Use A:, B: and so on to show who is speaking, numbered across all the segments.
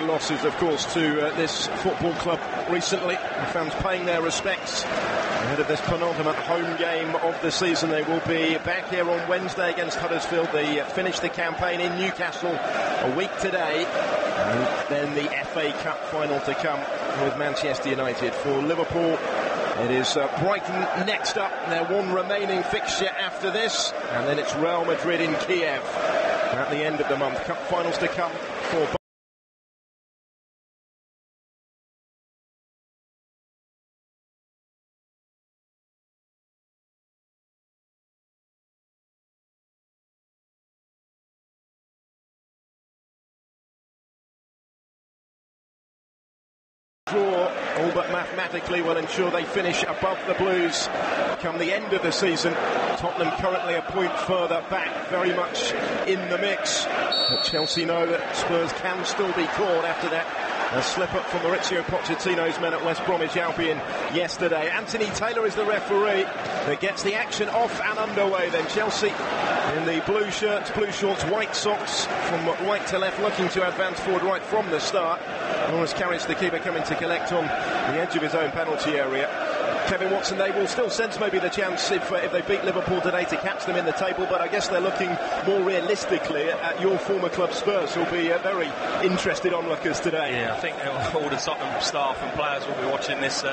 A: losses, of course, to this football club recently. The fans paying their respects ahead of this penultimate home game of the season. They will be back here on Wednesday against Huddersfield. They finish the campaign in Newcastle a week today, and then the FA Cup final to come with Manchester United. For Liverpool, it is Brighton next up, their one remaining fixture after this, and then it's Real Madrid in Kiev at the end of the month. Cup finals to come for draw, all but mathematically, will ensure they finish above the Blues come the end of the season. Tottenham currently a point further back, very much in the mix, but Chelsea know that Spurs can still be caught after that a slip-up from Mauricio Pochettino's men at West Bromwich Albion yesterday. Anthony Taylor is the referee that gets the action off and underway. Then Chelsea in the blue shirts, blue shorts, white socks from right to left, looking to advance forward right from the start. Norris Carriage, the keeper, coming to collect on the edge of his own penalty area. Kevin Watson, they will still sense maybe the chance if they beat Liverpool today to catch them in the table, but I guess they're looking more realistically at your former club Spurs, who'll be very interested onlookers today.
B: Yeah, I think all the Tottenham staff and players will be watching this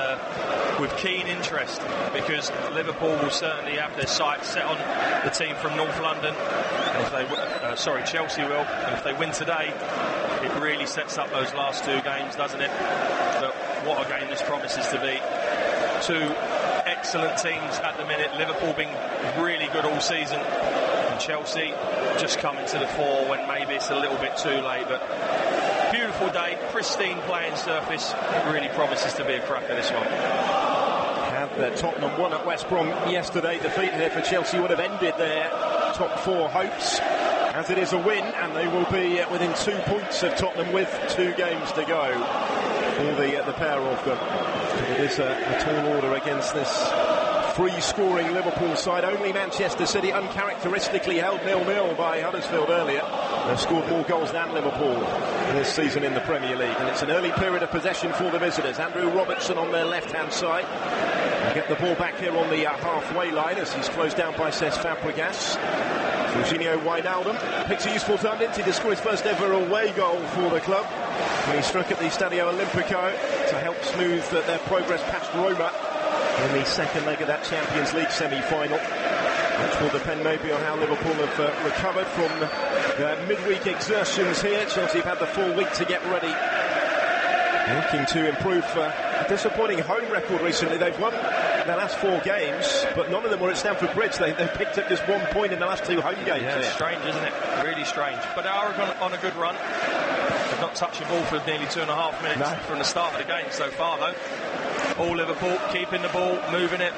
B: with keen interest, because Liverpool will certainly have their sights set on the team from North London, and if they Chelsea will, and if they win today, it really sets up those last two games, doesn't it? But what a game this promises to be. Two excellent teams at the minute, Liverpool being really good all season, and Chelsea just coming to the fore when maybe it's a little bit too late. But beautiful day, pristine playing surface, it really promises to be a cracker, this one.
A: Had Tottenham won at West Brom yesterday, defeat here for Chelsea would have ended their top four hopes. As it is a win, and they will be within 2 points of Tottenham with 2 games to go for the pair of them. It is a tall order against this free-scoring Liverpool side. Only Manchester City uncharacteristically held 0-0 by Huddersfield earlier. They've scored more goals than Liverpool this season in the Premier League, and it's an early period of possession for the visitors. Andrew Robertson on their left-hand side. They get the ball back here on the halfway line as he's closed down by Cesc Fabregas. Jorginho Wijnaldum picks a useful time, didn't he, to score his first ever away goal for the club when he struck at the Stadio Olimpico to help smooth their progress past Roma in the second leg of that Champions League semi-final, which will depend maybe on how Liverpool have recovered from their midweek exertions here. Chelsea have had the full week to get ready, looking to improve a disappointing home record recently. They've won their last 4 games, but none of them were at Stamford Bridge. They've picked up just 1 point in the last 2 home games.
B: Yeah, it's strange, isn't it? Really strange. But they are on a good run. They've not touched the ball for nearly 2.5 minutes from the start of the game so far, though. All Liverpool, keeping the ball, moving it.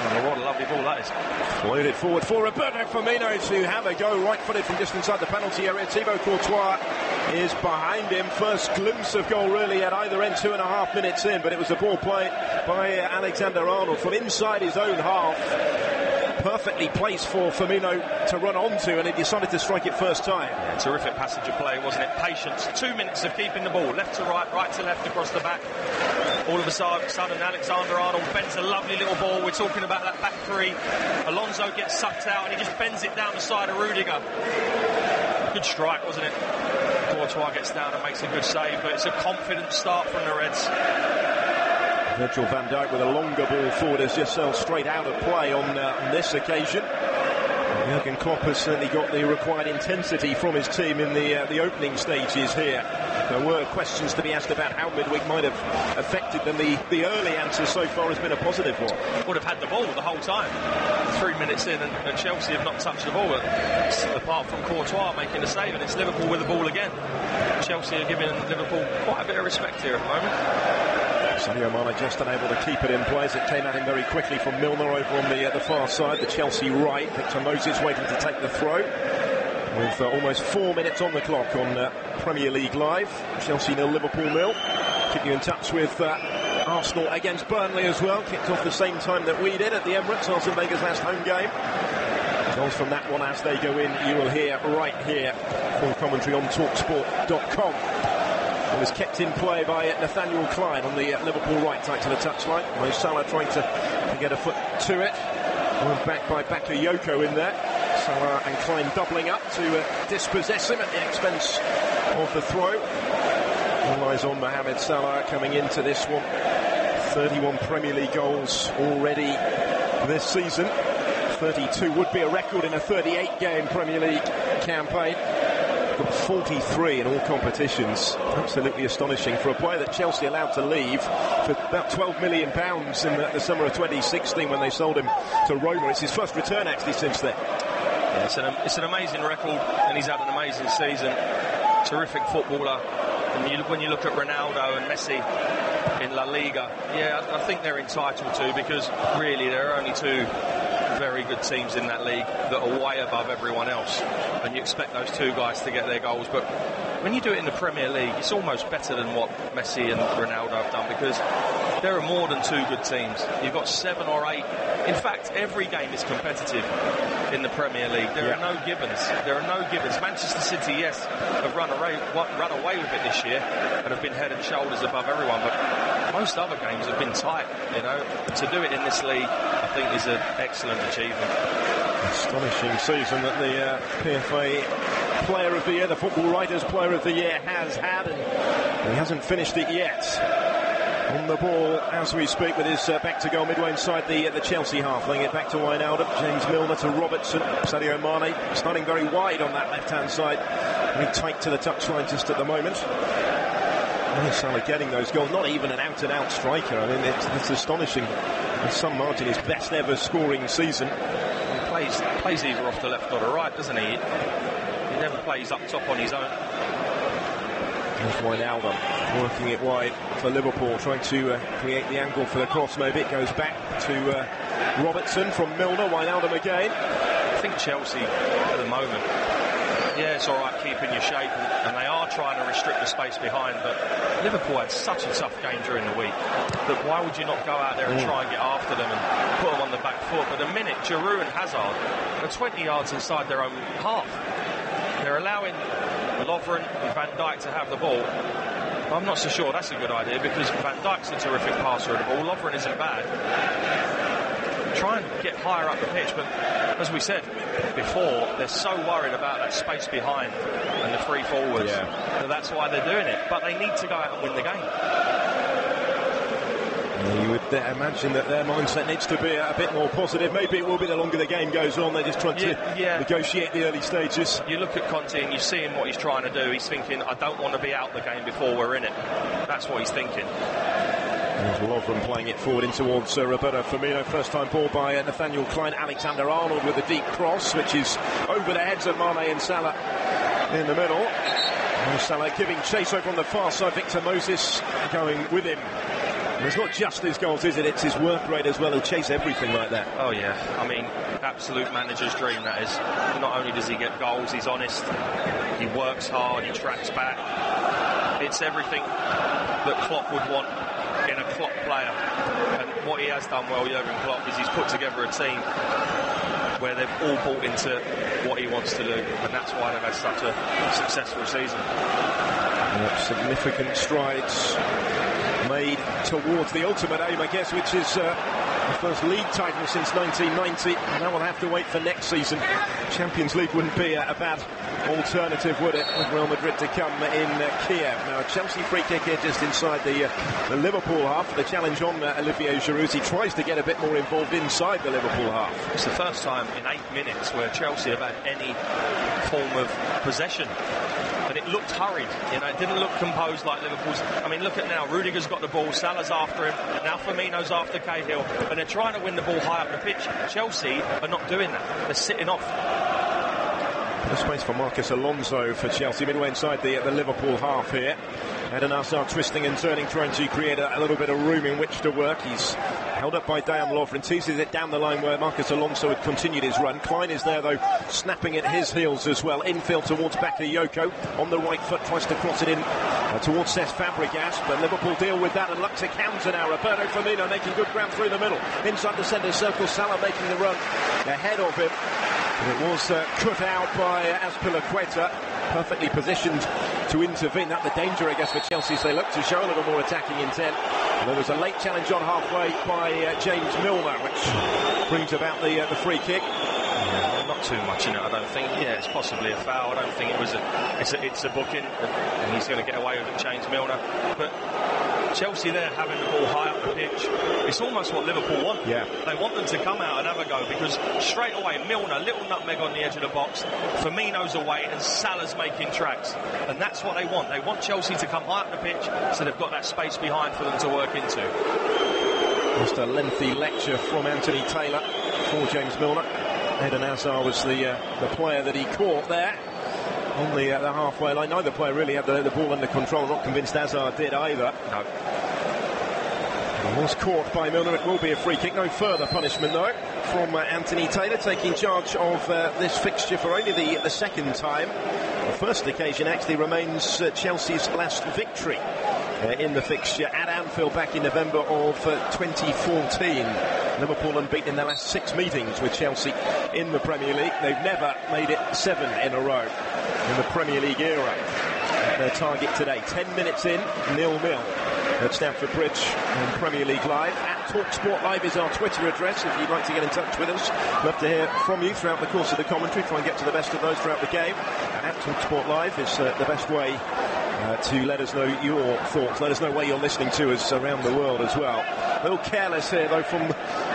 B: Oh, what a lovely ball that is.
A: Floated it forward for Roberto Firmino to have a go, right-footed from just inside the penalty area. Thibaut Courtois is behind him. First glimpse of goal really at either end, 2.5 minutes in, but it was a ball played by Alexander Arnold from inside his own half. Perfectly placed for Firmino to run onto, and he decided to strike it first time.
B: Yeah, terrific passage of play, wasn't it? Patience. 2 minutes of keeping the ball, left to right, right to left across the back. All of a sudden, Alexander Arnold bends a lovely little ball. We're talking about that back three. Alonso gets sucked out, and he just bends it down the side of Rudiger. Good strike, wasn't it? Courtois gets down and makes a good save, but it's a confident start from the Reds.
A: Virgil van Dijk with a longer ball forward has just sailed straight out of play on this occasion. Jurgen Klopp has certainly got the required intensity from his team in the opening stages here. There were questions to be asked about how midweek might have affected them. The early answer so far has been a positive one.
B: Would have had the ball the whole time. 3 minutes in, and Chelsea have not touched the ball, apart from Courtois making a save, and it's Liverpool with the ball again. Chelsea are giving Liverpool quite a bit of respect here at the moment.
A: Sadio Mane just unable to keep it in place. It came at him very quickly from Milner over on the far side. The Chelsea right. Victor Moses waiting to take the throw. With almost 4 minutes on the clock on Premier League Live. Chelsea 0, Liverpool 0. Keep you in touch with Arsenal against Burnley as well. Kicked off the same time that we did at the Emirates, Arsene Wenger's last home game. Goals from that one as they go in, you will hear right here. Full commentary on talksport.com. It was kept in play by Nathaniel Klein on the Liverpool right, tight to the touchline. Mo Salah trying to get a foot to it. Won back by Bakayoko in there. Salah and Klein doubling up to dispossess him at the expense of the throw. All eyes on Mohamed Salah coming into this one. 31 Premier League goals already this season. 32 would be a record in a 38-game Premier League campaign. Got 43 in all competitions. Absolutely astonishing for a player that Chelsea allowed to leave for about £12 million in the summer of 2016 when they sold him to Roma. It's his first return actually since then.
B: Yeah, it's an amazing record, and he's had an amazing season. Terrific footballer. And when you look at Ronaldo and Messi in La Liga, yeah, I think they're entitled to, because really there are only two very good teams in that league that are way above everyone else, and you expect those two guys to get their goals. But when you do it in the Premier League, it's almost better than what Messi and Ronaldo have done, because there are more than two good teams. You've got 7 or 8. In fact, every game is competitive in the Premier League. There are no givens. Manchester City, yes, have run away with it this year and have been head and shoulders above everyone, but most other games have been tight. You know, to do it in this league, I think, is an excellent achievement.
A: Astonishing season that the PFA Player of the Year, the Football Writers Player of the Year, has had, and he hasn't finished it yet. On the ball as we speak with his back to goal midway inside the Chelsea half, laying it back to Wijnaldum, James Milner to Robertson, Sadio Mane starting very wide on that left hand side, very tight to the touchline just at the moment. Salah getting those goals, not even an out and out striker. I mean, it's astonishing. By some margin, his best ever scoring season.
B: He plays either off the left or the right, doesn't he? He never plays up top on his own.
A: There's Wijnaldum working it wide for Liverpool, trying to create the angle for the cross. Maybe it goes back to Robertson from Milner. Wijnaldum again.
B: I think Chelsea at the moment, yeah, it's all right keeping your shape, and they are trying to restrict the space behind, but Liverpool had such a tough game during the week that why would you not go out there and try and get after them and put them on the back foot? But the minute Giroud and Hazard are 20 yards inside their own half, they're allowing Lovren and Van Dijk to have the ball. I'm not so sure that's a good idea, because Van Dijk's a terrific passer of the ball. Lovren isn't bad. Try and get higher up the pitch, but as we said before, they're so worried about that space behind and the free forwards that's why they're doing it. But they need to go out and win the game.
A: You would imagine that their mindset needs to be a bit more positive. Maybe it will be the longer the game goes on. They're just trying to negotiate the early stages.
B: You look at Conte and you see him what he's trying to do. He's thinking, I don't want to be out the game before we're in it. That's what he's thinking.
A: There's Lovren playing it forward in towards Roberto Firmino. First time ball by Nathaniel Klein. Alexander-Arnold with a deep cross, which is over the heads of Mane and Salah in the middle. And Salah giving chase over on the far side. Victor Moses going with him. And it's not just his goals, is it? It's his work rate as well. He'll chase everything like that.
B: Oh yeah, I mean, absolute manager's dream, that is. Not only does he get goals, he's honest, he works hard, he tracks back. It's everything that Klopp would want in a Klopp player. And what he has done well, Jurgen Klopp, is he's put together a team where they've all bought into what he wants to do, and that's why they've had such a successful season.
A: Significant strides made towards the ultimate aim, I guess, which is the first league title since 1990. Now we'll have to wait for next season. Champions League wouldn't be a bad alternative, would it, with Real Madrid to come in Kiev. Now a Chelsea free kick here just inside the Liverpool half. The challenge on Olivier Giroud. He tries to get a bit more involved inside the Liverpool half.
B: It's the first time in 8 minutes where Chelsea have had any form of possession. But it looked hurried, you know, it didn't look composed like Liverpool's. I mean, look at now, Rudiger's got the ball, Salah's after him, now Firmino's after Cahill, and they're trying to win the ball high up the pitch. Chelsea are not doing that, they're sitting off.
A: The space for Marcus Alonso for Chelsea, midway inside the Liverpool half here. Eden Hazard twisting and turning, trying to create a little bit of room in which to work. He's held up by Dejan Lovren, teases it down the line where Marcus Alonso had continued his run. Klein is there though, snapping at his heels as well. Infield towards Bakayoko, on the right foot, tries to cross it in towards Cesc Fabregas, but Liverpool deal with that and look to counter now. Roberto Firmino making good ground through the middle, inside the centre circle. Salah making the run ahead of him. It was cut out by Azpilicueta. perfectly positioned to intervene. That's the danger, I guess, for Chelsea, as they look to show a little more attacking intent. And there was a late challenge on halfway by James Milner, which brings about the free kick.
B: Yeah, not too much in it, I don't think. Yeah, it's possibly a foul. I don't think it was it's a booking, and he's going to get away with it, James Milner. But Chelsea there having the ball high up the pitch, it's almost what Liverpool want.
A: Yeah.
B: They want them to come out and have a go, because straight away Milner, little nutmeg on the edge of the box, Firmino's away and Salah's making tracks, and that's what they want. They want Chelsea to come high up the pitch, so they've got that space behind for them to work into.
A: Just a lengthy lecture from Anthony Taylor for James Milner. Eden Hazard was the player that he caught there on the halfway line. Neither player really had the ball under control. Not convinced Hazard did either.
B: No.
A: He was caught by Milner. It will be a free kick. No further punishment though from Anthony Taylor, taking charge of this fixture for only the second time. The first occasion actually remains Chelsea's last victory in the fixture at Anfield back in November of 2014. Liverpool unbeaten in their last 6 meetings with Chelsea in the Premier League. They've never made it 7 in a row in the Premier League era. Their target today, 10 minutes in, 0-0 at Stamford Bridge on Premier League Live. At TalkSport Live is our Twitter address if you'd like to get in touch with us. Love to hear from you throughout the course of the commentary. Try and get to the best of those throughout the game. At TalkSport Live is the best way to let us know your thoughts. Let us know where you're listening to us around the world as well. A little careless here though from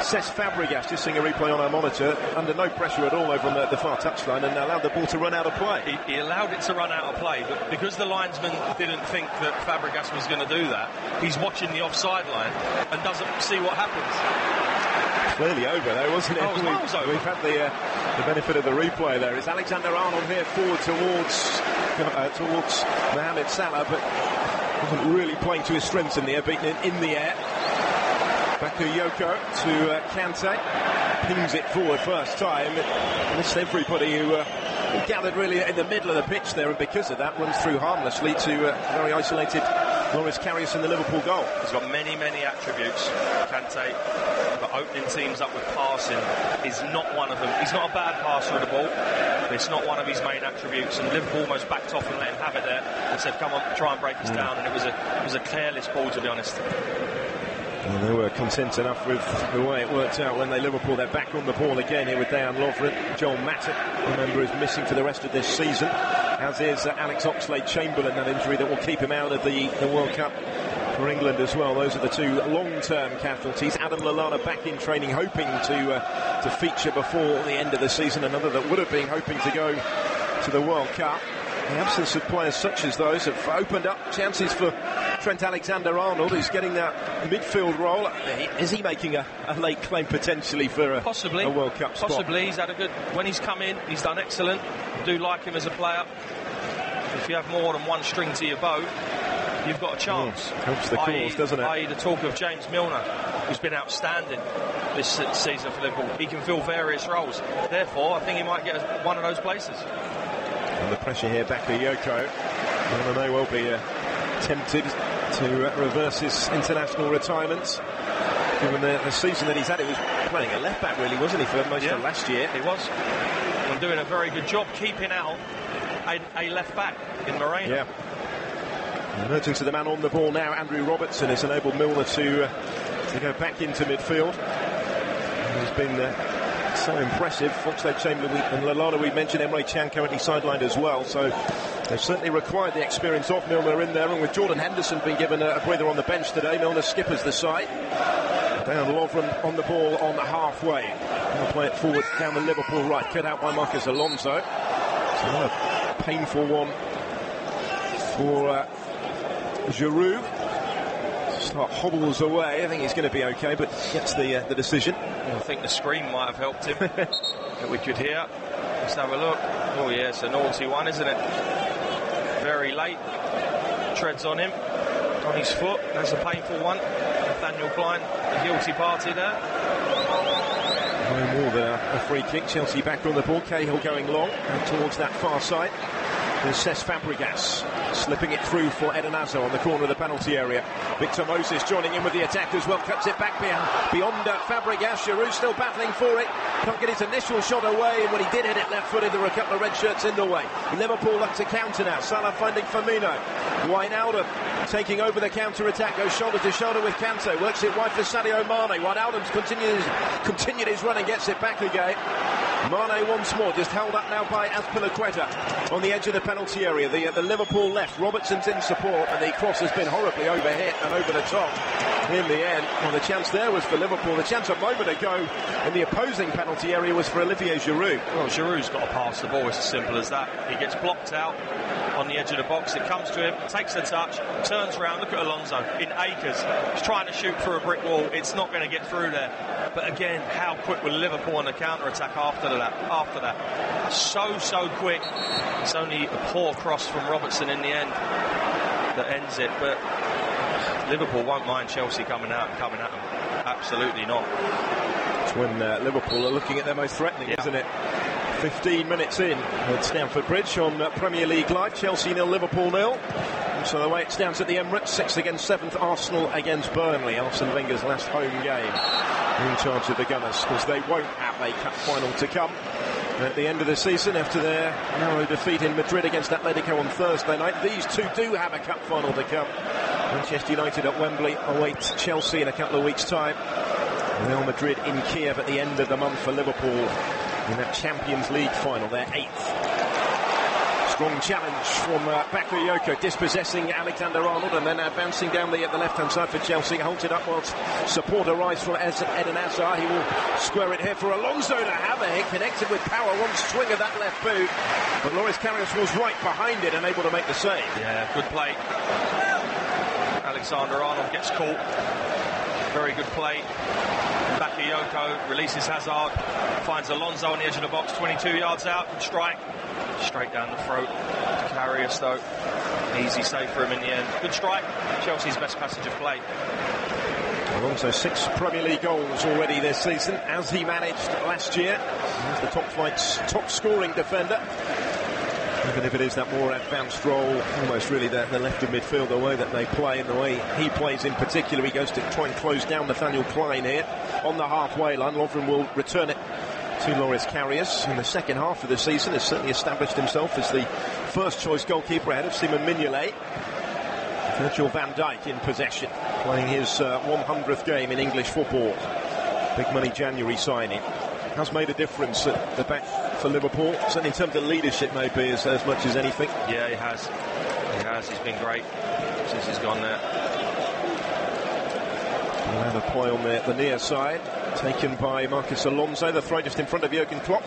A: Cesc Fabregas, just seeing a replay on our monitor, under no pressure at all over on the far touchline, and allowed the ball to run out of play.
B: He allowed it to run out of play, but because the linesman didn't think that Fabregas was going to do that, he's watching the offside line and doesn't see what happens.
A: Clearly over there, wasn't it?
B: Oh, it was miles over.
A: We've had the benefit of the replay there. It's Alexander-Arnold here forward towards Mohamed Salah, but wasn't really playing to his strengths in the air, beaten in the air. Bakayoko to Kante, pings it forward first time. Missed everybody who gathered really in the middle of the pitch there, and because of that runs through harmlessly to very isolated Loris Karius in the Liverpool goal.
B: He's got many attributes, Kante, but opening teams up with passing is not one of them. He's not a bad passer of the ball, but it's not one of his main attributes, and Liverpool almost backed off and let him have it there and said, come on, try and break us down, and it was a careless ball, to be honest.
A: And they were content enough with the way it worked out when Liverpool, they're back on the ball again here with Dejan Lovren. Joel Matip, remember, is missing for the rest of this season, as is Alex Oxlade-Chamberlain, that injury that will keep him out of the World Cup for England as well. Those are the two long-term casualties. Adam Lallana back in training, hoping to feature before the end of the season. Another that would have been hoping to go to the World Cup. The absence of players such as those have opened up chances for Trent Alexander-Arnold, who's getting that midfield role. Is he making a late claim potentially for a World Cup spot?
B: Possibly. He's had a good... When he's come in, he's done excellent. I do like him as a player. If you have more than one string to your bow, you've got a chance.
A: Helps the cause, doesn't it?
B: I.e. the talk of James Milner, who's been outstanding this season for Liverpool. He can fill various roles. Therefore, I think he might get one of those places.
A: And the pressure here, Bakayoko may well be tempted to reverse his international retirement. Given the season that he's had, he was playing a left back, really, wasn't he, for most of last year?
B: He was. And doing a very good job keeping out a left back in Moreno.
A: Yeah. Emerging to the man on the ball now, Andrew Robertson has enabled Milner to go back into midfield. He's been so impressive. Oxlade-Chamberlain and Lallana, we mentioned. Emre Can currently sidelined as well, so they've certainly required the experience of Milner in there, and with Jordan Henderson being given a breather on the bench today, Milner skippers the side. Down Lovren on the ball on halfway. He'll play it forward down the Liverpool right, cut out by Marcus Alonso. It's another painful one for Giroud. Start hobbles away. I think he's going to be okay, but gets the decision.
B: I think the scream might have helped him that we could hear. Let's have a look. Oh yeah, it's a naughty one, isn't it? Very late. Treads on him, on his foot. That's a painful one. Nathaniel Klein, the guilty party there.
A: No more than a free kick. Chelsea back on the ball. Cahill going long towards that far side. There's Cesc Fabregas slipping it through for Eden Hazard on the corner of the penalty area. Victor Moses joining in with the attack as well, cuts it back beyond Fabregas. Giroud still battling for it, can't get his initial shot away, and when he did hit it left-footed, there were a couple of red shirts in the way. Liverpool look to counter now. Salah finding Firmino. Wijnaldum taking over the counter-attack, goes shoulder to shoulder with Kante, works it wide for Sadio Mane. Wijnaldum's continued his run and gets it back again. Mane once more, just held up now by Azpilicueta on the edge of the penalty area. The Liverpool left, Robertson's in support, and the cross has been horribly overhit and over the top. In the end, well, the chance there was for Liverpool. The chance a moment ago in the opposing penalty area was for Olivier Giroud.
B: Well, Giroud's got to pass the ball, it's as simple as that. He gets blocked out on the edge of the box, it comes to him, takes the touch, turns around, look at Alonso in acres. He's trying to shoot through a brick wall, it's not going to get through there. But again, how quick will Liverpool on the counter-attack after that? So quick. It's only a poor cross from Robertson in the end that ends it, but Liverpool won't mind Chelsea coming at them. Absolutely not.
A: It's when Liverpool are looking at their most threatening, isn't it? 15 minutes in at Stamford Bridge on Premier League Live. Chelsea 0, Liverpool 0. So the way it stands at the Emirates, 6th against 7th, Arsenal against Burnley. Arsene Wenger's last home game in charge of the Gunners, because they won't have a cup final to come at the end of the season after their narrow defeat in Madrid against Atletico on Thursday night. These two do have a cup final to come. Manchester United at Wembley await Chelsea in a couple of weeks' time. Real Madrid in Kiev at the end of the month for Liverpool in that Champions League final, their 8th. Strong challenge from Bakayoko, dispossessing Alexander-Arnold and then advancing down the left-hand side for Chelsea. Holds it up whilst support arrives from Eden Hazard. He will square it here for Alonso to have a hit, connected with power, one swing of that left boot. But Loris Karius was right behind it and able to make the save.
B: Yeah, good play. Alexander-Arnold gets caught. Very good play. Bakayoko releases Hazard, finds Alonso on the edge of the box, 22 yards out, can strike. Straight down the throat to Karius though. Easy save for him in the end. Good strike. Chelsea's best passage of play.
A: Alonso 6 Premier League goals already this season, as he managed last year. He's the top flight's top scoring defender. Even if it is that more advanced role, almost really the left of midfield, the way that they play and the way he plays in particular. He goes to try and close down Nathaniel Klein here on the halfway line. Lovren will return it to Loris Karius. In the second half of the season has certainly established himself as the first choice goalkeeper ahead of Simon Mignolet. Virgil van Dijk in possession, playing his 100th game in English football. Big money January signing. Has made a difference at the back for Liverpool, certainly in terms of leadership maybe as much as anything.
B: Yeah, he has. He's been great since he's gone there.
A: We'll have a play on the near side, taken by Marcus Alonso. The throw just in front of Jurgen Klopp,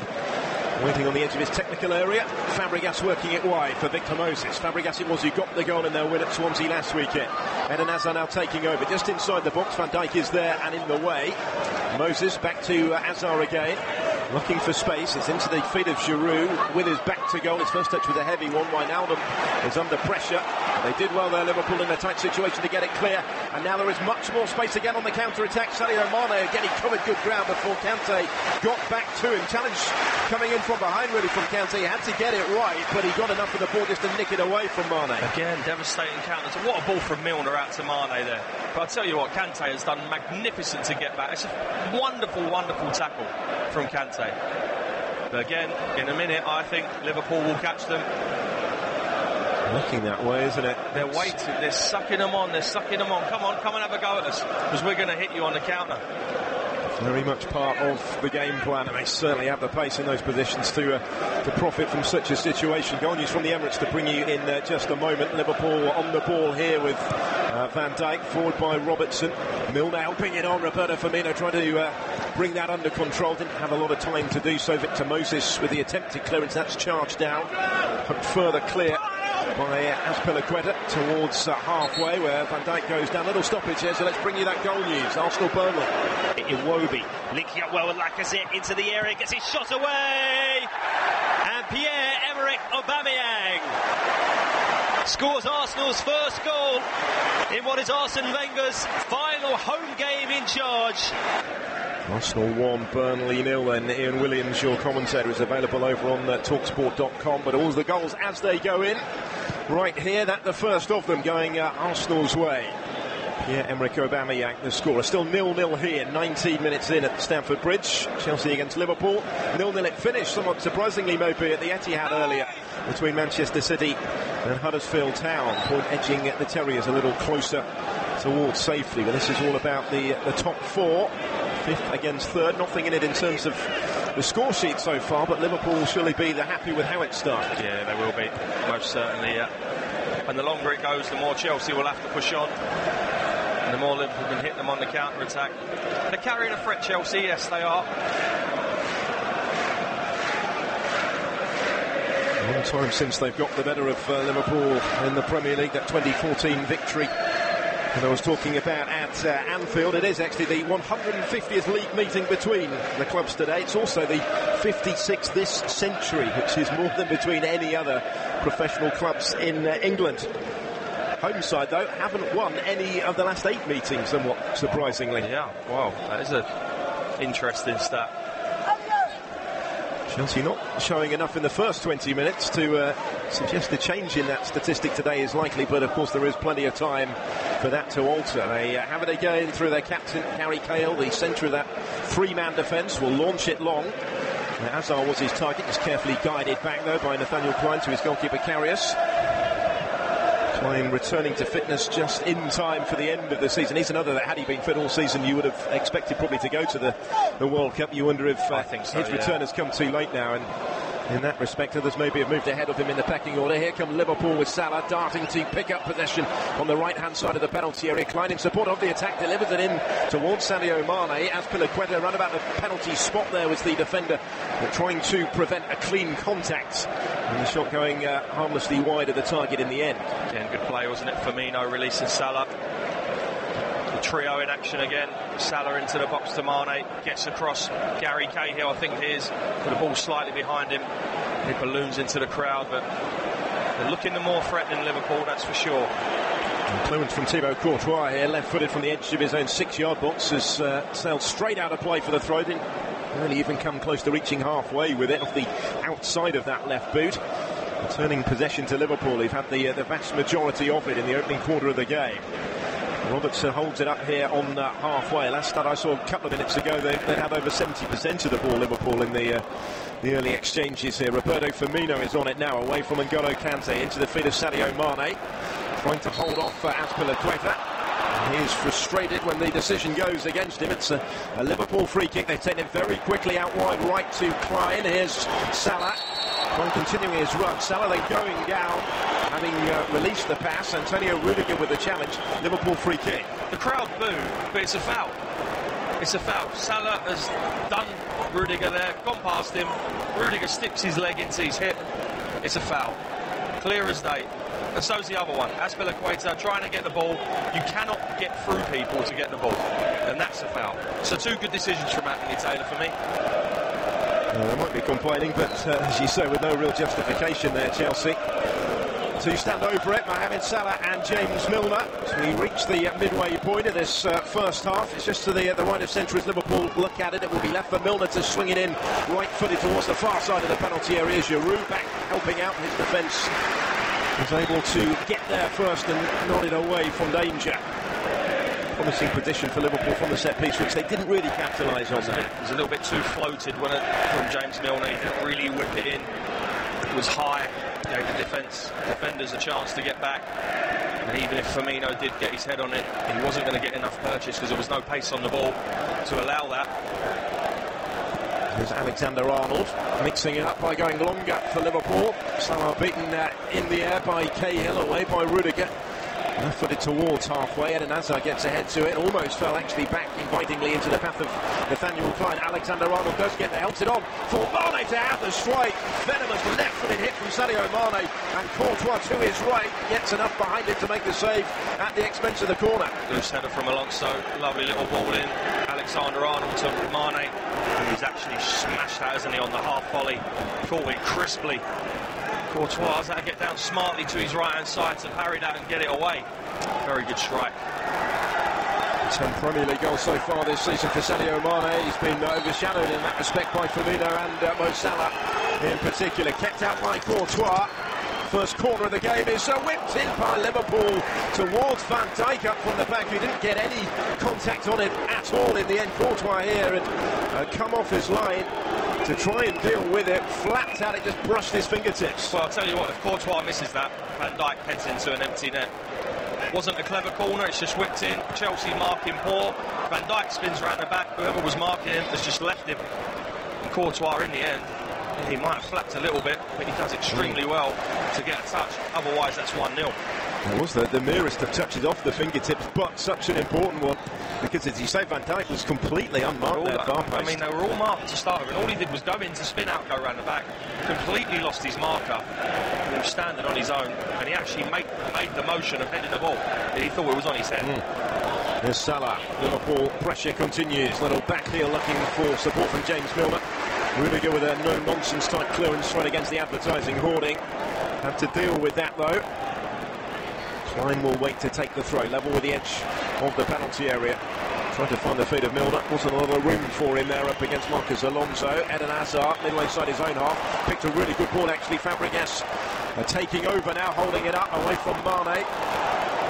A: waiting on the edge of his technical area. Fabregas working it wide for Victor Moses. Fabregas it was who got the goal in their win at Swansea last weekend. Eden Hazard now taking over, just inside the box. Van Dijk is there and in the way. Moses back to Hazard again, looking for space. It's into the feet of Giroud with his back to goal. His first touch was a heavy one. Wijnaldum is under pressure. They did well there, Liverpool, in a tight situation to get it clear. And now there is much more space again on the counter-attack. Sadio Mane again, he covered good ground before Kante got back to him. Challenge coming in from behind really from Kante. He had to get it right, but he got enough of the ball just to nick it away from Mane.
B: Again, devastating counters. What a ball from Milner out to Mane there. But I'll tell you what, Kante has done magnificent to get back. It's a wonderful, wonderful tackle from Kante. But again, in a minute, I think Liverpool will catch them.
A: Looking that way, isn't it?
B: They're waiting, they're sucking them on, Come on, come and have a go at us, because we're going to hit you on the counter.
A: Very much part of the game plan, and they certainly have the pace in those positions to profit from such a situation. Goal news from the Emirates to bring you in just a moment. Liverpool on the ball here with Van Dijk, forward by Robertson. Milner helping it on. Roberto Firmino trying to bring that under control. Didn't have a lot of time to do so. Victor Moses with the attempted clearance. That's charged down. But further clear by Azpilicueta towards halfway where Van Dijk goes down. Little stoppage here, so let's bring you that goal news. Arsenal Burnley. Iwobi linking up well with Lacazette into the area, gets his shot away, and Pierre-Emerick Aubameyang scores Arsenal's first goal in what is Arsene Wenger's final home game in charge. Arsenal 1, Burnley 0 then. Ian Williams, your commentator, is available over on talksport.com, but all the goals as they go in right here, that the first of them going Arsenal's way. Pierre-Emerick Aubameyang, the scorer. Still 0-0 here, 19 minutes in at Stamford Bridge. Chelsea against Liverpool. 0-0 it finished, somewhat surprisingly maybe, at the Etihad earlier between Manchester City and Huddersfield Town. Point edging the Terriers a little closer towards safety. But this is all about the top four. Fifth against third. Nothing in it in terms of the score sheet so far, but Liverpool will surely be happy with how it started.
B: Yeah, they will be, most certainly. And the longer it goes, the more Chelsea will have to push on. And the more Liverpool can hit them on the counter-attack. They're carrying a threat, Chelsea, yes they are.
A: A long time since they've got the better of Liverpool in the Premier League, that 2014 victory that I was talking about at Anfield. It is actually the 150th league meeting between the clubs today. It's also the 56th this century, which is more than between any other professional clubs in England. Home side, though, haven't won any of the last 8 meetings, somewhat surprisingly.
B: Yeah, wow, that is an interesting stat.
A: Chelsea not showing enough in the first 20 minutes to suggest a change in that statistic today is likely, but of course there is plenty of time for that to alter. They have it again through their captain, Harry Cahill, the centre of that 3-man defence, will launch it long. Hazard was his target, was carefully guided back though by Nathaniel Klein to his goalkeeper Karius. Klein returning to fitness just in time for the end of the season. He's another that, had he been fit all season, you would have expected probably to go to the World Cup. You wonder if his return has come too late now, and in that respect others maybe have moved ahead of him in the pecking order. Here come Liverpool with Salah darting to pick up possession on the right hand side of the penalty area. Klein in support of the attack delivers it in towards Sadio Mane. Azpilicueta round about the penalty spot there was the defender, but trying to prevent a clean contact, and the shot going harmlessly wide of the target in the end.
B: Again, good play, wasn't it? Firmino releasing Salah. The trio in action again. Salah into the box to Mane, gets across. Gary Cahill, I think it is, with the ball slightly behind him. It balloons into the crowd, but they're looking the more threatening Liverpool, that's for sure.
A: Clearance from Thibaut Courtois here, left-footed from the edge of his own 6-yard box, has sailed straight out of play for the throw. Didn't really even come close to reaching halfway with it off the outside of that left boot. Returning possession to Liverpool, who've had the vast majority of it in the opening quarter of the game. Robertson holds it up here on halfway. Last stat I saw a couple of minutes ago, they had over 70% of the ball, Liverpool, in the early exchanges here. Roberto Firmino is on it now, away from N'Golo Kante, into the feet of Sadio Mane, trying to hold off Azpilicueta. He is frustrated when the decision goes against him. It's a Liverpool free kick. They take it very quickly out wide right to Klein. Here's Salah, continuing his run. Salah then going down, having released the pass. Antonio Rudiger with the challenge. Liverpool free kick.
B: The crowd boo, but it's a foul. It's a foul. Salah has done Rudiger there, gone past him. Rudiger sticks his leg into his hip. It's a foul. Clear as day. And so's the other one. Azpilicueta trying to get the ball. You cannot get through people to get the ball. And that's a foul. So 2 good decisions from Anthony Taylor for me.
A: They might be complaining, but as you say, with no real justification there, Chelsea. To stand over it, Mohamed Salah and James Milner. So we reach the midway point of this first half. It's just to the right of centre as Liverpool look at it. It will be left for Milner to swing it in right-footed towards the far side of the penalty area. Giroud back helping out his defence. Was able to get there first and nod it away from danger. Promising position for Liverpool from the set piece, which they didn't really capitalise on.
B: It was a little bit too floated from James Milner. He didn't really whip it in. It was high, gave the defenders a chance to get back. And even if Firmino did get his head on it, he wasn't going to get enough purchase because there was no pace on the ball to allow that.
A: There's Alexander-Arnold mixing it up by going longer for Liverpool. Salah beaten in the air by Cahill, away by Rudiger. Left-footed towards halfway. Eden Hazard gets ahead to it. Almost fell actually back invitingly into the path of Nathaniel Klein. Alexander-Arnold does get there, helps it on for Mane to have the strike. Venomous left-footed hit from Sadio Mane, and Courtois to his right gets enough behind it to make the save at the expense of the corner.
B: Loose header from Alonso. Lovely little ball in. Alexander-Arnold to Mane. He's actually smashed that, hasn't he, on the half volley. Caught it crisply. Courtois has to get down smartly to his right hand side to parry that and get it away. Very good strike.
A: 10 Premier League goals so far this season for Sadio Mane. He's been overshadowed in that respect by Firmino and Mo Salah in particular. Kept out by Courtois. First corner of the game is whipped in by Liverpool towards Van Dijk up from the back. He didn't get any contact on it at all in the end. Courtois here and come off his line to try and deal with it. Flapped out, it just brushed his fingertips.
B: Well, I'll tell you what, if Courtois misses that, Van Dijk heads into an empty net. Wasn't a clever corner, it's just whipped in. Chelsea marking poor. Van Dijk spins around the back. Whoever was marking him has just left him. And Courtois in the end, he might have flapped a little bit, but he does extremely well to get a touch. Otherwise, that's 1-0.
A: It was the merest of touches off the fingertips, but such an important one because, as you say, Van Dijk was completely unmarked there.
B: I mean, they were all marked to start with, and all he did was go in to spin out, go around the back, completely lost his marker, and he was standing on his own, and he actually made the motion of heading the ball. He thought it was on his head.
A: There's Salah. Liverpool pressure continues. Little back heel looking for support from James Milner. Rudiger with a no-nonsense type clearance right against the advertising hoarding. Have to deal with that though. Klein will wait to take the throw, level with the edge of the penalty area. Trying to find the feet of Milner. Wasn't a lot of room for him there up against Marcus Alonso. Eden Hazard, midway side his own half. Picked a really good ball actually. Fabregas taking over now, holding it up away from Mane.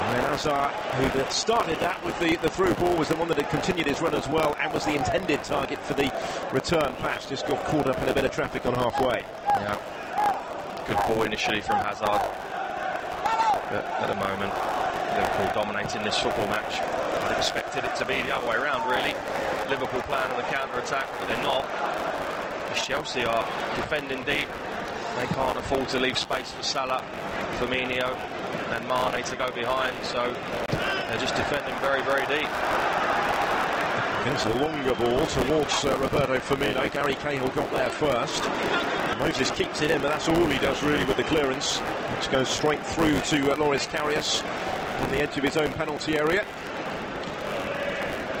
A: And Hazard, who started that with the through ball, was the one that had continued his run as well and was the intended target for the return pass. Just got caught up in a bit of traffic on halfway.
B: Yeah, good ball initially from Hazard. But at the moment, Liverpool dominating this football match. I'd expected it to be the other way around, really. Liverpool playing on the counter-attack, but they're not. Chelsea are defending deep. They can't afford to leave space for Salah, Firmino and Mane to go behind, so they're just defending very, very deep.
A: Against a longer ball towards Roberto Firmino. Gary Cahill got there first. Moses keeps it in, but that's all he does really with the clearance, which goes straight through to Loris Karius on the edge of his own penalty area.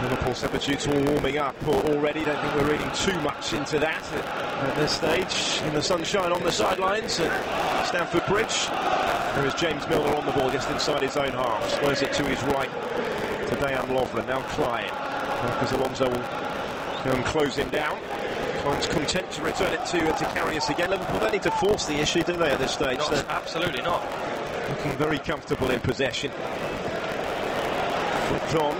A: Liverpool substitutes all warming up already. Don't think we're reading too much into that at this stage. In the sunshine on the sidelines at Stamford Bridge. There is James Milner on the ball just inside his own half. Squares it to his right to Dejan Lovren. Now Klein. Marcus Alonso will go and close him down. Klein's content to return it to Karius again. Liverpool don't need to force the issue, do they, at this stage?
B: Absolutely not.
A: Looking very comfortable in possession. Flipped on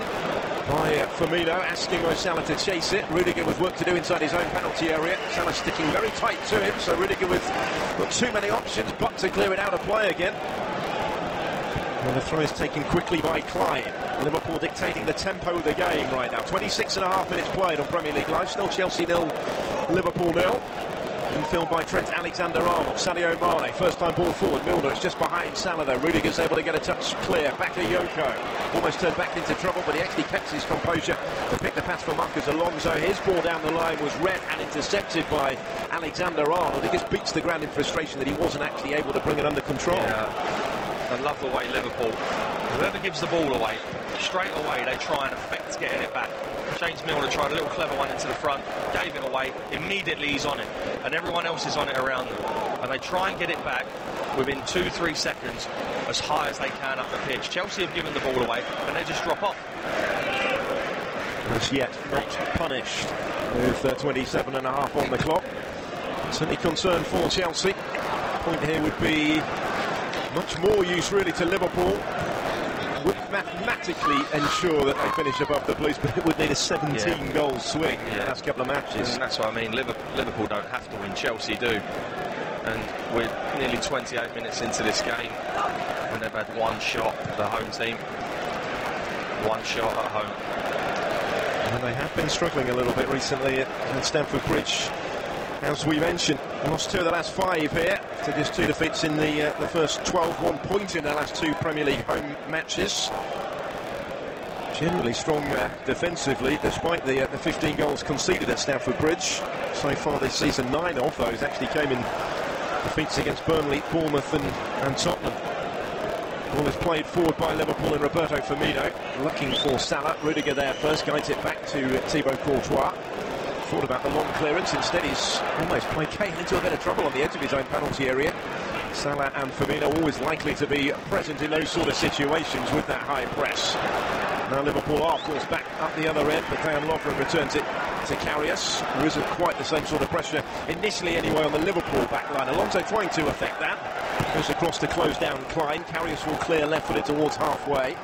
A: by Firmino, asking Mo Salah to chase it. Rudiger with work to do inside his own penalty area. Salah sticking very tight to him, so Rudiger with not too many options but to clear it out of play again. And the throw is taken quickly by Klein. Liverpool dictating the tempo of the game right now. 26.5 minutes played on Premier League Live. Still Chelsea 0, Liverpool 0. Infilled by Trent Alexander-Arnold. Sadio Mane, first time ball forward. Milner, it's just behind Salah though. Rudiger's able to get a touch clear. Bakayoko almost turned back into trouble, but he actually kept his composure to pick the pass from Marcus Alonso. His ball down the line was read and intercepted by Alexander-Arnold. He just beats the ground in frustration that he wasn't actually able to bring it under control.
B: Yeah. I love the way Liverpool, whoever gives the ball away, straight away they try and affect getting it back. James Milner tried a little clever one into the front, gave it away, immediately he's on it, and everyone else is on it around them. And they try and get it back within 2-3 seconds as high as they can up the pitch. Chelsea have given the ball away, and they just drop off.
A: As yet not punished with 27.5 on the clock. Certainly concern for Chelsea. The point here would be much more use really to Liverpool. Would mathematically ensure that they finish above the Blues, but it would need a 17-goal swing in the last couple of matches.
B: And that's what I mean. Liverpool don't have to win, Chelsea do. And we're nearly 28 minutes into this game, and they've had one shot, the home team. One shot at home.
A: And they have been struggling a little bit recently at Stamford Bridge. As we mentioned, lost 2 of the last 5 here, to just 2 defeats in the first 12, 1 point in their last 2 Premier League home matches. Generally strong defensively, despite the 15 goals conceded at Stamford Bridge. So far this season, 9 of those actually came in defeats against Burnley, Bournemouth and Tottenham. Ball is played forward by Liverpool and Roberto Firmino, looking for Salah. Rudiger there first, guides it back to Thibaut Courtois. Thought about the long clearance, instead he's almost played Cahill into a bit of trouble on the edge of his own penalty area. Salah and Firmino always likely to be present in those sort of situations with that high press. Now Liverpool are forced back up the other end, but Dan Lovren returns it to Karius. There isn't quite the same sort of pressure initially anyway on the Liverpool back line. Alonso trying to affect that. Goes across to close down Klein. Karius will clear left-footed towards halfway.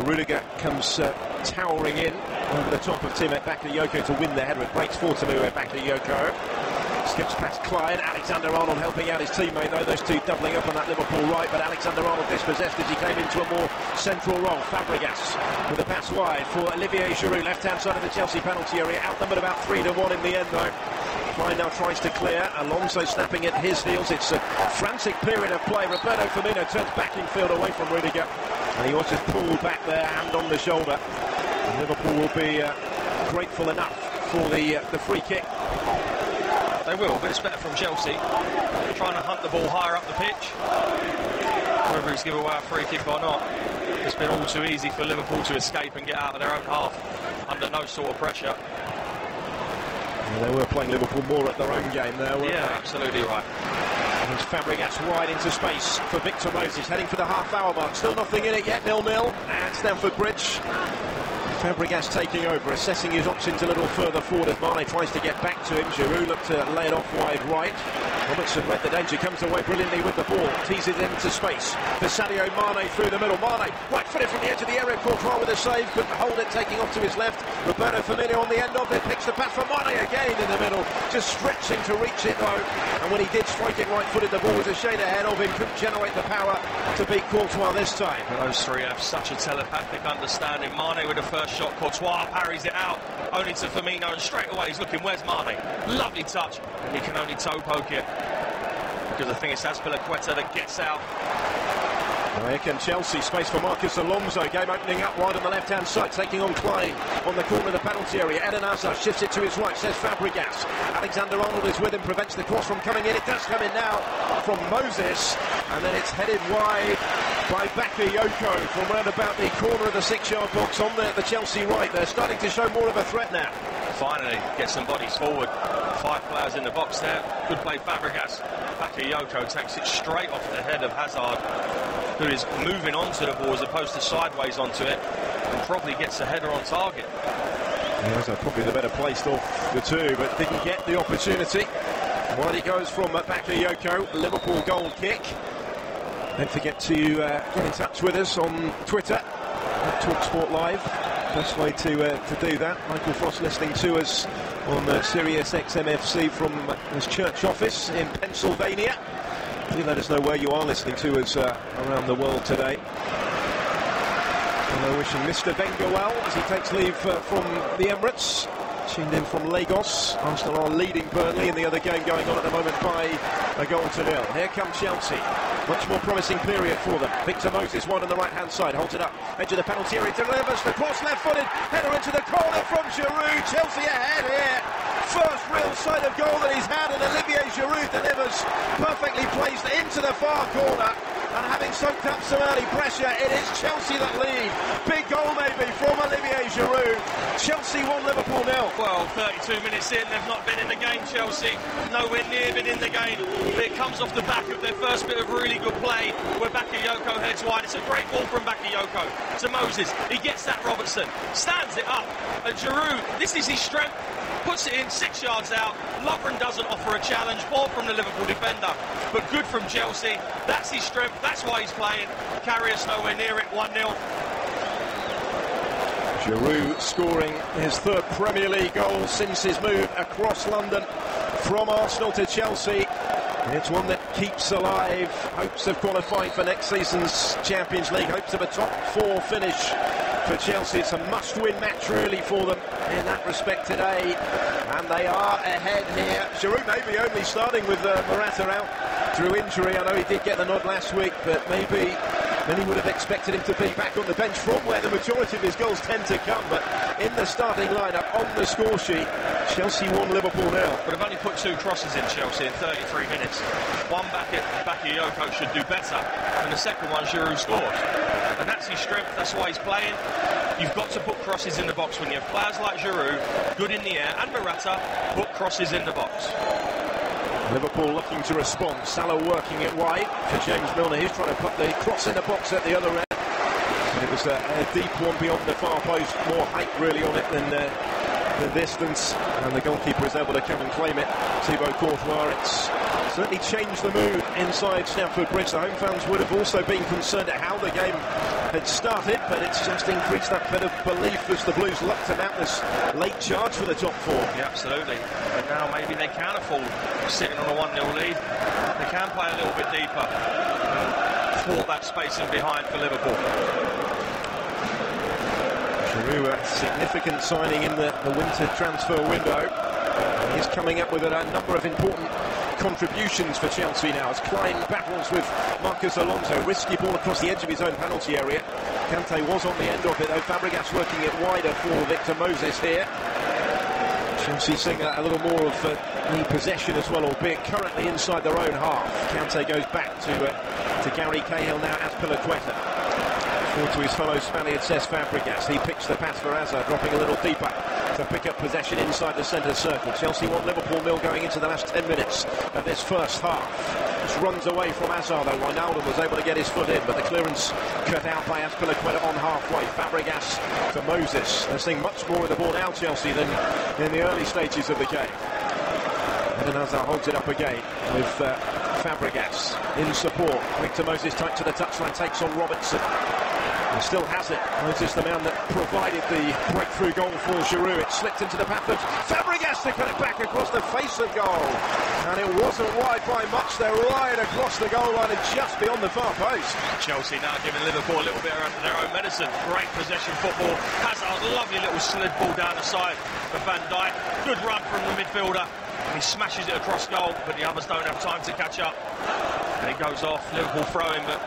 A: Rudiger comes towering in over the top of teammate Bakayoko to win the header. It breaks for Temuera Bakayoko. Skips past Klein. Alexander-Arnold helping out his teammate though. Those two doubling up on that Liverpool right, but Alexander-Arnold dispossessed as he came into a more central role. Fabregas with a pass wide for Olivier Giroud, left-hand side of the Chelsea penalty area. Outnumbered about 3-1 in the end though. Klein now tries to clear. Alonso snapping at his heels. It's a frantic period of play. Roberto Firmino turns back in field away from Rudiger. And he was just pulled back there, hand on the shoulder. And Liverpool will be grateful enough for the free kick.
B: They will, but it's better from Chelsea. Trying to hunt the ball higher up the pitch. Whether he's given away a free kick or not, it's been all too easy for Liverpool to escape and get out of their own half under no sort of pressure.
A: They were playing Liverpool more at their own game there, weren't they?
B: Absolutely right.
A: And Fabregas wide into space for Victor Moses, heading for the half-hour mark. Still nothing in it yet, 0-0 at Stamford Bridge. Fabregas taking over, assessing his options a little further forward as Mane tries to get back to him. Giroud looked to lay it off wide right. Robertson read the danger, comes away brilliantly with the ball, teases into space for Sadio Mane through the middle. Mane, right-footed from the edge of the area, Courtois with a save, couldn't hold it, taking off to his left. Roberto Firmino on the end of it, picks the pass for Mane again in the middle, just stretching to reach it though. And when he did strike it right-footed, the ball was a shade ahead of him, couldn't generate the power to beat Courtois this time.
B: Those three have such a telepathic understanding. Mane with the first shot, Courtois parries it out, only to Firmino, and straight away he's looking, where's Mane? Lovely touch, and he can only toe poke it. Because I think it's Azpilicueta that gets out.
A: Well, here can Chelsea, space for Marcus Alonso, game opening up wide on the left-hand side, taking on Klein on the corner of the penalty area. Eden Hazard shifts it to his right, says Fabregas. Alexander-Arnold is with him, prevents the cross from coming in. It does come in now from Moses, and then it's headed wide by Bakayoko from round about the corner of the 6-yard box on the Chelsea right. They're starting to show more of a threat now.
B: Finally, get some bodies forward. 5 players in the box there. Good play, Fabregas. Bakayoko takes it straight off the head of Hazard, who is moving onto the ball as opposed to sideways onto it, and probably gets a header on target.
A: Hazard probably the better placed off the two, but didn't get the opportunity. Wide it goes from Bakayoko, Liverpool goal kick. Don't forget to get in touch with us on Twitter at TalkSport Live. Best way to do that. Michael Frost listening to us on Sirius XMFC from his church office in Pennsylvania. Please let us know where you are listening to us around the world today. And wishing Mr. Wenger well as he takes leave from the Emirates. Tuned in from Lagos. Arsenal are leading Burnley in the other game going on at the moment by a 1-0. Here comes Chelsea. Much more promising period for them. Victor Moses, wide on the right-hand side, holds it up. Edge of the penalty area, delivers the cross, left-footed. Header into the corner from Giroud. Chelsea ahead here. First real sight of goal that he's had, and Olivier Giroud delivers perfectly placed into the far corner. And having soaked up some early pressure, it is Chelsea that lead. Big goal maybe from Olivier Giroud. Chelsea 1, Liverpool 0.
B: Well, 32 minutes in, they've not been in the game, Chelsea. Nowhere near been in the game. It comes off the back of their first bit of really good play, where Bakayoko heads wide. It's a great ball from Bakayoko to Moses. He gets that, Robertson stands it up. And Giroud, this is his strength. Puts it in 6 yards out. Lovren doesn't offer a challenge. Ball from the Liverpool defender, but good from Chelsea. That's his strength. That's why he's playing. Karius nowhere near it. 1-0.
A: Giroud scoring his 3rd Premier League goal since his move across London from Arsenal to Chelsea. It's one that keeps alive hopes of qualifying for next season's Champions League, hopes of a top 4 finish for Chelsea. It's a must-win match really for them in that respect today, and they are ahead here. Giroud maybe only starting with Morata out through injury. I know he did get the nod last week, but maybe many would have expected him to be back on the bench, from where the majority of his goals tend to come. But in the starting lineup on the score sheet, Chelsea 1, Liverpool 0.
B: But have only put 2 crosses in, Chelsea, in 33 minutes. One Bakayoko should do better, and the second one Giroud scores. And that's his strength, that's why he's playing. You've got to put crosses in the box when you have players like Giroud, good in the air, and Morata, put crosses in the box.
A: Liverpool looking to respond. Salah working it wide for James Milner. He's trying to put the cross in the box at the other end. And It was a deep one beyond the far post, more height really on it than the distance, and the goalkeeper is able to come and claim it. Thibaut Courtois. It's certainly changed the mood inside Stamford Bridge. The home fans would have also been concerned at how the game had started, but it's just increased that bit of belief as the Blues look to mount this late charge for the top four.
B: Yeah, absolutely. And now maybe they can afford sitting on a 1-0 lead. They can play a little bit deeper, thwart that space in behind for Liverpool.
A: Giroud, a significant signing in the winter transfer window. He's coming up with a number of important contributions for Chelsea now as Klein battles with Marcus Alonso. Risky ball across the edge of his own penalty area. Kante was on the end of it though. Fabregas working it wider for Victor Moses here. Chelsea seeing a little more of the possession as well, albeit currently inside their own half. Kante goes back to Gary Cahill now as Pilaqueta. Forward to his fellow Spaniard, says Fabregas. He picks the pass for Hazard, dropping a little deeper to pick up possession inside the centre circle. Chelsea 1, Liverpool 0 going into the last 10 minutes of this first half. Just runs away from Hazard though. Wijnaldum was able to get his foot in, but the clearance cut out by Azpilicueta on halfway. Fabregas to Moses. They're seeing much more of the ball now, Chelsea, than in the early stages of the game. Eden Hazard holds it up again with Fabregas in support. Victor Moses tight to the touchline, takes on Robertson. He still has it. Moses, the man that provided the breakthrough goal for Giroud. It slipped into the path of Fabregas to cut it back across the face of goal. And it wasn't wide by much. They're right across the goal line and just beyond the far post.
B: Chelsea now giving Liverpool a little bit under their own medicine. Great possession football. Hazard, lovely little slid ball down the side for Van Dijk. Good run from the midfielder. He smashes it across goal, but the others don't have time to catch up. And it goes off. Liverpool throwing, but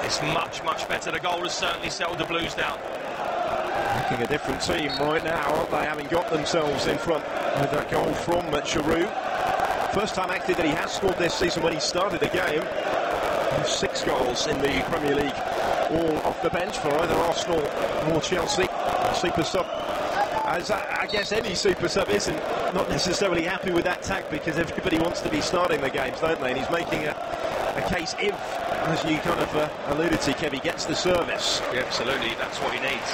B: it's much, much better. The goal has certainly settled the Blues down.
A: Looking a different team right now, aren't they? Having got themselves in front with that goal from Giroud. First time active that he has scored this season when he started the game. 6 goals in the Premier League, all off the bench for either Arsenal or Chelsea. Super sub, as I guess any super sub isn't, not necessarily happy with that tack because everybody wants to be starting the games, don't they? And he's making a case if, as you kind of alluded to, Kev, he gets the service.
B: Yeah, absolutely, that's what he needs.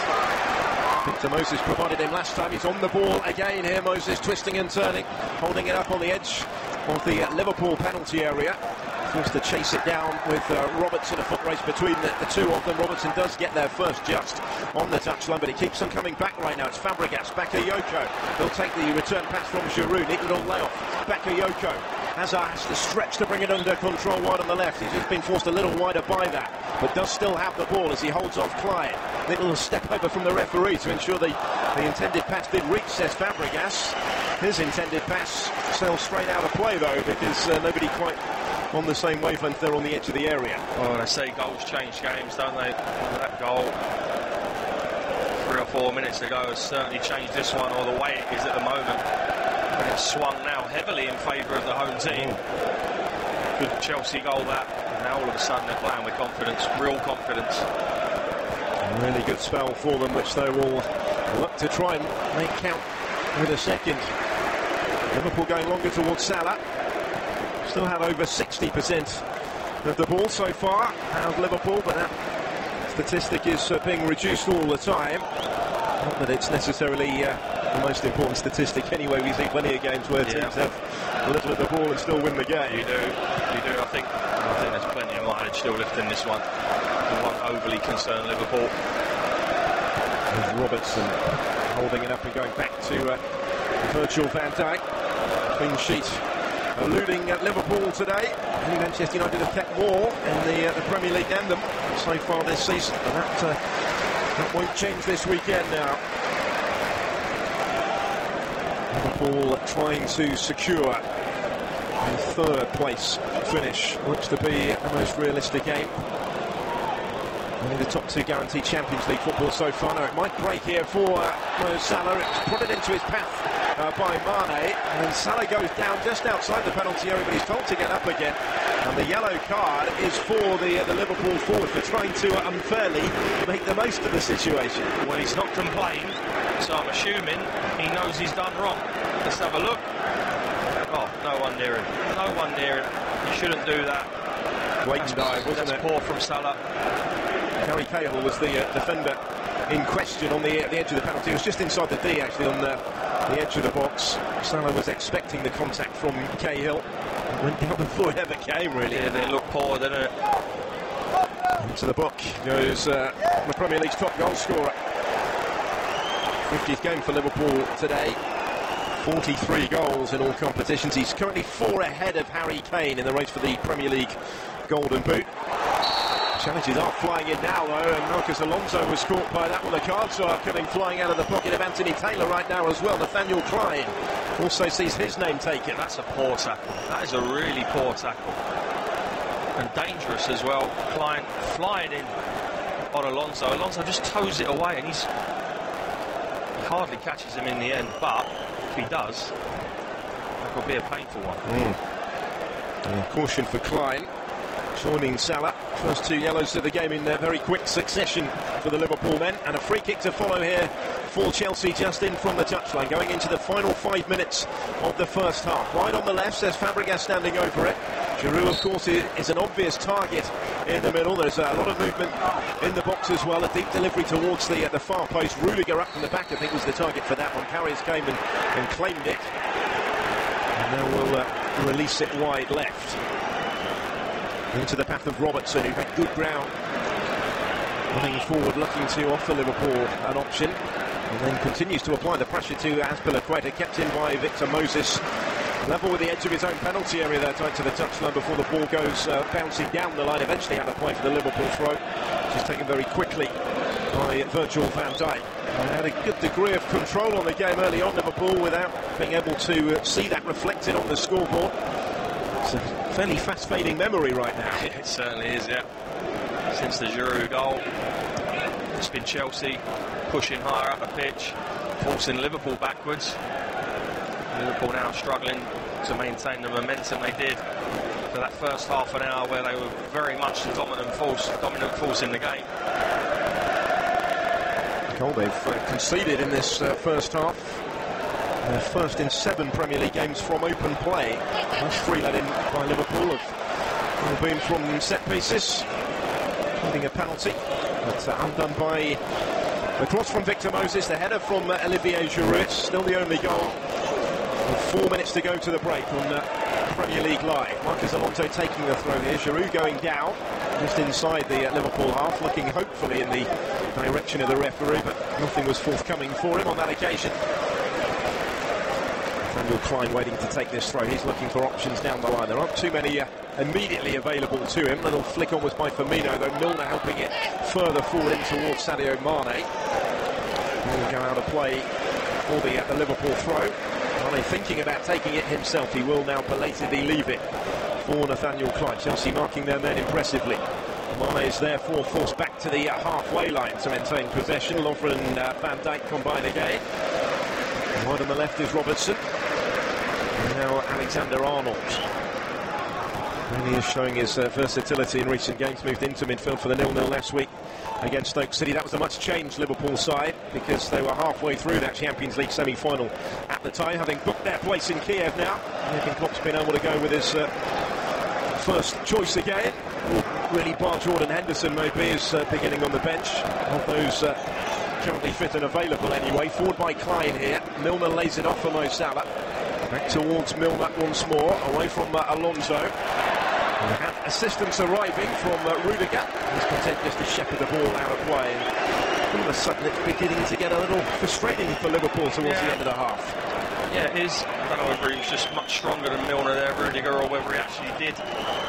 A: Victor Moses provided him last time. He's on the ball again here. Moses twisting and turning, holding it up on the edge of the Liverpool penalty area. Forced to chase it down with Robertson, a foot race between the two of them. Robertson does get there first just on the touchline, but he keeps on coming back right now. It's Fabregas, Bakayoko. He'll take the return pass from Giroud. Neat little layoff. Bakayoko. Hazard has to stretch to bring it under control wide on the left. He's just been forced a little wider by that, but does still have the ball as he holds off Klein. Little step over from the referee to ensure the intended pass did reach, says Fabregas. His intended pass sails straight out of play though, because nobody quite on the same wavelength there on the edge of the area.
B: Oh, they say goals change games, don't they? That goal 3 or 4 minutes ago has certainly changed this one, or the way it is at the moment. And it's swung now heavily in favour of the home team. Good Chelsea goal that. And now all of a sudden they're playing with confidence, real confidence.
A: A really good spell for them, which they will look to try and make count with a second. Liverpool going longer towards Salah. Still have over 60% of the ball so far out of Liverpool, but that statistic is being reduced all the time. Not that it's necessarily the most important statistic anyway. We see plenty of games where teams have a little of the ball and still win the game.
B: You do. I think there's plenty of mileage still left in this one. You won't overly concern Liverpool.
A: With Robertson holding it up and going back to Virgil van Dijk. Clean sheet eluding at Liverpool today. Only Manchester United have kept more in the Premier League anthem so far this season, but that won't change this weekend now. Liverpool trying to secure a 3rd place finish. Looks to be the most realistic aim. Only the top 2 guaranteed Champions League football so far. Now it might break here for Mo Salah. It's put it into his path by Mane, and Salah goes down just outside the penalty area, but he's told to get up again. And the yellow card is for the Liverpool forward for trying to unfairly make the most of the situation.
B: Well, he's not complained, so I'm assuming he knows he's done wrong. Let's have a look. Oh, no one near him. No one near him. You shouldn't do that.
A: Great dive, wasn't it?
B: That's poor from Salah.
A: Gary Cahill was the defender in question on the edge of the penalty. It was just inside the D, actually, on the edge of the box. Salah was expecting the contact from Cahill. It went down before it ever came, really.
B: Yeah, they look poor, didn't it?
A: Into the book goes the Premier League's top goal scorer. 50th game for Liverpool today. 43 goals in all competitions. He's currently 4 ahead of Harry Kane in the race for the Premier League Golden Boot. Challenges are flying in now, though, and Marcus Alonso was caught by that one. The cards are coming flying out of the pocket of Anthony Taylor right now as well. Nathaniel Clyne also sees his name taken.
B: That's a poor tackle. That is a really poor tackle. And dangerous as well. Clyne flying in on Alonso. Alonso just toes it away, and he hardly catches him in the end, but if he does, that could be a painful one.
A: Caution for Clyne, joining Salah. First 2 yellows of the game in very quick succession for the Liverpool men, and a free kick to follow here for Chelsea just in from the touchline, going into the final 5 minutes of the first half. Wide on the left, says Fabregas standing over it. Giroud, of course, is an obvious target in the middle. There's a lot of movement in the box as well. A deep delivery towards the far post. Rudiger up from the back, I think, was the target for that one. Carriers came and claimed it. And now we'll release it wide left. Into the path of Robertson, who had good ground. Running forward, looking to offer Liverpool an option. And then continues to apply the pressure to Azpilicueta, kept in by Victor Moses. Level with the edge of his own penalty area there, tied to the touchline before the ball goes bouncing down the line. Eventually out of play for the Liverpool throw, which is taken very quickly by Virgil van Dijk. They had a good degree of control on the game early on, Liverpool, without being able to see that reflected on the scoreboard. It's a fairly fast-fading memory right now.
B: Yeah, it certainly is, yeah. Since the Giroud goal, it's been Chelsea pushing higher up the pitch, forcing Liverpool backwards. Liverpool now struggling to maintain the momentum they did for that first half an hour, where they were very much the dominant force in the game.
A: The goal they've conceded in this first half, their first in 7 Premier League games from open play. That's 3 let in by Liverpool, have all been from set pieces, including a penalty, but undone by the cross from Victor Moses, the header from Olivier Giroud. Still the only goal. 4 minutes to go to the break on Premier League Live. Marcus Alonso taking the throw here. Giroud going down just inside the Liverpool half, looking hopefully in the direction of the referee, but nothing was forthcoming for him on that occasion. Nathaniel Clyne waiting to take this throw. He's looking for options down the line. There aren't too many immediately available to him. Little flick on was by Firmino, though Milner helping it further forward in towards Sadio Mane. He'll go out of play for the Liverpool throw. Mane thinking about taking it himself. He will now belatedly leave it for Nathaniel Clyne. Chelsea marking their men impressively. Mane is therefore forced back to the halfway line to maintain possession. Lovren and Van Dijk combine again. Wide on the left is Robertson. And now Alexander-Arnold. Really is showing his versatility in recent games. Moved into midfield for the 0-0 last week against Stoke City. That was a much changed Liverpool side, because they were halfway through that Champions League semi-final at the time, having booked their place in Kiev now. Jurgen Klopp's been able to go with his first choice again. Really bar Jordan Henderson maybe is beginning on the bench. Of those currently fit and available anyway. Forward by Clyne here. Milner lays it off for Mo Salah. Back towards Milner once more, away from Alonso. And assistance arriving from Rudiger. He's content just to shepherd the ball out of play. All of a sudden it's beginning to get a little frustrating for Liverpool towards the end of the half.
B: Yeah, it is. I don't know whether he was just much stronger than Milner there, Rudiger, or whether he actually did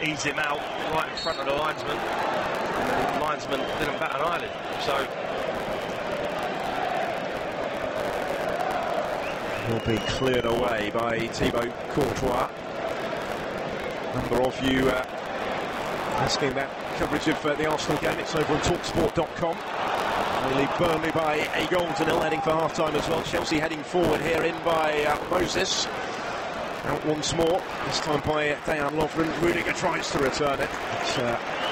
B: ease him out right in front of the linesman. And the linesman didn't bat an eyelid. So
A: will be cleared away by Thibaut Courtois. Number of you asking about coverage of the Arsenal game. It's over on talksport.com. They lead Burnley by a goal to 0, heading for half-time as well. Chelsea heading forward here, in by Moses. Out once more, this time by Dejan Lovren. Rudiger tries to return it. It's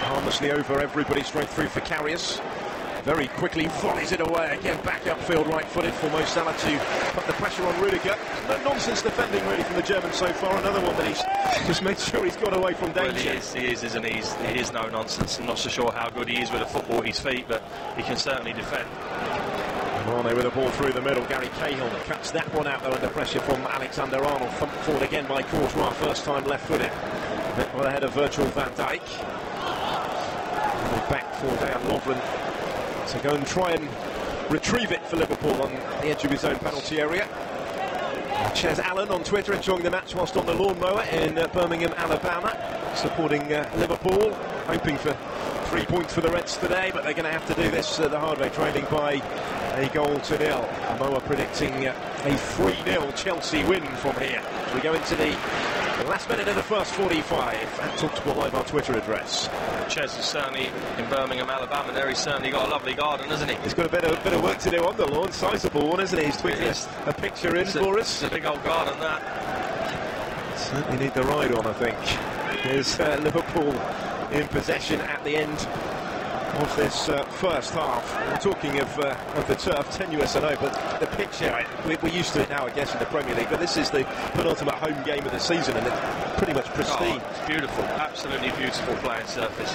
A: harmlessly over everybody, straight through for Karius. very quickly volleys it away. Again, back upfield, right-footed for Mo Salah to put the pressure on Rudiger. No nonsense defending really from the German so far. Another one that he's just made sure he's got away from danger.
B: Well, he is, isn't he? He is no nonsense. I'm not so sure how good he is with a football at his feet, but he can certainly defend.
A: Mane with a ball through the middle. Gary Cahill cuts that one out though under pressure from Alexander Arnold. Thumped forward again by Courtois, first time left-footed. Well ahead of Virgil van Dijk. Back for Dejan Lovren to go and try and retrieve it for Liverpool on the edge of his own penalty area. Ches Allen on Twitter enjoying the match whilst on the lawnmower in Birmingham, Alabama, supporting Liverpool, hoping for 3 points for the Reds today, but they're going to have to do this the hard way, trailing by a goal to nil. Moa predicting a 3-0 Chelsea win from here. As we go into the last minute of the first 45 at TalkSport Live, our Twitter address.
B: Ches is certainly in Birmingham, Alabama. There he's certainly got a lovely garden, hasn't he?
A: He's got a bit of work to do on the lawn. Sizable one, isn't he? He's tweeted a picture in for us.
B: It's a big old garden, that.
A: Certainly need the ride on, I think. Here's Liverpool in possession at the end of this first half. We're talking of the turf, tenuous I know, but the pitch here, we're used to it now I guess in the Premier League, but this is the penultimate home game of the season and it's pretty much pristine.
B: Oh, it's beautiful, absolutely beautiful playing surface.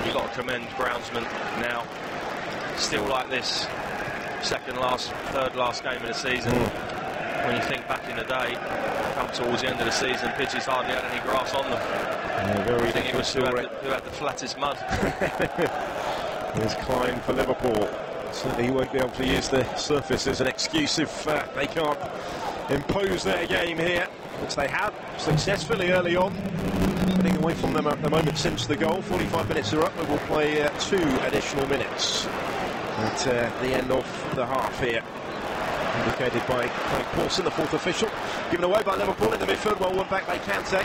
B: You've got to commend groundsmen now, still like this, third last game of the season. When you think back in the day, come towards the end of the season, pitches hardly had any grass on them.
A: Yeah,
B: I think it was who had the flattest mud.
A: Here's Klein for Liverpool. Certainly he won't be able to use the surface as an excuse if they can't impose their game here, which they have successfully early on. Getting away from them at the moment since the goal. 45 minutes are up and we'll play 2 additional minutes at the end of the half here. Indicated by Craig Paulson, the fourth official. Given away by Liverpool in the midfield, well won back by Kante.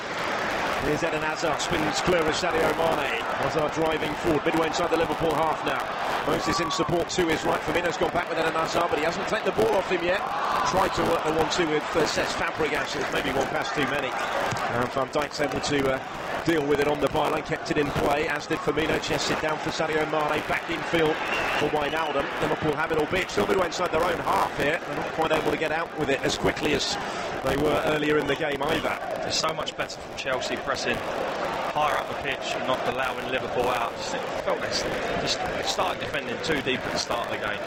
A: Here's Eden Hazard, spins clear of Sadio Mane. Hazard driving forward, midway inside the Liverpool half now. Moses in support to his right. Firmino's gone back with Eden Hazard, but he hasn't taken the ball off him yet. Tried to work the 1-2 with Cesc Fabregas, maybe one pass too many. And Van Dijk's able to deal with it on the byline, kept it in play, as did Firmino. Chest it down for Sadio Mane, back in field for Wijnaldum. Liverpool have it, albeit still midway inside their own half here. They're not quite able to get out with it as quickly as they were earlier in the game either.
B: It's so much better from Chelsea pressing higher up the pitch and not allowing Liverpool out. They started defending too deep at the start of the game.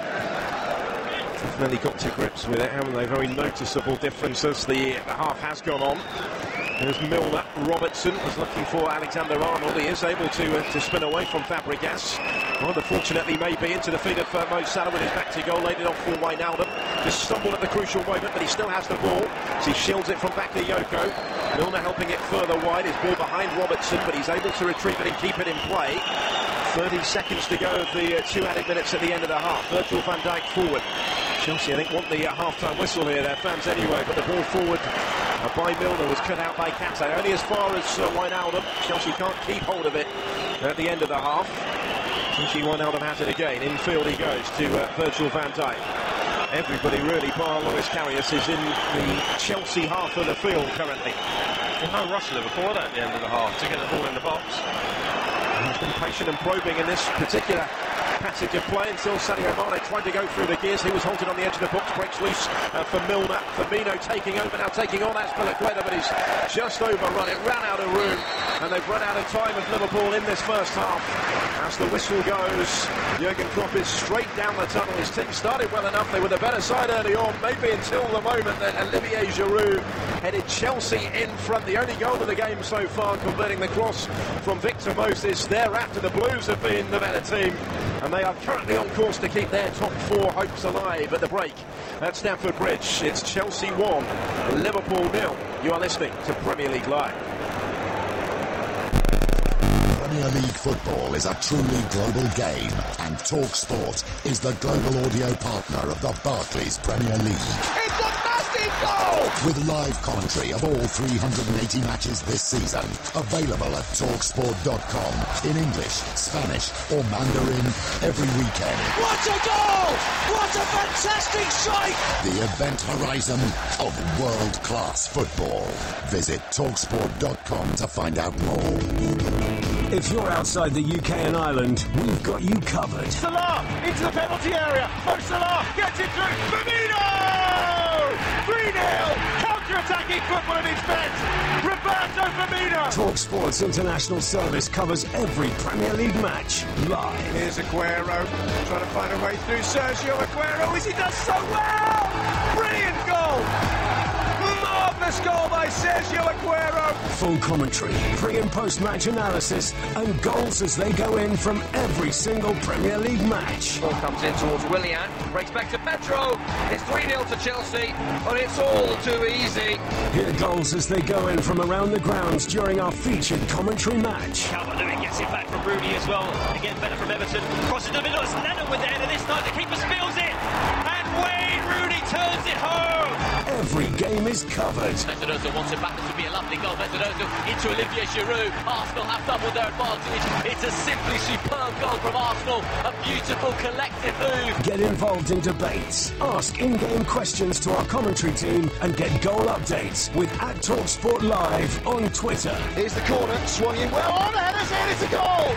A: Definitely got to grips with it, haven't they? Very noticeable difference as the half has gone on. There's Milner. Robertson was looking for Alexander Arnold. He is able to spin away from Fabregas. Rather fortunately, maybe into the feet of Mo Salah with his back to goal. Laid it off for Wijnaldum. Just stumbled at the crucial moment, but he still has the ball. So he shields it from back to Yoko. Milner helping it further wide. His ball behind Robertson, but he's able to retrieve it and keep it in play. 30 seconds to go of the 2 added minutes at the end of the half. Virgil van Dijk forward. Chelsea, I think, want the half-time whistle here, their fans anyway, but the ball forward by Milner was cut out by Kante. Only as far as Wijnaldum. Chelsea can't keep hold of it at the end of the half. Wijnaldum has it again. Infield he goes to Virgil van Dijk. Everybody really, bar Loris Karius, is in the Chelsea half of the field currently.
B: There's no rush Liverpool at the end of the half to get the ball in the box.
A: He's been patient and probing in this particular passage of play until Sadio Mane tried to go through the gears. He was halted on the edge of the box, breaks loose for Milner. Firmino taking over, now taking on Azpilicueta, but he's just overrun it, ran out of room, and they've run out of time of Liverpool in this first half. As the whistle goes, Jurgen Klopp is straight down the tunnel. His team started well enough, they were the better side early on, maybe until the moment that Olivier Giroud headed Chelsea in front. The only goal of the game so far, converting the cross from Victor Moses. Thereafter, the Blues have been the better team, and they are currently on course to keep their top 4 hopes alive at the break at Stamford Bridge. It's Chelsea 1, Liverpool 0. You are listening to Premier League Live.
C: Premier League football is a truly global game, and TalkSport is the global audio partner of the Barclays Premier League.
D: It's a massive goal!
C: With live commentary of all 380 matches this season, available at TalkSport.com in English, Spanish or Mandarin every weekend.
D: What a goal! What a fantastic strike!
C: The event horizon of world-class football. Visit TalkSport.com to find out more.
E: If you're outside the UK and Ireland, we've got you covered.
A: Salah into the penalty area. Mo Salah gets it through. Firmino! 3-0. Counter-attacking football at its best. Roberto Firmino.
E: TalkSport's international service covers every Premier League match live.
A: Here's Aguero trying to find a way through. Sergio Aguero, as he does so well. Brilliant goal. Marvellous goal by Sergio Aguero.
E: Full commentary, pre- and post-match analysis, and goals as they go in from every single Premier League match.
F: Ball comes in towards Willian, breaks back to Pedro. It's 3-0 to Chelsea, but it's all too easy.
E: Hear goals as they go in from around the grounds during our featured commentary match.
G: Calvert-Lewin gets it back from Rooney as well. Again, better from Everton. Crosses the middle. It's Lennon with the header this time. The keeper spills it, and Wayne Rooney turns it home.
E: Every game is covered.
H: Mezzodozo wants it back. This would be a lovely goal. Mezzodozo into Olivier Giroud. Arsenal have doubled their advantage. It's a simply superb goal from Arsenal. A beautiful collective move.
E: Get involved in debates, ask in-game questions to our commentary team, and get goal updates with @TalkSport Live on Twitter.
A: Here's the corner, swung in well on, the header's in, it's a goal!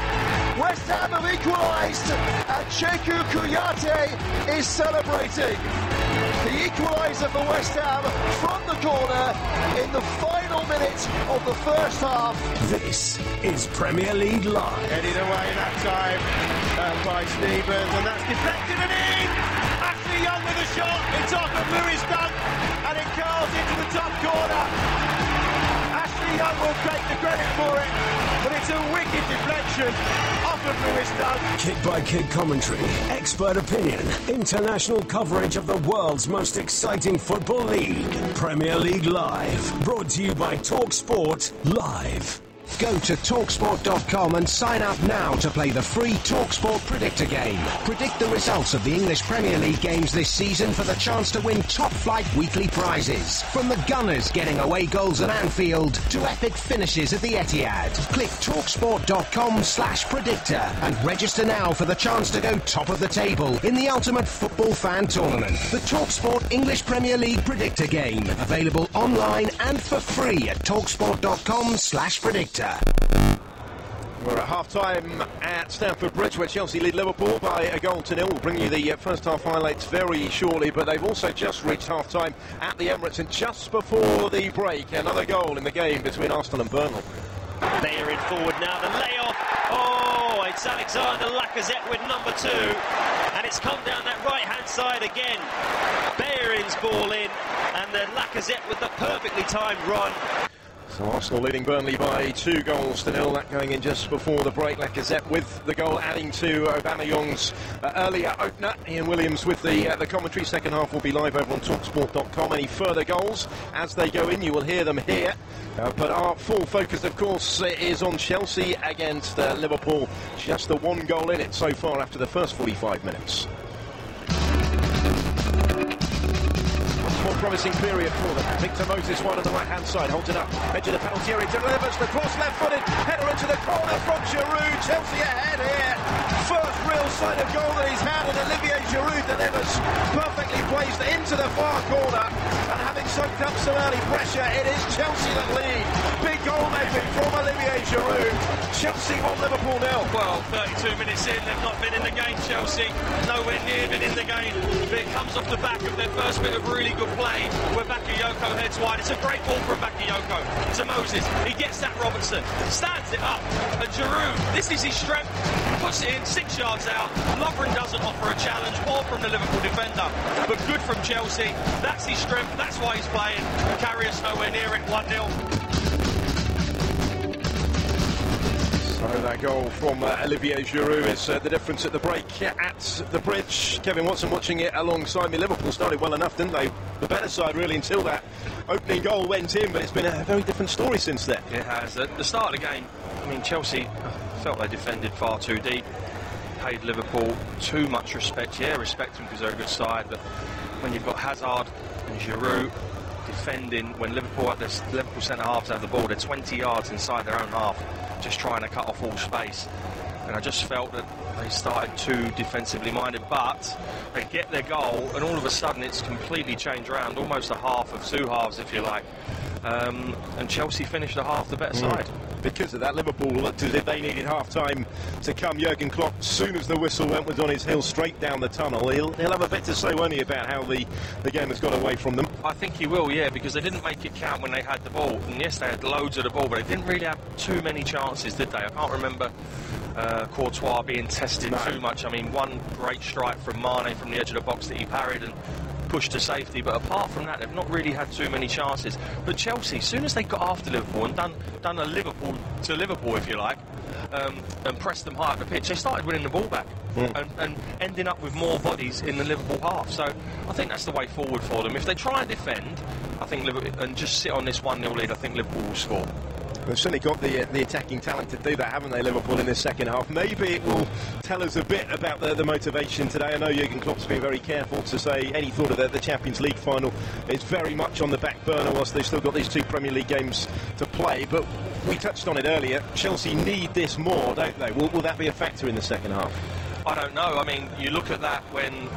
A: West Ham have equalised, and Cheku Kouyaté is celebrating. The equaliser for West Ham from the corner in the final minute of the first half.
E: This is Premier League Live.
A: Headed away that time by Stevens, and that's deflected and in! Ashley Young with a shot, it's off of Lewis dunk, and it curls into the top corner. Ashley Young will take the credit for it, but it's a wicked deflection off of Lewis dunk.
E: Kick-by-kick commentary, expert opinion, international coverage of the world's most exciting football league. Premier League Live, brought to you by TalkSport Live.
I: Go to TalkSport.com and sign up now to play the free TalkSport Predictor game. Predict the results of the English Premier League games this season for the chance to win top-flight weekly prizes. From the Gunners getting away goals at Anfield to epic finishes at the Etihad. Click TalkSport.com/predictor and register now for the chance to go top of the table in the ultimate football fan tournament. The TalkSport English Premier League Predictor game. Available online and for free at TalkSport.com/predictor.
A: We're at half-time at Stamford Bridge, where Chelsea lead Liverpool by a goal to 0. We'll bring you the first half highlights very shortly, but they've also just reached half-time at the Emirates, and just before the break, another goal in the game between Arsenal and Burnley.
G: Bayer in forward now, the layoff. Oh, it's Alexander Lacazette with number 2, and it's come down that right-hand side again. Bayerin's ball in, and then Lacazette with the perfectly timed run.
A: So Arsenal leading Burnley by 2 goals to 0. That going in just before the break. Lacazette with the goal, adding to Aubameyang's earlier opener. Ian Williams with the commentary. Second half will be live over on TalkSport.com. Any further goals as they go in, you will hear them here. But our full focus, of course, is on Chelsea against Liverpool. Just the 1 goal in it so far after the first 45 minutes. More promising period for them. Victor Moses wide on the right-hand side, holds it up, edge of the penalty area, delivers the cross, left-footed, header into the corner from Giroud. Chelsea ahead here. First real sign of goal that he's had, and Olivier Giroud delivers, perfectly placed into the far corner, and having soaked up some early pressure, it is Chelsea that lead. Big goal maybe from Olivier Giroud. Chelsea 1, Liverpool 0.
G: Well, 32 minutes in, they've not been in the game, Chelsea. Nowhere near been in the game. But it comes off the back of their first bit of really good play, where Bakayoko heads wide. It's a great ball from Bakayoko to Moses. He gets that Robertson, stands it up, and Giroud, this is his strength, puts it in 6 yards out. Lovren doesn't offer a challenge, or from the Liverpool defender, but good from Chelsea. That's his strength, that's why he's playing. Karius nowhere near it, 1-0.
A: So that goal from Olivier Giroud is the difference at the break at the Bridge. Kevin Watson watching it alongside me. Liverpool started well enough, didn't they? The better side really until that opening goal went in, but it's been a very different story since then.
B: It has. At the start of the game, I mean, Chelsea felt they defended far too deep, paid Liverpool too much respect. Yeah, respect them because they're a good side, but when you've got Hazard and Giroud defending, when Liverpool centre-halves have the ball, they're 20 yards inside their own half, just trying to cut off all space. And I just felt that they started too defensively minded, but they get their goal and all of a sudden it's completely changed around, almost a half of 2 halves if you like. And Chelsea finished a half the better side.
A: because of that. Liverpool looked as if they needed half-time to come. Jurgen Klopp, as soon as the whistle went, was on his heels straight down the tunnel. He'll have a bit to say, won't he, about how the game has got away from them.
B: I think he will, yeah, because they didn't make it count when they had the ball. And yes, they had loads of the ball, but they didn't really have too many chances, did they? I can't remember Courtois being tested too much. I mean, one great strike from Mane from the edge of the box that he parried and pushed to safety, but apart from that, they've not really had too many chances. But Chelsea, as soon as they got after Liverpool and done a Liverpool to Liverpool, if you like, and pressed them high up the pitch, they started winning the ball back and ending up with more bodies in the Liverpool half. So I think that's the way forward for them. If they try and defend, I think Liverpool, and just sit on this 1-0 lead, I think Liverpool will score.
A: They've certainly got the attacking talent to do that, haven't they, Liverpool, in this second half? Maybe it will tell us a bit about the motivation today. I know Jurgen Klopp's been very careful to say any thought of the Champions League final is very much on the back burner whilst they've still got these 2 Premier League games to play. But we touched on it earlier, Chelsea need this more, don't they? Will that be a factor in the second half?
B: I don't know. I mean, you look at that when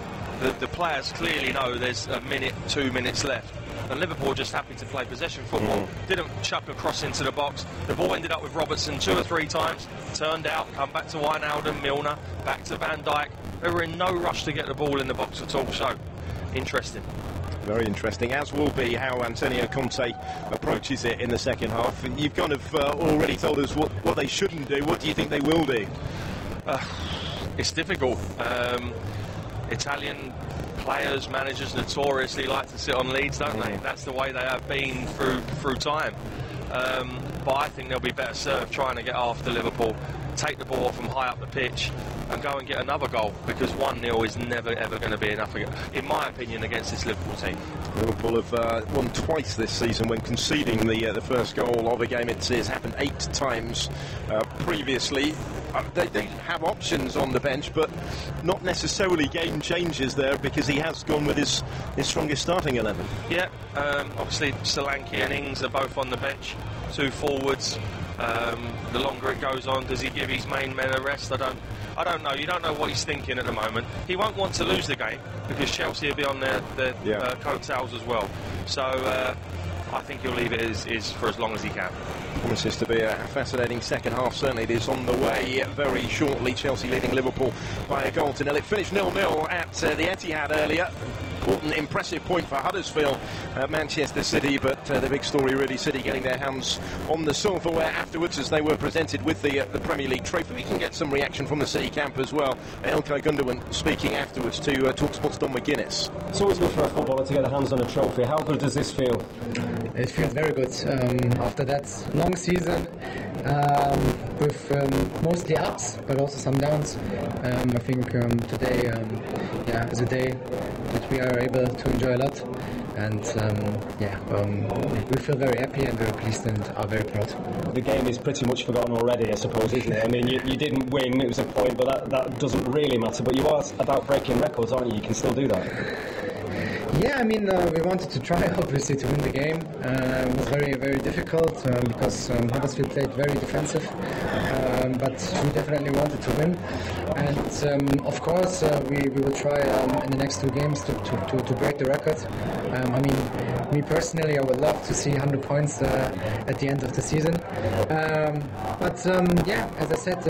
B: the players clearly know there's a minute, 2 minutes left. And Liverpool just happy to play possession football. Didn't chuck a cross into the box. The ball ended up with Robertson 2 or 3 times. Turned out, come back to Wijnaldum, Milner, back to Van Dijk. They were in no rush to get the ball in the box at all. So, interesting.
A: Very interesting, as will be how Antonio Conte approaches it in the second half. You've kind of already told us what they shouldn't do. What do you think they will do?
B: It's difficult. Italian players, managers notoriously like to sit on leads, don't they? That's the way they have been through time. But I think they'll be better served trying to get after Liverpool, take the ball from high up the pitch and go and get another goal, because 1-0 is never ever going to be enough, in my opinion, against this Liverpool team.
A: Liverpool have won twice this season when conceding the first goal of a game. It's happened 8 times previously. They have options on the bench, but not necessarily game changers there, because he has gone with his strongest starting 11.
B: Yeah, obviously Solanke and Ings are both on the bench, 2 forwards. The longer it goes on, does he give his main men a rest? I don't know. You don't know what he's thinking at the moment. He won't want to lose the game, because Chelsea will be on their coattails as well. So I think he'll leave it as for as long as he can.
A: Promises to be a fascinating second half. Certainly it is on the way very shortly. Chelsea leading Liverpool by a goal to nil. It finished 0-0 at the Etihad earlier. Important, impressive point for Huddersfield, Manchester City, but the big story really, City getting their hands on the silverware afterwards as they were presented with the Premier League trophy. We can get some reaction from the City camp as well. Ilkay Gundogan speaking afterwards to TalkSport's Don McGuinness.
J: It's always good for a footballer to get their hands on a trophy. How good does this feel?
K: It feels very good. After that long season, with mostly ups, but also some downs, I think today is a day that we are able to enjoy a lot, and we feel very happy and very pleased and are very proud.
J: The game is pretty much forgotten already, I suppose, isn't it? I mean, you didn't win, it was a point, but that doesn't really matter. But you are about breaking records, aren't you? You can still do that.
K: Yeah, I mean, we wanted to try, obviously, to win the game. It was very, very difficult because Huddersfield played very defensive, but we definitely wanted to win. And of course, we will try in the next 2 games to break the record. I mean, me personally, I would love to see 100 points at the end of the season. As I said,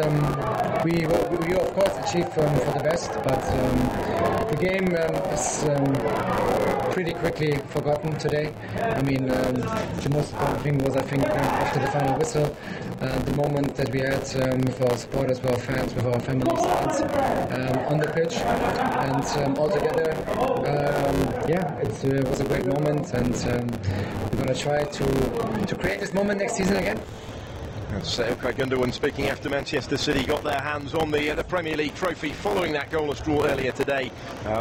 K: we of course achieve for the best, but the game is pretty quickly forgotten today. I mean, the most important thing was, I think, after the final whistle, the moment that we had with our supporters, with our fans, with our families on the pitch, and all together, it was a great moment, and we're going to try to create this moment next season again.
A: That's Ilkay Gundogan speaking after Manchester City got their hands on the Premier League trophy following that goalless draw earlier today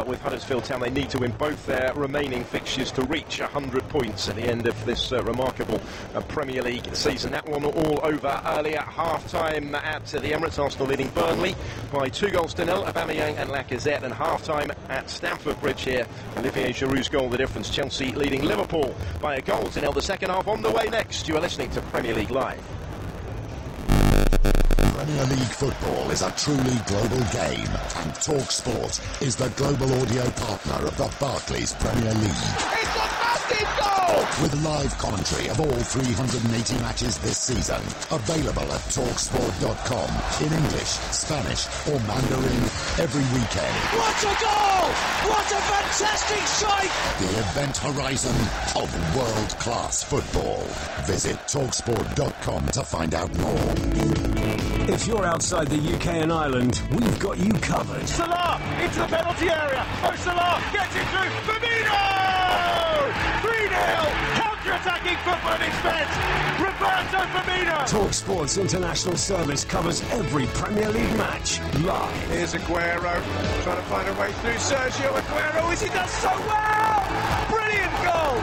A: with Huddersfield Town. They need to win both their remaining fixtures to reach 100 points at the end of this remarkable Premier League season. That one all over earlier half-time at the Emirates. Arsenal leading Burnley by 2-0. Aubameyang and Lacazette, and half-time at Stamford Bridge here. Olivier Giroud's goal the difference. Chelsea leading Liverpool by a goal to nil. The second half on the way next. You are listening to Premier League Live.
C: Premier League football is a truly global game, and TalkSport is the global audio partner of the Barclays Premier League.
D: It's got deep goal!
C: With live commentary of all 380 matches this season. Available at TalkSport.com in English, Spanish or Mandarin every weekend.
D: What a goal! What a fantastic strike!
C: The event horizon of world-class football. Visit TalkSport.com to find out more.
E: If you're outside the UK and Ireland, we've got you covered.
G: Salah into the penalty area. Oh, Salah gets it through. Firmino! 3-0. Counter-attacking football at expense. Roberto Firmino.
E: TalkSport's international service covers every Premier League match live.
G: Here's Aguero trying to find a way through. Sergio Aguero, as he does so well. Brilliant goal.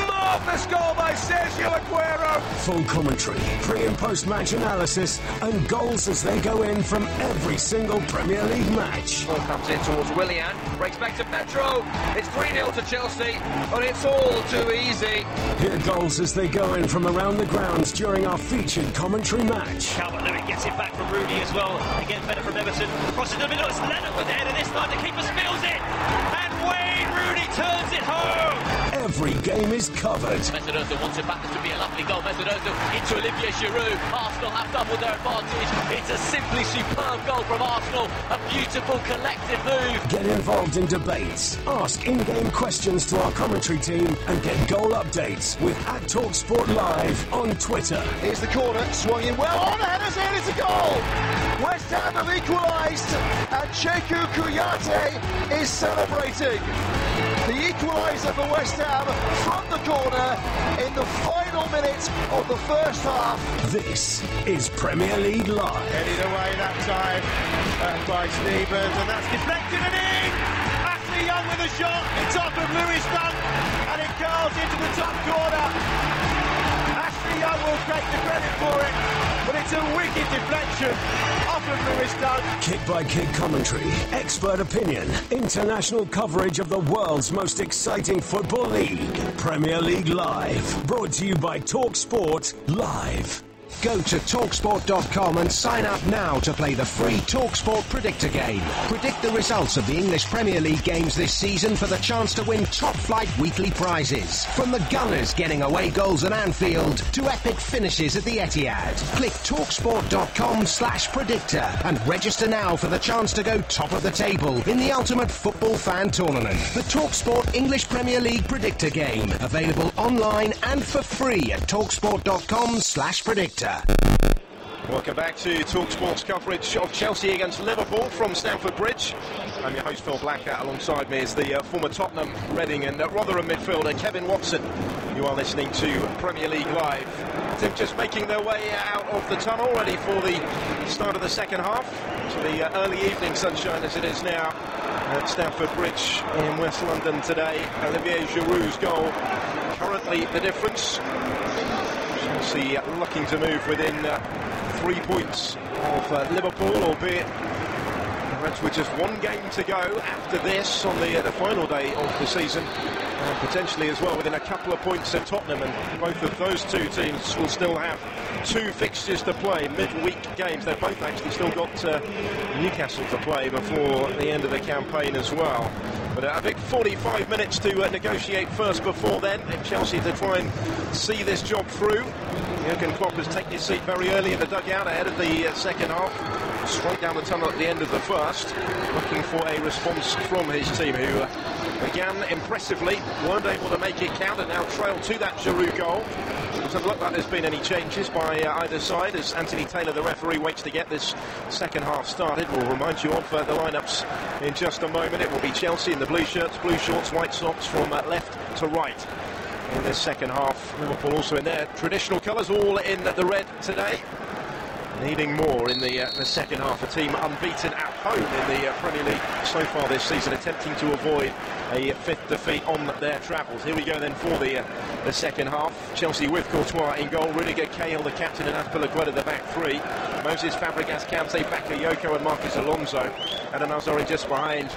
G: Marvellous goal by Sergio Aguero.
E: Full commentary, pre- and post-match analysis, and goals as they go in from every single Premier League match.
F: Ball comes in towards Willian, breaks back to Pedro. It's 3-0 to Chelsea, but it's all too easy.
E: Hear goals as they go in from around the grounds during our featured commentary match.
L: Calvert-Lewin gets it back from Rooney as well. Again, better from Everton. Crosses the middle, it's Leonard with the header this time. The keeper spills it, and Wayne Rooney turns it home.
E: Every game is covered.
H: Mesut Ozil wants it back. This would be a lovely goal. Mesut Ozil into Olivier Giroud. Arsenal have doubled their advantage. It's a simply superb goal from Arsenal. A beautiful collective move.
E: Get involved in debates, ask in-game questions to our commentary team, and get goal updates with @TalkSport Live on Twitter.
G: Here's the corner, swung in well. On the header's in, it's a goal. West Ham have equalised, and Cheku Kouyaté is celebrating. The equaliser for West Ham from the corner in the final minute of the first half.
E: This is Premier League Live.
G: Headed away that time by Stevens, and that's deflected and in. Ashley Young with a shot, it's off of Lewis Dunk, and it curls into the top corner. Ashley Young will take the credit for it, but it's a wicked deflection off of Lewis Dunk.
E: Kick-by-kick commentary, expert opinion, international coverage of the world's most exciting football league. Premier League Live, brought to you by TalkSport Live.
I: Go to TalkSport.com and sign up now to play the free TalkSport Predictor game. Predict the results of the English Premier League games this season for the chance to win top-flight weekly prizes. From the Gunners getting away goals at Anfield to epic finishes at the Etihad. Click TalkSport.com/predictor and register now for the chance to go top of the table in the ultimate football fan tournament. The TalkSport English Premier League Predictor game. Available online and for free at TalkSport.com/predictor.
A: Welcome back to TalkSport's coverage of Chelsea against Liverpool from Stamford Bridge. I'm your host Phil Blackett. Alongside me is the former Tottenham, Reading and Rotherham midfielder Kevin Watson. You are listening to Premier League Live. They're just making their way out of the tunnel, ready for the start of the second half. To the early evening sunshine as it is now at Stamford Bridge in West London today. Olivier Giroud's goal currently the difference. Chelsea looking to move within 3 points of Liverpool, albeit the Reds with just one game to go after this on the final day of the season, and potentially as well within a couple of points of Tottenham, and both of those two teams will still have 2 fixtures to play, midweek games. They've both actually still got Newcastle to play before the end of the campaign as well. But a big 45 minutes to negotiate first before then, if Chelsea to try and see this job through. Jurgen Klopp has taken his seat very early in the dugout ahead of the second half, straight down the tunnel at the end of the first, looking for a response from his team, who began impressively, weren't able to make it count, and now trail to that Giroud goal. It doesn't look like there's been any changes by either side as Anthony Taylor, the referee, waits to get this second half started. We'll remind you of the lineups in just a moment. It will be Chelsea in the blue shirts, blue shorts, white socks from left to right in this second half. Liverpool also in their traditional colours, all in the red today. Needing more in the second half. A team unbeaten at home in the Premier League so far this season, attempting to avoid a 5th defeat on their travels. Here we go then for the second half. Chelsea with Courtois in goal, Rudiger, Cahill the captain, and Azpilicueta the back three. Moses, Fabregas, Kante, Bakayoko and Marcus Alonso. And Azori just behind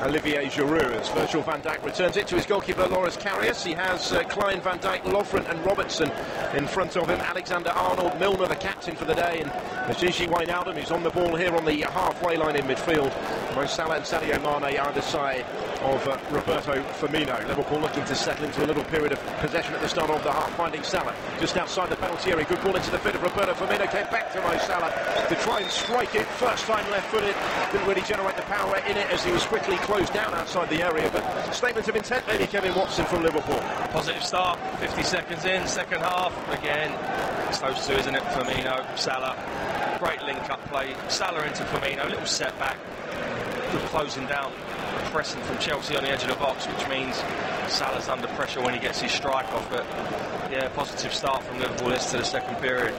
A: Olivier Giroud as Virgil van Dijk returns it to his goalkeeper Loris Karius. He has Klein, Van Dijk, Lovren and Robertson in front of him. Alexander-Arnold, Milner the captain for the day, and Gigi Wijnaldum, who's on the ball here on the halfway line in midfield. Mo Salah and Sadio Mane either side of Roberto Firmino. Liverpool looking to settle into a little period of possession at the start of the half, finding Salah just outside the penalty area. Good ball into the foot of Roberto Firmino, came back to Mo Salah to try and strike it. First time left-footed, didn't really generate the power in it as he was quickly closed down outside the area. But statement of intent, maybe Kevin Watson from Liverpool.
B: Positive start, 50 seconds in, second half. Again, it's those two, isn't it? Firmino, Salah. Great link-up play. Salah into Firmino, little setback. Good closing down, pressing from Chelsea on the edge of the box, which means Salah's under pressure when he gets his strike off. But yeah, positive start from Liverpool this to the second period.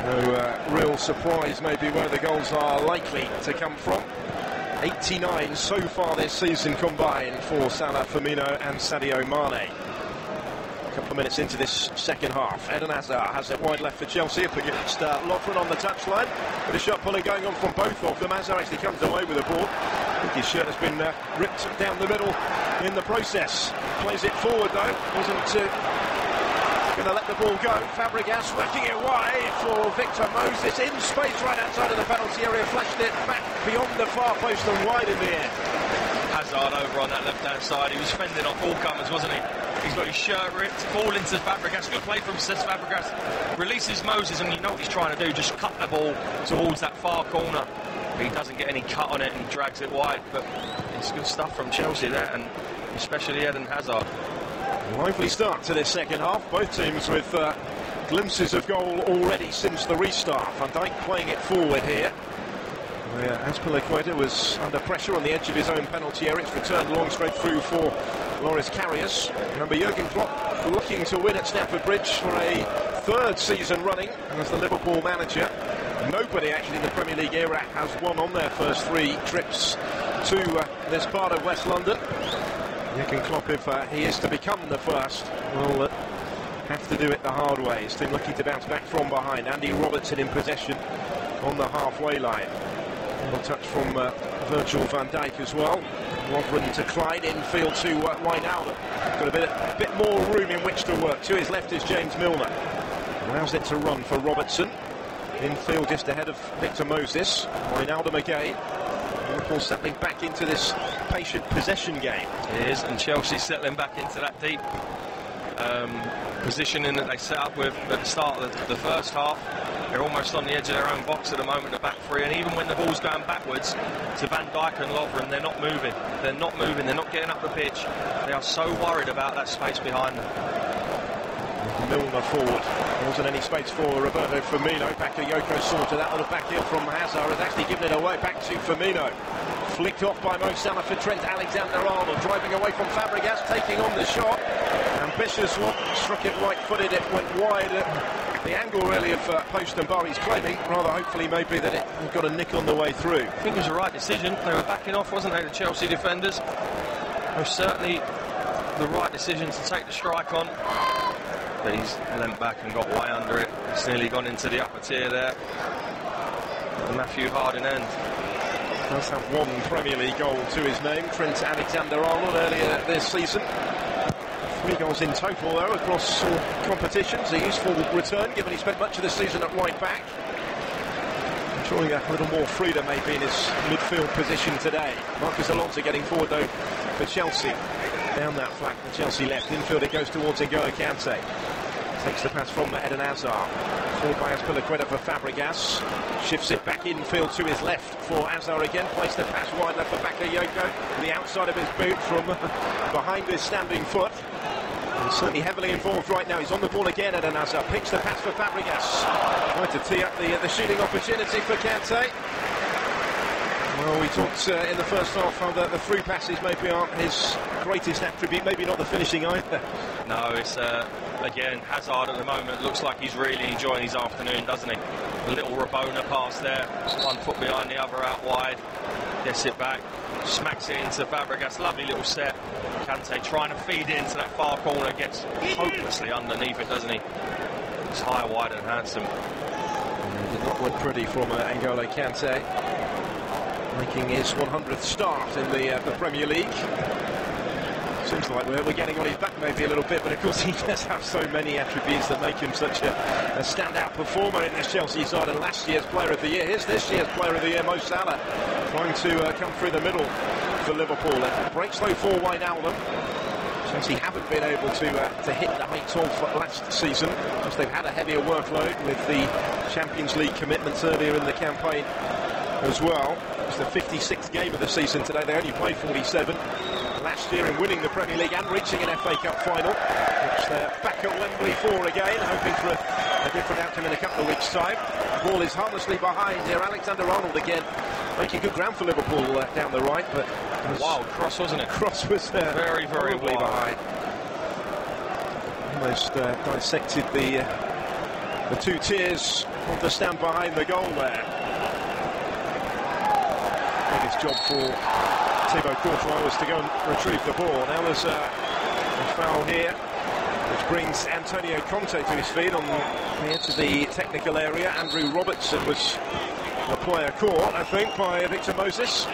A: No real surprise maybe where the goals are likely to come from. 89 so far this season combined for Salah, Firmino and Sadio Mane. A couple of minutes into this second half, Eden Hazard has it wide left for Chelsea up against Lovren on the touchline. With a shot pulling going on from both of them. Hazard actually comes away with the ball. I think his shirt has been ripped down the middle in the process. Plays it forward though, wasn't going to let the ball go. Fabregas working it wide for Victor Moses in space right outside of the penalty area, flashed it back beyond the far post and wide in the end.
B: Hazard over on that left-hand side, he was fending off all comers, wasn't he? He's got his shirt ripped, ball into Fabregas, good play from Fabregas, releases Moses, and you know what he's trying to do, just cut the ball towards that far corner. He doesn't get any cut on it and drags it wide, but it's good stuff from Chelsea there, and especially Eden Hazard.
A: Lively start to this second half, both teams with glimpses of goal already since the restart. Van Dijk playing it forward here. Azpilicueta was under pressure on the edge of his own penalty area. It's returned long straight through for Loris Karius. Remember, Jurgen Klopp looking to win at Stamford Bridge for a third season running as the Liverpool manager. Nobody actually in the Premier League era has won on their first three trips to this part of West London. Jurgen Klopp, if he is to become the first, will have to do it the hard way. His team looking to bounce back from behind. Andy Robertson in possession on the halfway line. A touch from Virgil van Dijk as well. Lovren to Clyde, infield to Wijnaldum. Got a bit more room in which to work. To his left is James Milner. Allows it to run for Robertson. Infield just ahead of Victor Moses. Wijnaldum again. Liverpool settling back into this patient possession game.
B: It is, and Chelsea settling back into that deep positioning that they set up with at the start of the first half. They're almost on the edge of their own box at the moment, the back three, and even when the ball's going backwards to Van Dijk and Lovren, they're not moving. They're not moving, they're not getting up the pitch. They are so worried about that space behind them.
A: Milner forward. There wasn't any space for Roberto Firmino. Bakayoko sorted that little back heel from Hazard, has actually given it away back to Firmino. Flicked off by Mo Salah for Trent Alexander-Arnold, driving away from Fabregas, taking on the shot. Ambitious one, struck it right-footed, it went wide at the angle really of post and bar. He's claiming, rather hopefully maybe, that it got a nick on the way through.
B: I think it was the right decision. They were backing off, wasn't they, the Chelsea defenders? Most certainly the right decision to take the strike on. But he's leant back and got way under it. It's nearly gone into the upper tier there. The Matthew Harding end.
A: Does have one Premier League goal to his name, Trent Alexander-Arnold, earlier this season. 3 goals in total though across all competitions. A useful return given he spent much of the season at right back. Enjoying a little more freedom maybe in his midfield position today. Marcus Alonso getting forward though for Chelsea. Down that flank, the Chelsea left infield, it goes towards N'Golo Kante. Takes the pass from Eden Hazard. Forward by Azpilicueta for Fabregas. Shifts it back infield to his left for Hazard again. Placed the pass wide left for Bakayoko. The outside of his boot from behind his standing foot. He's certainly heavily involved right now. He's on the ball again, Eden Hazard. Picks the pass for Fabregas. Trying to tee up the shooting opportunity for Kante. Well, we talked in the first half how the through passes maybe aren't his greatest attribute, maybe not the finishing either.
B: No, it's again, Hazard at the moment looks like he's really enjoying his afternoon, doesn't he? A little Rabona pass there, one foot behind the other out wide, gets it back, smacks it into Fabregas, lovely little set. Kante trying to feed into that far corner, gets hopelessly underneath it, doesn't he? It's high, wide and handsome.
A: Did not look pretty from N'Golo Kante. Making his 100th start in the Premier League. Seems like we're getting on his back maybe a little bit, but of course he does have so many attributes that make him such a standout performer in this Chelsea side, and last year's Player of the Year. Here's this year's Player of the Year, Mo Salah, trying to come through the middle for Liverpool. It breaks low for Wijnaldum. Chelsea haven't been able to hit the heights of last season, because they've had a heavier workload with the Champions League commitments earlier in the campaign as well. It's the 56th game of the season today. They only played 47 last year in winning the Premier League and reaching an FA Cup final, which they're back at Wembley for again, hoping for a different outcome in a couple of weeks' time. The ball is harmlessly behind here. Alexander-Arnold again making good ground for Liverpool down the right, but
B: wild cross, wasn't it?
A: Cross was
B: very
A: behind. Almost dissected the two tiers of the stand behind the goal there. Biggest job for Thibaut Courtois was to go and retrieve the ball. Now there's a foul here, which brings Antonio Conte to his feet on the edge of the technical area. Andrew Robertson was the player caught, I think, by Victor Moses,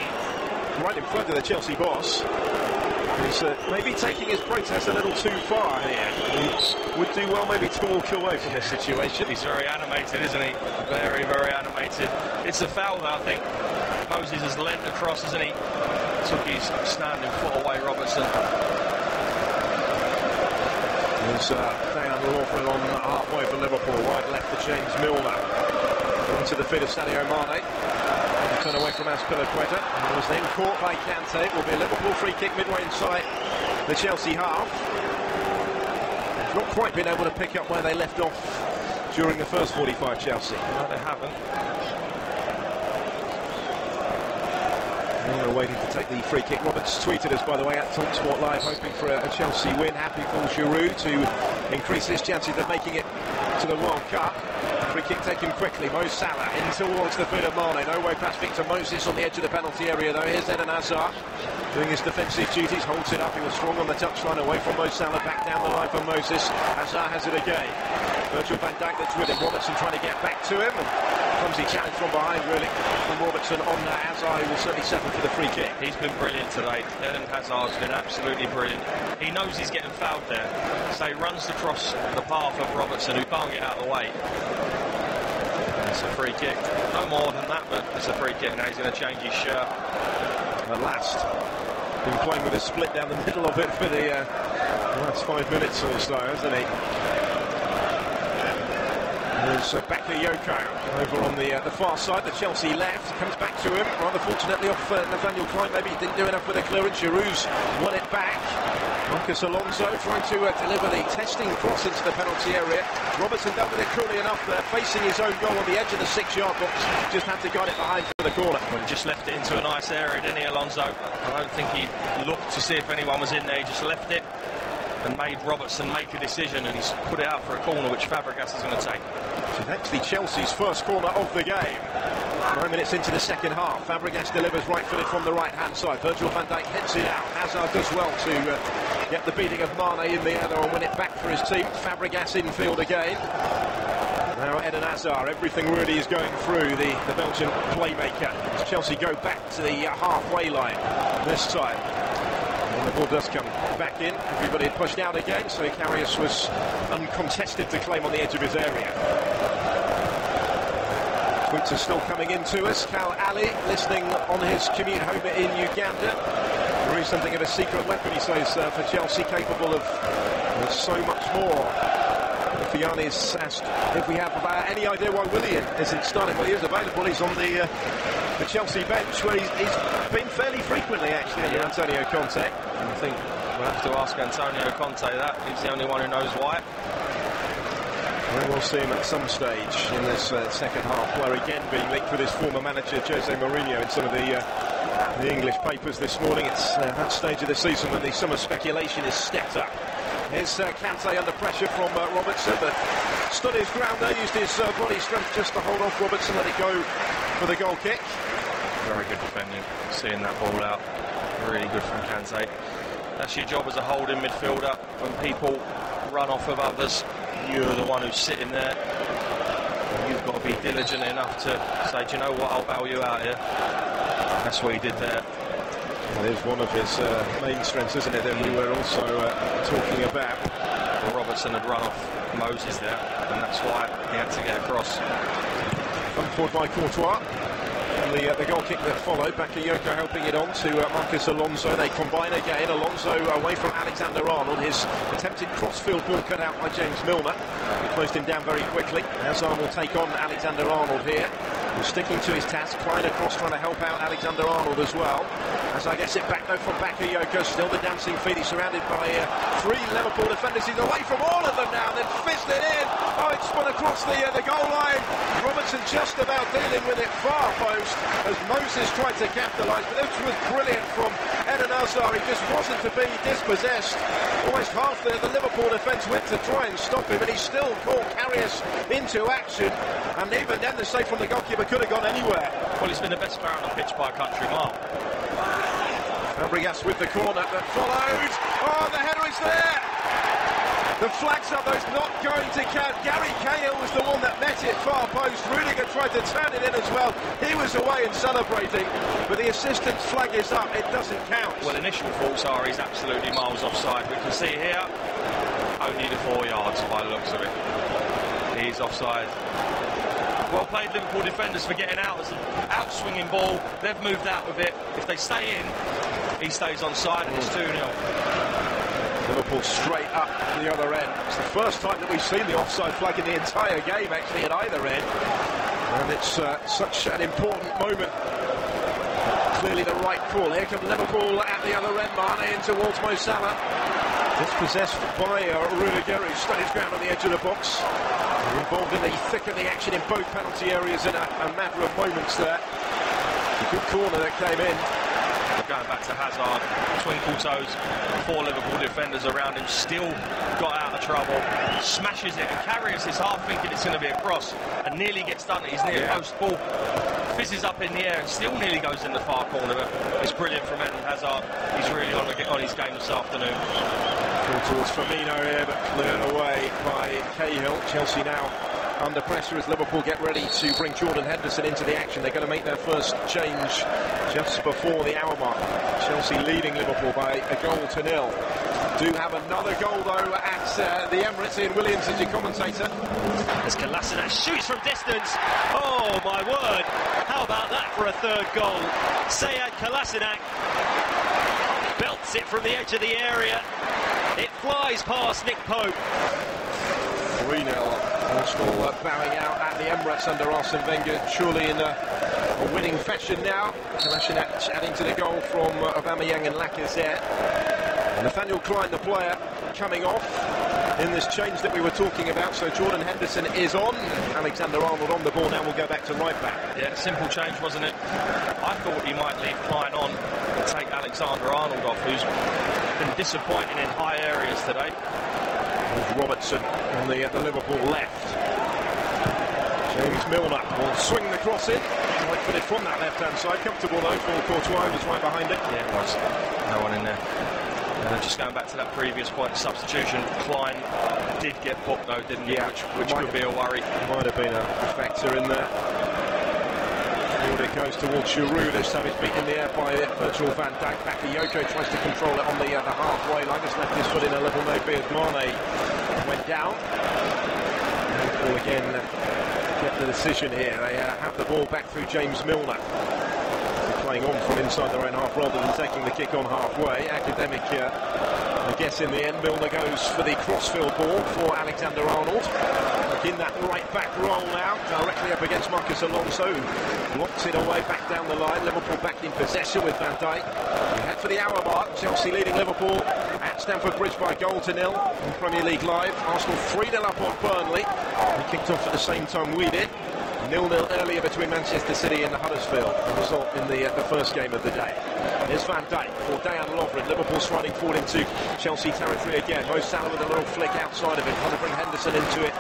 A: right in front of the Chelsea boss. He's maybe taking his protest a little too far here. He would do well maybe to walk away from this situation.
B: He's very animated, isn't he? Very, very animated. It's a foul, though, I think. Moses has leant across, hasn't he? Took his standing foot away, Robertson.
A: There's Dan Laughlin on halfway for Liverpool, wide left for James Milner. Into the feet of Sadio Mane. Turn away from Azpilicueta. It was then caught by Kante. It will be a Liverpool free kick midway inside the Chelsea half. They've not quite been able to pick up where they left off during the first 45, Chelsea.
B: No, they haven't.
A: They're waiting to take the free kick. Roberts tweeted us, by the way, at TalkSport Live, hoping for a Chelsea win. Happy for Giroud to increase his chances of making it to the World Cup. Free kick taken quickly. Mo Salah in towards the foot of Mane. No way past Victor Moses on the edge of the penalty area, though. Here's Eden Hazard doing his defensive duties. Holds it up. He was strong on the touchline. Away from Mo Salah. Back down the line for Moses. Hazard has it again. Virgil van Dijk that's with him. Robertson trying to get back to him. Clumsy challenge from behind, really, from Robertson on Hazard, who will certainly settle for the free kick.
B: He's been brilliant today. Eden Hazard's been absolutely brilliant. He knows he's getting fouled there, so he runs across the path of Robertson, who can't get out of the way. It's a free kick. No more than that, but it's a free kick. Now he's going to change his shirt.
A: At last. Been playing with a split down the middle of it for the last 5 minutes or so, hasn't he? There's Bakayoko over on the far side, the Chelsea left, comes back to him, rather fortunately off Nathaniel Klein. Maybe he didn't do enough with the clearance. Giroud's won it back. Marcus Alonso trying to deliver the testing cross into the penalty area. Robertson dealt with it coolly enough there, facing his own goal on the edge of the 6-yard box. Just had to guide it behind for the corner.
B: Well, he just left it into a nice area, didn't he, Alonso? I don't think he looked to see if anyone was in there. He just left it and made Robertson make a decision, and he's put it out for a corner which Fabregas is going to take.
A: It's actually Chelsea's first corner of the game. 9 minutes into the second half. Fabregas delivers right-footed from the right-hand side. Virgil van Dijk heads it out. Hazard does well to get the beating of Mane in the air and win it back for his team. Fabregas infield again. Now Eden Hazard, everything really is going through the Belgian playmaker. As Chelsea go back to the halfway line this time. And the ball does come back in. Everybody had pushed out again, so Karius was uncontested to claim on the edge of his area. Tweets are still coming in to us. Cal Ali listening on his commute home in Uganda. There is something of a secret weapon, he says, for Chelsea, capable of so much more. Fiani's asked if we have any idea why Willian isn't starting. Well, he is available. He's on the Chelsea bench, where he's been fairly frequently, actually, under Antonio Conte.
B: And I think we'll have to ask Antonio Conte that. He's the only one who knows why.
A: We will see him at some stage in this second half, where again being linked with his former manager Jose Mourinho in some of the English papers this morning. It's that stage of the season when the summer speculation is stepped up. Here's Kante under pressure from Robertson, but stood his ground there, used his body strength just to hold off Robertson, let it go for the goal kick.
B: Very good defending, seeing that ball out. Really good from Kante. That's your job as a holding midfielder. When people run off of others, you're the one who's sitting there. You've got to be diligent enough to say, do you know what, I'll bail you out here. That's what he did there.
A: That is one of his main strengths, isn't it, that we were also talking about.
B: Well, Robertson had run off Moses there, and that's why he had to get across.
A: Run forward by Courtois. And the goal kick that followed, Bakayoko helping it on to Marcus Alonso. They combine again. Alonso away from Alexander-Arnold. His attempted crossfield ball cut out by James Milner. He closed him down very quickly. Hazard will take on Alexander-Arnold here. He's sticking to his task. Klein across trying to help out Alexander-Arnold as well. Hazard gets it back though from Bakayoko. Still the dancing feet. He's surrounded by 3 Liverpool defenders. He's away from all of them now. Then fisted in. Oh, it's spun across the goal line. Robertson just about dealing with it far post as Moses tried to capitalise, but this was brilliant from Eden Hazard. He just wasn't to be dispossessed. Almost half the Liverpool defence went to try and stop him, and he still caught Karius into action. And even then, the save from the goalkeeper could have gone anywhere.
B: Well, he's been the best player on the pitch by a country mile.
A: Fabregas with the corner that followed. Oh, the header is there. The flag's up, though, it's not going to count. Gary Cahill was the one that met it far post. Rudiger tried to turn it in as well. He was away and celebrating, but the assistant's flag is up. It doesn't count.
B: Well, initial thoughts are he's absolutely miles offside. We can see here, only the 4 yards by the looks of it. He's offside. Well played Liverpool defenders for getting out. It's an out-swinging ball. They've moved out with it. If they stay in, he stays onside and it's 2-0.
A: Liverpool straight up the other end. It's the first time that we've seen the offside flag in the entire game, actually, at either end. And it's such an important moment. Clearly the right call. Here come Liverpool at the other end. Mane in towards Mo Salah. Dispossessed by Rudiger, who stood his ground on the edge of the box. Involved in the thick of the action in both penalty areas in a matter of moments there. A good corner that came in.
B: Going back to Hazard, twinkle toes, 4 Liverpool defenders around him, still got out of trouble, smashes it, and Karius is half thinking it's going to be a cross, and nearly gets done. He's near post, ball fizzes up in the air, and still nearly goes in the far corner. But it's brilliant from Eden Hazard. He's really on his game this afternoon.
A: Towards Firmino here, but cleared away by Cahill. Chelsea now under pressure as Liverpool get ready to bring Jordan Henderson into the action. They're going to make their first change just before the hour mark. Chelsea leading Liverpool by 1-0. Do have another goal though at the Emirates. Ian Williams is your commentator.
L: As Kolasinac shoots from distance. Oh my word, how about that for a third goal? Sead Kolasinac belts it from the edge of the area. It flies past Nick Pope.
A: 3-0. Arsenal bowing out at the Emirates under Arsene Wenger, surely in a winning fashion now. Kolasinac adding to the goal from Aubameyang and Lacazette. Nathaniel Klein, the player, coming off in this change that we were talking about. So Jordan Henderson is on. Alexander-Arnold on the ball now. Will go back to right back.
B: Yeah, simple change, wasn't it? I thought he might leave Klein on and take Alexander-Arnold off, who's been disappointing in high areas today.
A: Robertson on the Liverpool left. James Milner will swing the cross in. Right footed from that left-hand side. Comfortable though for Courtois, who's right behind it.
B: Yeah, it was. No one in there. Just going back to that previous point, substitution, Klein did get booked though, didn't he? Which could be a worry.
A: Might have been a factor in there. Forward it goes towards Giroud. This time it's beaten in the air by Virgil van Dijk. Bakayoko tries to control it on the halfway line. Just left his foot in a little maybe as Mane went down. Liverpool again get the decision here. They have the ball back through James Milner. Playing on from inside their own half rather than taking the kick on halfway. Academic, I guess in the end, Milner goes for the crossfield ball for Alexander-Arnold. In that right back role now, directly up against Marcus Alonso, who locks it away back down the line. Liverpool back in possession with Van Dijk. We head for the hour mark. Chelsea leading Liverpool at Stamford Bridge by 1-0 on Premier League Live. Arsenal 3-0 up on Burnley. We kicked off at the same time we did. 0-0 earlier between Manchester City and Huddersfield, the result in the first game of the day. Here's Van Dijk for Dejan Lovren. Liverpool striding forward into Chelsea territory again. Mo Salah with a little flick outside of it, trying to bring Henderson into it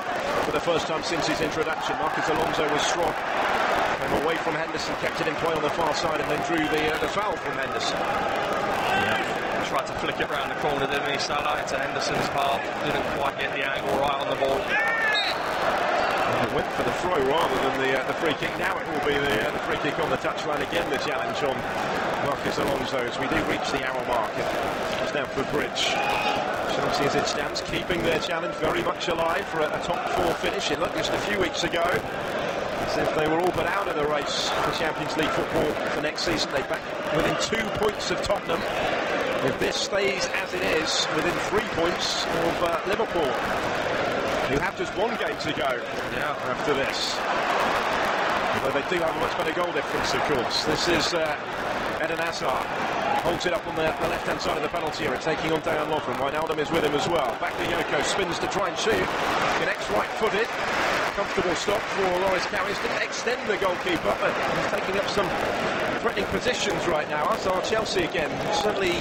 A: for the first time since his introduction. Marcus Alonso was strong. Came away from Henderson, kept it in play on the far side and then drew the foul from Henderson.
B: Yeah. Tried to flick it round the corner, didn't he? Salah into Henderson's path. Didn't quite get the angle right on the ball.
A: Went for the throw rather than the free kick. Now it will be the free kick on the touchline again, the challenge on Marcus Alonso, as we do reach the hour mark at Stamford Bridge. Chelsea as it stands, keeping their challenge very much alive for a top 4 finish. It looked just a few weeks ago as if they were all but out of the race for Champions League football for next season. They're back within 2 points of Tottenham. If this stays as it is, within 3 points of Liverpool, who have just 1 game to go after this. Although they do have a much better goal difference, of course. This is Eden Hazard. Holds it up on the left-hand side of the penalty area, taking on Dejan Lovren. Wijnaldum is with him as well. Back to Yoko, spins to try and shoot. Connects right-footed. Comfortable stop for Loris Karius. Didn't extend the goalkeeper, but he's taking up some threatening positions right now. As are Chelsea again. Certainly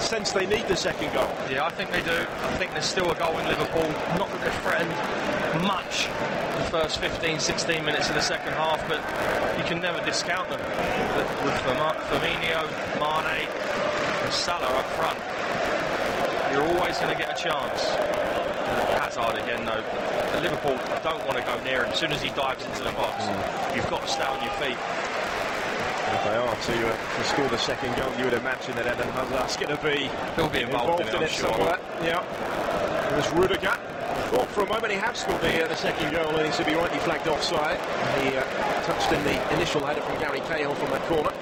A: sense they need the second goal.
B: Yeah, I think they do. I think there's still a goal in Liverpool. Not that they've threatened much the first 15-16 minutes of the second half, but you can never discount them. With Firmino, Mane and Salah up front, you're always going to get a chance. Hazard again, though. Liverpool don't want to go near him. As soon as he dives into the box, you've got to stay on your feet.
A: If they are to score the second goal, you would imagine that Eden Hazard's going to be
B: he'll be involved in it
A: somewhere. Yeah. It was Rudiger. Thought for a moment he had scored the second goal, and he should be rightly flagged offside. He touched in the initial header from Gary Cahill from that corner.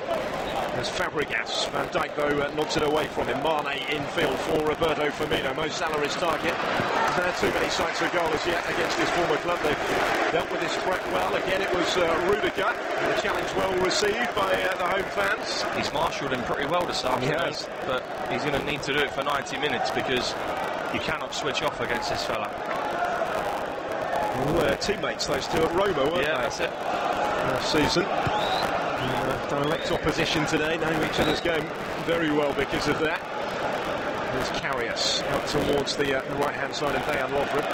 A: There's Fabregas. Van Dijk, though, nods it away from him. Mane infield for Roberto Firmino. Mo Salah his target. He's had too many sights of goal as yet against his former club. They've dealt with this threat well. Again, it was Rudiger. The challenge well received by the home fans.
B: He's marshalled him pretty well this afternoon, but he's going to need to do it for 90 minutes because you cannot switch off against this fella.
A: Teammates, those two at Roma, weren't they?
B: Yeah, that's it.
A: Last season. Direct opposition today, knowing each other's game very well because of that. There's Karius out towards the right-hand side of Dejan Lovren.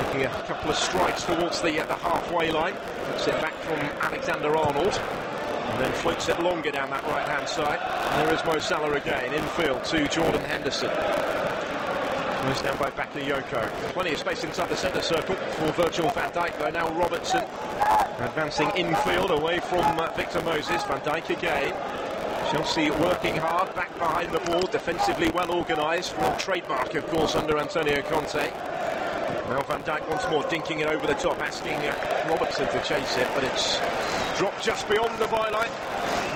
A: Making a couple of strides towards the halfway line. Puts it back from Alexander-Arnold. And then floats it longer down that right-hand side. And there is Mo Salah again, infield to Jordan Henderson. Moves down by Bakayoko. Plenty of space inside the centre circle for Virgil van Dijk, though. Now Robertson advancing infield away from Victor Moses. Van Dijk again. Chelsea working hard, back behind the ball, defensively well organised. Real trademark, of course, under Antonio Conte. Now Van Dijk once more dinking it over the top, asking Robertson to chase it, but it's dropped just beyond the byline.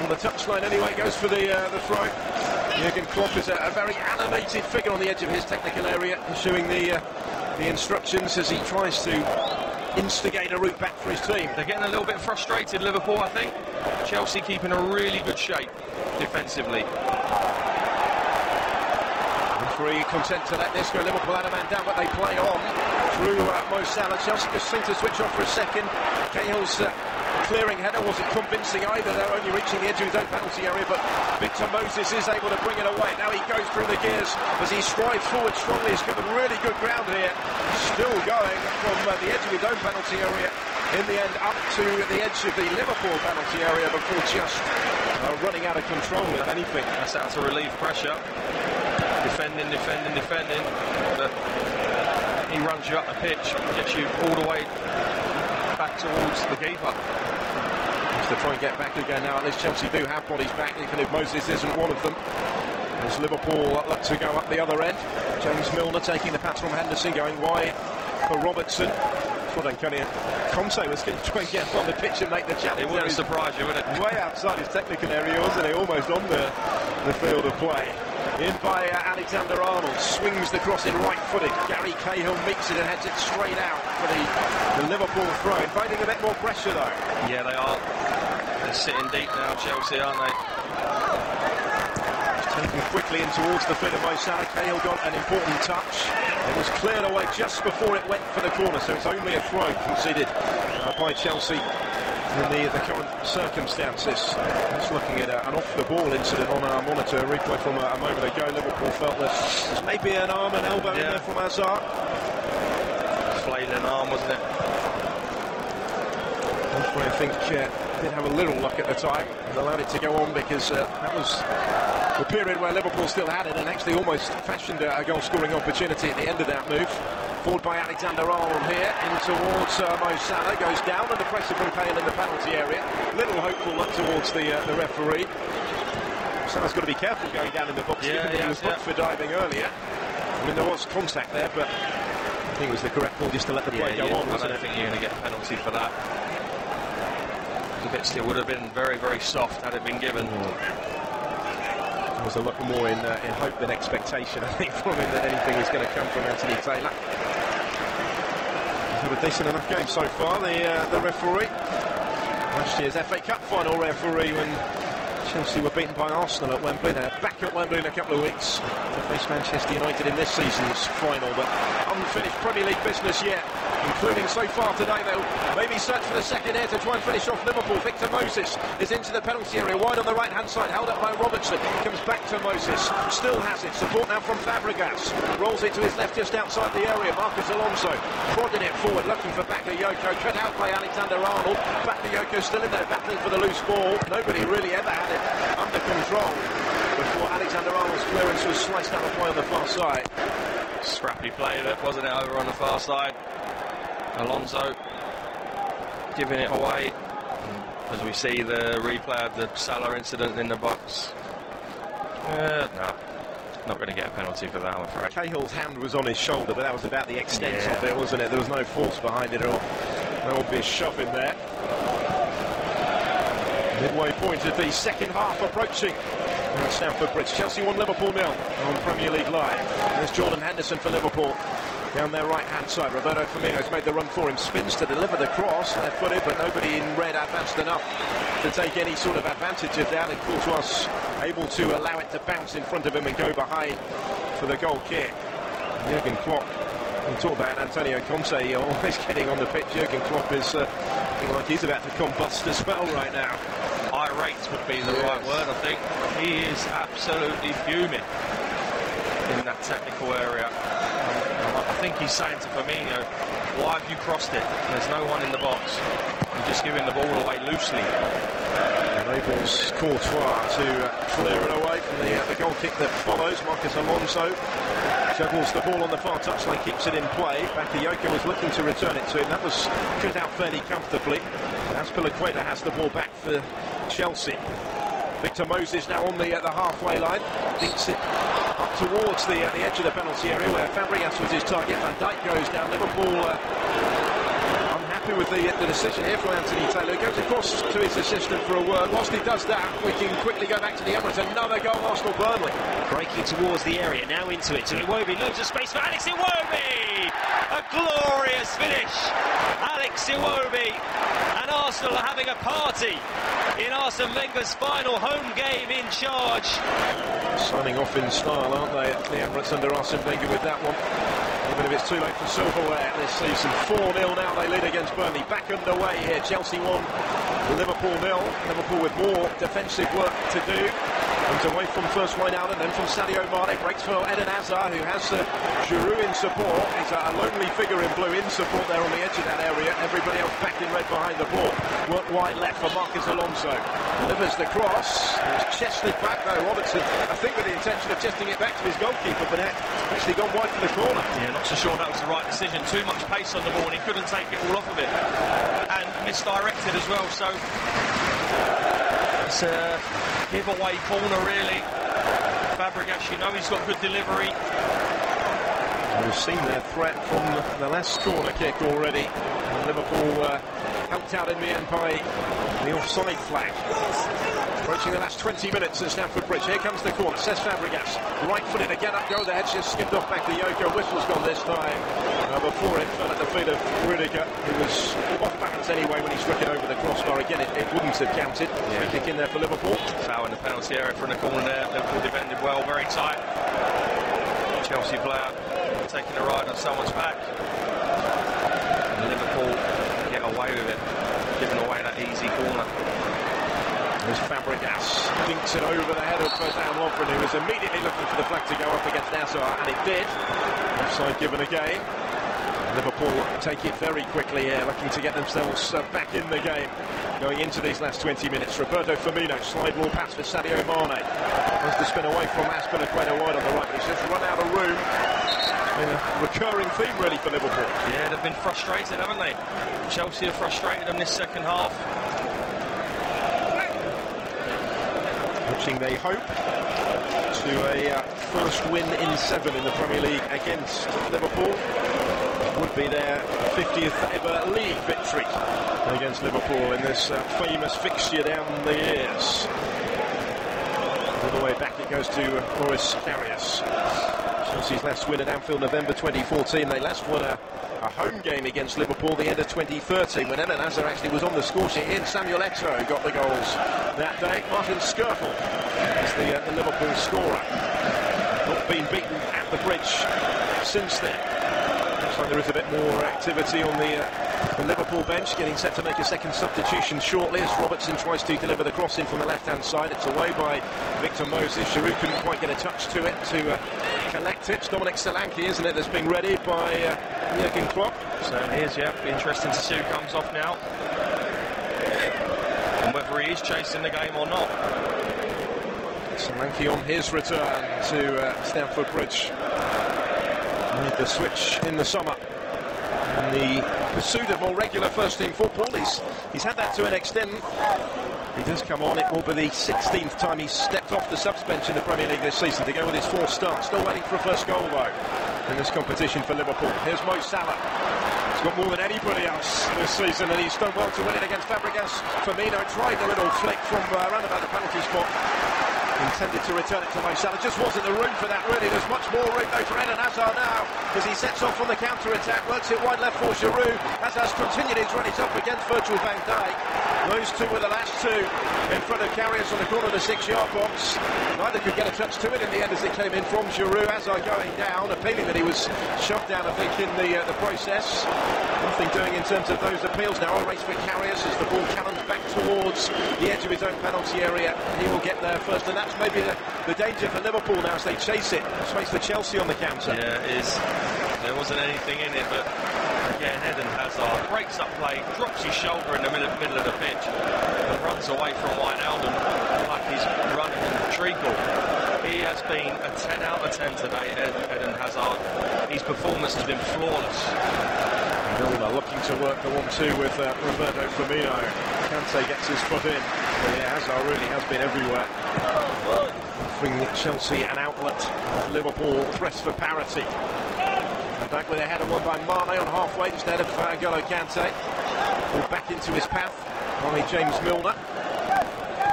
A: On the touchline anyway, goes for the throw. Jurgen Klopp is a very animated figure on the edge of his technical area, issuing the instructions as he tries to instigate a route back for his team.
B: They're getting a little bit frustrated, Liverpool, I think. Chelsea keeping a really good shape defensively.
A: Referee content to let this go. Liverpool had a man down, but they play on through Mo Salah. Chelsea just seemed to switch off for a second. Cahill's clearing header wasn't convincing either. They're only reaching the edge of his own penalty area, but Victor Moses is able to bring it away. Now he goes through the gears as he strides forward strongly. He's given really good ground here. Still going from the edge of his own penalty area, in the end up to the edge of the Liverpool penalty area before just running out of control with anything.
B: That's how to relieve pressure. Defending. But he runs you up the pitch, gets you all the way back towards the keeper.
A: Just to try and get back again now. At least Chelsea do have bodies back, even if Moses isn't one of them. As Liverpool look to go up the other end. James Milner taking the pass from Henderson, going wide for Robertson. Well done, Conte was going to try and get on the pitch and make the challenge.
B: It wouldn't surprise you, would it?
A: Way outside his technical area, wasn't he? Almost on the field of play. In by Alexander-Arnold, swings the cross in right-footed. Gary Cahill meets it and heads it straight out for the Liverpool throw. Inviting a bit more pressure, though.
B: Yeah, they are. They're sitting deep now, Chelsea, aren't they?
A: Taken quickly in towards the foot of Mo Salah. Cahill got an important touch. It was cleared away just before it went for the corner, so it's only a throw conceded by Chelsea in the current circumstances. Just looking at an off-the-ball incident on our monitor, a replay from a moment ago. Liverpool felt that there's maybe an arm and elbow in there from Hazard.
B: Flailing arm, wasn't it?
A: I think did have a little luck at the time and allowed it to go on, because that was the period where Liverpool still had it and actually almost fashioned a goal-scoring opportunity at the end of that move. Forward by Alexander-Arnold here, in towards Mo Salah, goes down under pressure from Cahill in the penalty area. Little hopeful look towards the referee. Someone's got to be careful going down in the box. Given that he was booked for diving earlier. I mean, there was contact there, but I think it was the correct call just to let the play go on, wasn't it?
B: I don't think you're going to get a penalty for that. The bit still would have been very, very soft had it been given.
A: There was a lot more in hope than expectation, I think, from him that anything is going to come from Anthony Taylor. He's had a decent enough game so far, the referee. Last year's FA Cup final referee when Chelsea were beaten by Arsenal at Wembley. They're back at Wembley in a couple of weeks to face Manchester United in this season's final, but unfinished Premier League business yet, including so far today. They'll maybe search for the second here to try and finish off Liverpool. Victor Moses is into the penalty area, wide on the right hand side, held up by Robertson. Comes back to Moses, still has it. Support now from Fabregas, rolls it to his left just outside the area. Marcus Alonso prodding it forward, looking for Bakayoko, cut out by Alexander Arnold. Bakayoko still in there, battling for the loose ball. Nobody really ever had it under control before Alexander Arnold's clearance was sliced out of play on the far side.
B: Scrappy play, wasn't it, over on the far side? Alonso giving it away. As we see the replay of the Salah incident in the box. No, not going to get a penalty for that, I'm afraid.
A: Cahill's hand was on his shoulder, but that was about the extent of it, wasn't it? There was no force behind it at all. No obvious shove in there. Midway point of the second half approaching at Stamford Bridge. Chelsea 1, Liverpool 0 on Premier League Live. There's Jordan Henderson for Liverpool down their right hand side. Roberto Firmino's made the run for him, spins to deliver the cross, left footed, but nobody in red advanced enough to take any sort of advantage of that, and Courtois able to allow it to bounce in front of him and go behind for the goal kick. Jurgen Klopp, we'll talk about Antonio Conte always getting on the pitch. Jurgen Klopp is looking like he's about to combust as well right now.
B: Irate would be the right word, I think. He is absolutely fuming in that technical area. I think he's saying to Firmino, why have you crossed it? There's no one in the box. You're just giving the ball away loosely.
A: Enables Courtois to clear it away from the goal kick that follows. Marcus Alonso juggles the ball on the far touchline, keeps it in play. Bakayoko was looking to return it to him. That was cut out fairly comfortably. Azpilicueta has the ball back for Chelsea. Victor Moses now on the halfway line. Dinks it up towards the edge of the penalty area where Fabregas was his target. Van Dijk goes down. Liverpool unhappy with the decision here from Anthony Taylor. Goes across to his assistant for a word. Whilst he does that, we can quickly go back to the Emirates. Another goal, Arsenal-Burnley.
L: Breaking towards the area, now into it to Iwobi. Loads of space for Alex Iwobi! A glorious finish! Alex Iwobi! And Arsenal are having a party in Arsene Wenger's final home game in charge.
A: Signing off in style, aren't they, at the Emirates under Arsene Wenger with that one. Even if it's too late for silverware this season. 4-0 now, they lead against Burnley. Back underway here. Chelsea 1, Liverpool 0. Liverpool with more defensive work to do. Comes away from first line out and then from Sadio Mane. Breaks for Eden Hazard, who has Giroud in support. He's a lonely figure in blue in support there on the edge of that area. Everybody else back in red behind the ball. Work wide left for Marcus Alonso. Delivers the cross. It's chested back though. Robertson, I think with the intention of chesting it back to his goalkeeper, but actually gone wide for the corner.
B: Yeah, not so sure that was the right decision. Too much pace on the ball and he couldn't take it all off of it. And misdirected as well, so it's a giveaway corner really. Fabregas, you know he's got good delivery.
A: We've seen their threat from the last corner kick already. And Liverpool helped out in the end by the offside flag. Approaching the last 20 minutes at Stamford Bridge. Here comes the corner. Says Fabregas. Right-footed again. Up goes the head. Just skimmed off back to Yoko. Whistle's gone this time. Before it fell at the feet of Rudiger, who was off balance anyway when he struck it over the crossbar. Again, it wouldn't have counted. Free kick in there for Liverpool.
B: Foul in the penalty area from the corner there. Liverpool defended well, very tight. Chelsea player taking a ride on someone's back. And Liverpool get away with it, giving away that easy corner.
A: There's Fabregas, dinks it over the head of Dan Lovren, who was immediately looking for the flag to go up against Hazard, and it did. Offside given again. Liverpool take it very quickly here, looking to get themselves back in the game. Going into these last 20 minutes, Roberto Firmino, slide ball pass for Sadio Mane. Wants to spin away from Azpilicueta wide on the right, but he's just run out of room. It's been a recurring theme really for Liverpool.
B: Yeah, they've been frustrated, haven't they? Chelsea have frustrated them this second half.
A: Watching they hope to a first win in 7 in the Premier League against Liverpool. Would be their 50th ever league victory against Liverpool in this famous fixture down the years. All the way back it goes to Maurice Karius. Chelsea's last win at Anfield November 2014. They last won a home game against Liverpool the end of 2013 when Eden Hazard actually was on the score sheet. Ian Samuel Eto'o got the goals that day. Martin Skirtle is the Liverpool scorer. Not been beaten at the Bridge since then. Looks like there is a bit more activity on the Liverpool bench, getting set to make a second substitution shortly as Robertson tries to deliver the cross in from the left-hand side. It's away by Victor Moses. Giroud couldn't quite get a touch to it to collect it. It's Dominic Solanke, isn't it, that's being readied by Jurgen Klopp.
B: Certainly is, yeah. Be interesting to see who comes off now and whether he is chasing the game or not.
A: Solanke on his return to Stamford Bridge. Made the switch in the summer. In the pursuit of more regular first-team football, he's had that to an extent. He does come on. It will be the 16th time he's stepped off the subs bench in the Premier League this season to go with his 4th start. Still waiting for a first goal, though, in this competition for Liverpool. Here's Mo Salah. He's got more than anybody else this season, and he's done well to win it against Fabregas. Firmino tried a little flick from around about the penalty spot. Intended to return it to Mo Salah. Just wasn't the room for that, really. There's much more room, though, for Eden Hazard now, as he sets off on the counter-attack, works it wide left for Giroud. Hazard's continued his run. He's up against Virgil van Dijk. Those two were the last two in front of Karius on the corner of the 6-yard box. Neither could get a touch to it in the end as it came in from Giroud. Hazard going down, appealing that he was shoved down, I think, in the process. Nothing doing in terms of those appeals now. A race for Karius as the ball challenged back towards the edge of his own penalty area. He will get there first, and that's maybe the danger for Liverpool now as they chase it. Space for Chelsea on the counter.
B: Yeah, it is. There wasn't anything in it, but again, Eden Hazard breaks up play, drops his shoulder in the middle of the pitch, and runs away from Wijnaldum like he's running in treacle. He has been a 10 out of 10 today, Eden Hazard. His performance has been flawless.
A: Milner looking to work the 1-2 with Roberto Firmino. Kante gets his foot in. But yeah, Hazard really has been everywhere. Offering Chelsea an outlet. Liverpool press for parity. And back with a header won by Mane on halfway, just ahead of N'Golo Kante. Ball back into his path by James Milner.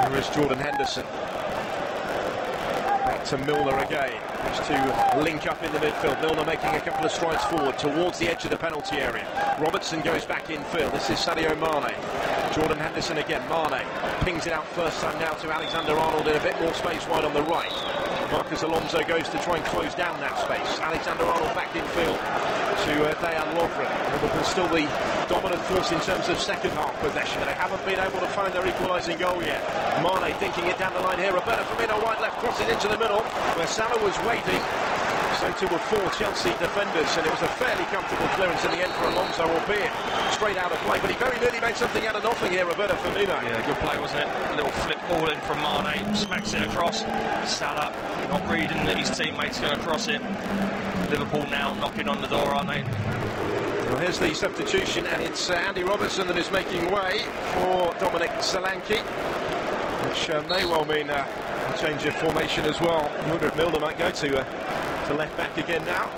A: Here is Jordan Henderson. Back to Milner again. Just to link up in the midfield. Milner making a couple of strides forward towards the edge of the penalty area. Robertson goes back infield. This is Sadio Mane. Jordan Henderson again. Mane pings it out first time now to Alexander Arnold in a bit more space wide on the right. Marcus Alonso goes to try and close down that space. Alexander Arnold back infield to Dejan Lovren. Liverpool still the dominant force in terms of second half possession. They haven't been able to find their equalising goal yet. Mane thinking it down the line here. Roberto Firmino wide left, crosses into the middle where Salah was waiting. So too were 4 Chelsea defenders, and it was a fairly comfortable clearance in the end for Alonso, albeit straight out of play. But he very nearly made something out of nothing here, Roberto Firmino.
B: Yeah, good play, wasn't it? A little flip ball in from Mane, smacks it across. Salah not reading that his teammate's going to cross it. Liverpool now knocking on the door, aren't they?
A: Well, here's the substitution, and it's Andy Robertson that is making way for Dominic Solanke, which may well mean a change of formation as well. I wonder if Milner might go to left back again now.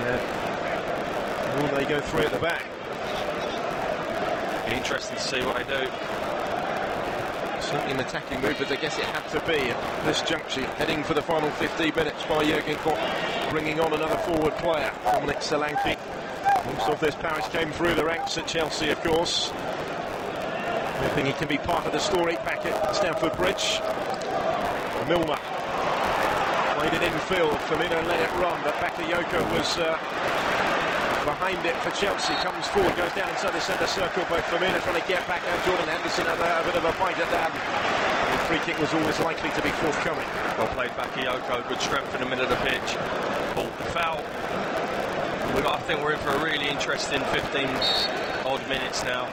A: Yeah. Will they go 3 at the back?
B: Be interesting to see what they do.
A: Certainly an attacking move, but I guess it had to be at this juncture. Heading for the final 15 minutes by Jurgen Klopp, bringing on another forward player, Dominic Solanke. Most of this Paris came through the ranks at Chelsea, of course. Hoping he can be part of the story back at Stamford Bridge. Milner played it infield. Firmino let it run, but Bakayoko was behind it for Chelsea. Comes forward, goes down inside the centre circle by Firmino, trying to get back. Now Jordan Henderson had a bit of a bite at that. The free kick was always likely to be forthcoming.
B: Well played, Bakayoko. Good strength in the middle of the pitch. Ball foul. I think we're in for a really interesting 15 odd minutes now.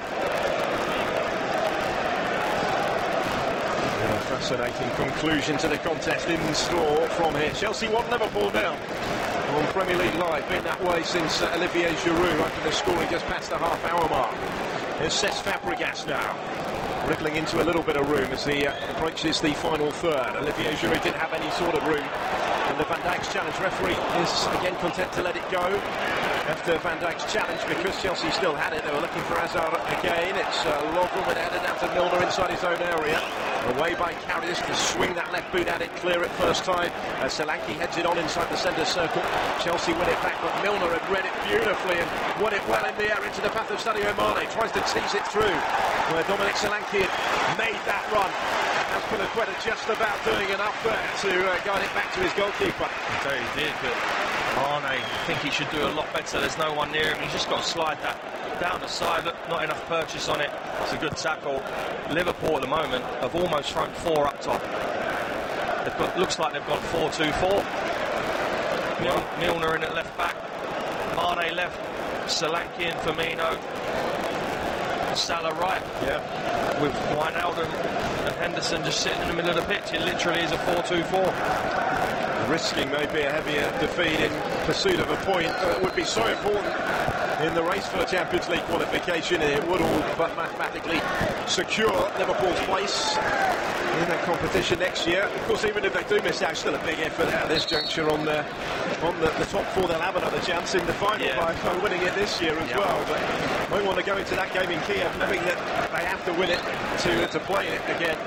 A: Fascinating conclusion to the contest in store from here. Chelsea 1, Liverpool 0 on Premier League Live. Been that way since Olivier Giroud after the scoring just past the half-hour mark. Here's Cesc Fabregas now. wriggling into a little bit of room as he approaches the final third. Olivier Giroud didn't have any sort of room. And the Van Dijk's challenge, referee is again content to let it go after Van Dijk's challenge because Chelsea still had it. They were looking for Hazard again. It's Lovren with a header down to Milner inside his own area. Away by Karius to swing that left boot at it, clear it first time. Solanke heads it on inside the centre circle. Chelsea win it back, but Milner had read it beautifully and won it well in the air into the path of Sadio Mane. Tries to tease it through where Dominic Solanke had made that run. Piliqueta just about doing enough there to guide it back to his goalkeeper.
B: He did, but Mane, I think he should do a lot better. There's no one near him. He's just got to slide that down the side. Look, not enough purchase on it. It's a good tackle. Liverpool at the moment have almost thrown 4 up top. Looks like they've gone 4-2-4. Milner in at left back. Mane left. Solanke and Firmino. Salah right.
A: Yeah.
B: With Wijnaldum and Henderson just sitting in the middle of the pitch. It literally is a 4-2-4.
A: Risking maybe a heavier defeat in pursuit of a point that would be so important in the race for Champions League qualification. It would all but mathematically secure Liverpool's place in that competition next year. Of course, even if they do miss out, still a big effort at this juncture on the top 4. They'll have another chance in the final by winning it this year as well. But they want to go into that game in Kiev knowing that they have to win it to play it again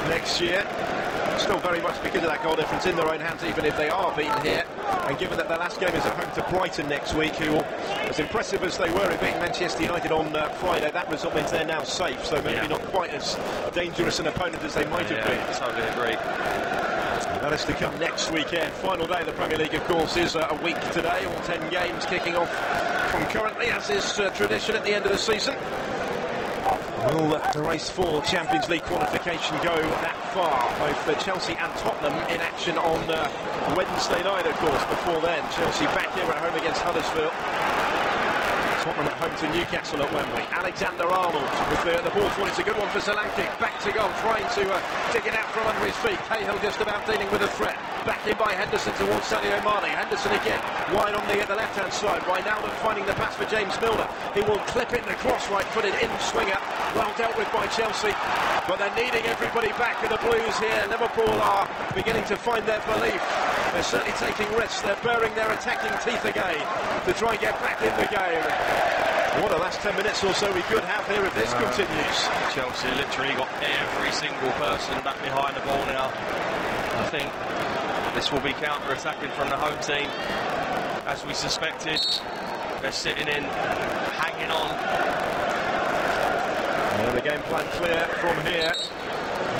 A: next year. Still very much because of that goal difference in their own hands, even if they are beaten here. And given that their last game is at home to Brighton next week, who, as impressive as they were in beating Manchester United on Friday, that result means they're now safe. So maybe not quite as dangerous an opponent as they might have been.
B: Totally agree.
A: That is to come next weekend. Final day of the Premier League, of course, is a week today. All 10 games kicking off concurrently, as is tradition at the end of the season. Will the race for Champions League qualification go that far? Both Chelsea and Tottenham in action on Wednesday night, of course. Before then, Chelsea back here at home against Huddersfield. Tottenham at home to Newcastle at Wembley. Alexander-Arnold with the ball forward. It's a good one for Solanke. Back to goal, trying to dig it out from under his feet. Cahill just about dealing with a threat. Back in by Henderson towards Sadio Mane. Henderson again, wide on the left-hand side. Wijnaldum finding the pass for James Milner. He will clip it in the cross, right-footed in-swinger. Well dealt with by Chelsea. But they're needing everybody back in the Blues here. Liverpool are beginning to find their belief. They're certainly taking risks. They're baring their attacking teeth again to try and get back in the game. What a last 10 minutes or so we could have here if this continues.
B: Chelsea literally got every single person back behind the ball now. I think this will be counter-attacking from the home team. As we suspected, they're sitting in, hanging on.
A: The game plan clear from here.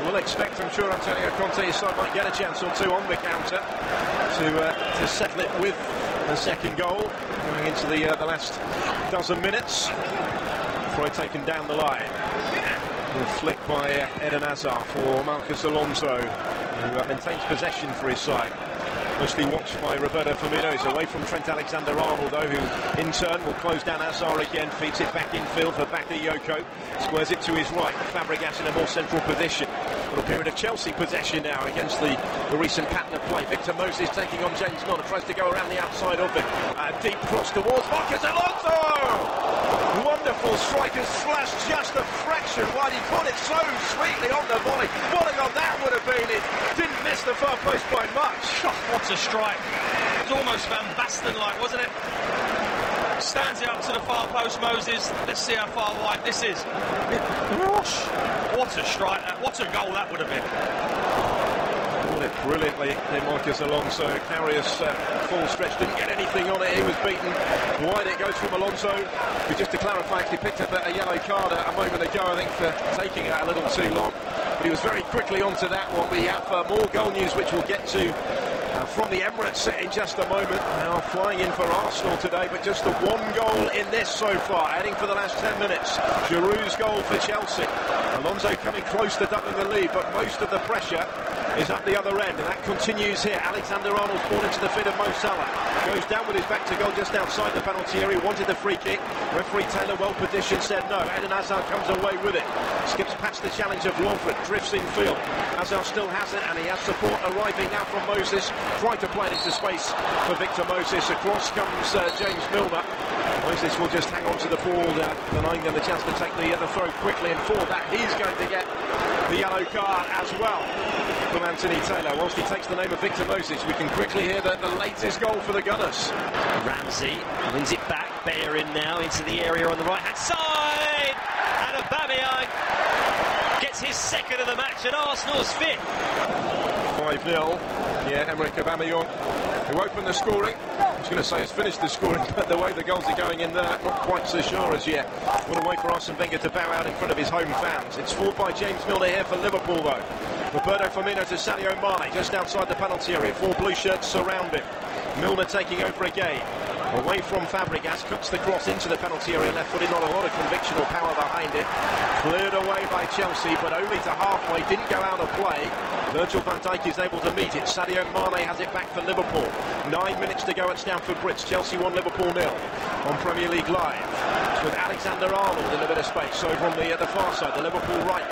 A: We'll expect, I'm sure, Antonio Conte's side might get a chance or two on the counter to settle it with the second goal going into the last dozen minutes. Throw taken down the line. A flick by Eden Hazard for Marcus Alonso, who maintains possession for his side. Mostly watched by Roberto Firmino. He's away from Trent Alexander-Arnold, though, who in turn will close down Hazard again, feeds it back infield for Bakayoko, squares it to his right. Fabregas in a more central position. A little period of Chelsea possession now against the recent pattern of play. Victor Moses taking on James Milner, tries to go around the outside of it. Deep cross towards Marcus Alonso! Wonderful striker slash, just a fraction wide. He put it so sweetly on the volley. What a goal that would have been. It didn't miss the far post by much.
B: What a strike. It was almost Van Basten-like, wasn't it? Stands it up to the far post, Moses. Let's see how far wide this is. Gosh, what a strike. What a goal that would have been.
A: It brilliantly did Marcus Alonso. Karius full stretch, didn't get anything on it. He was beaten wide. It goes from Alonso, who, just to clarify, actually picked up a yellow card a moment ago, I think, for taking it a little too long. But he was very quickly onto that one. We have more goal news, which we'll get to from the Emirates in just a moment. Now flying in for Arsenal today, but just the one goal in this so far, heading for the last 10 minutes. Giroud's goal for Chelsea. Alonso coming close to doubling the lead, but most of the pressure is up the other end, and that continues here. Alexander-Arnold's ball into the feet of Mo Salah. Goes down with his back to goal just outside the penalty area. Wanted the free kick. Referee Taylor, well positioned, said no. Eden Hazard comes away with it. Skips past the challenge of Lawford. Drifts in field. Hazard still has it, and he has support arriving now from Moses. Tried to play it into space for Victor Moses. Across comes James Milner. Moses will just hang on to the ball, denying them the chance to take the throw quickly, and for that he's going to get the yellow card as well from Anthony Taylor. Whilst he takes the name of Victor Moses, we can quickly hear the latest goal for the Gunners.
L: Ramsey wins it back, Bayer in now into the area on the right hand side, and Aubameyang gets his second of the match, and Arsenal's fifth. 5-0, yeah, Emerick Aubameyang, who opened the scoring. I was going to say has finished the scoring, but the way the goals are going in there, not quite so sure as yet. What a way for Arsene Wenger to bow out in front of his home fans. It's fought by James Milner here for Liverpool though. Roberto Firmino to Sadio Mane, just outside the penalty area. 4 blue shirts surround him. Milner taking over again. Away from Fabregas, cuts the cross into the penalty area, left-footed, not a lot of conviction or power behind it. Cleared away by Chelsea, but only to halfway, didn't go out of play. Virgil van Dijk is able to meet it. Sadio Mane has it back for Liverpool. 9 minutes to go at Stamford Bridge. Chelsea 1, Liverpool 0 on Premier League Live. It's with Alexander-Arnold in a bit of space over on the far side, the Liverpool right.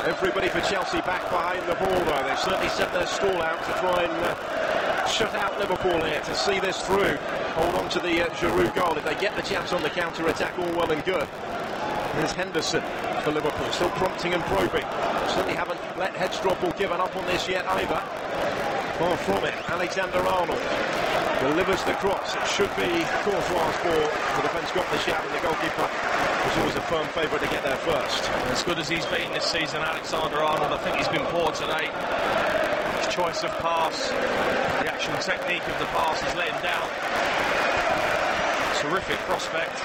L: Everybody for Chelsea back behind the ball though. They've certainly set their stall out to try and shut out Liverpool here, to see this through. Hold on to the Giroud goal. If they get the chance on the counter-attack, all well and good. There's Henderson for Liverpool, still prompting and probing. Certainly haven't let heads drop or given up on this yet either. Far from it. Alexander-Arnold delivers the cross. It should be Courtois' ball. The defence got the shout, and the goalkeeper was always a firm favourite to get there first.
B: As good as he's been this season, Alexander-Arnold, I think he's been poor today. His choice of pass, the actual technique of the pass has let him down. Terrific prospect,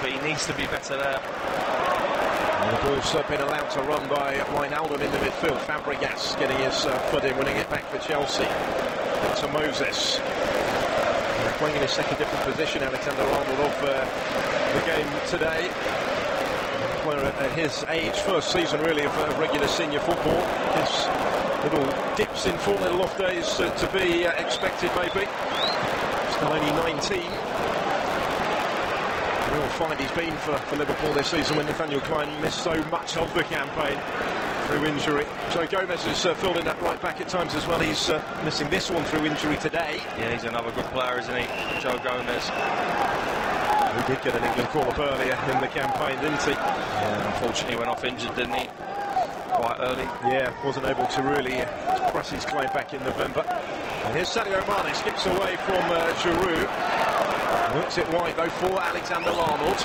B: but he needs to be better there.
A: And the ball's been allowed to run by Wijnaldum in the midfield. Fabregas getting his foot in, winning it back for Chelsea. To Moses. Playing in his second different position, Alexander-Arnold off the game today. Player at his age, first season really of regular senior football. His little dips in form, little off days to be expected maybe. Still only 19. Real find he's been for Liverpool this season when Nathaniel Klein missed so much of the campaign through injury. Joe Gomez has filled in that right back at times as well. He's missing this one through injury today.
B: Yeah, he's another good player, isn't he, Joe Gomez?
A: He did get an England call-up earlier in the campaign, didn't he?
B: Yeah, unfortunately went off injured, didn't he? Quite early.
A: Yeah, wasn't able to really press his claim back in November. And here's Sadio Mane, skips away from Giroud. Works it wide though for Alexander-Arnold.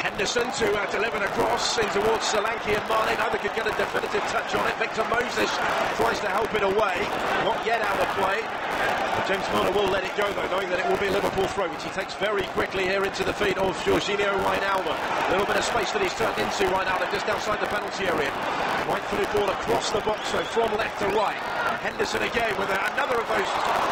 A: Henderson to deliver the cross in towards Solanke and Mane. Neither could get a definitive touch on it. Victor Moses tries to help it away. Not yet out of play. But James Milner will let it go though, knowing that it will be a Liverpool throw, which he takes very quickly here into the feet of Jorginho Wijnaldum. A little bit of space that he's turned into, Wijnaldum just outside the penalty area. Right-footed ball across the box, so from left to right. Henderson again with another of those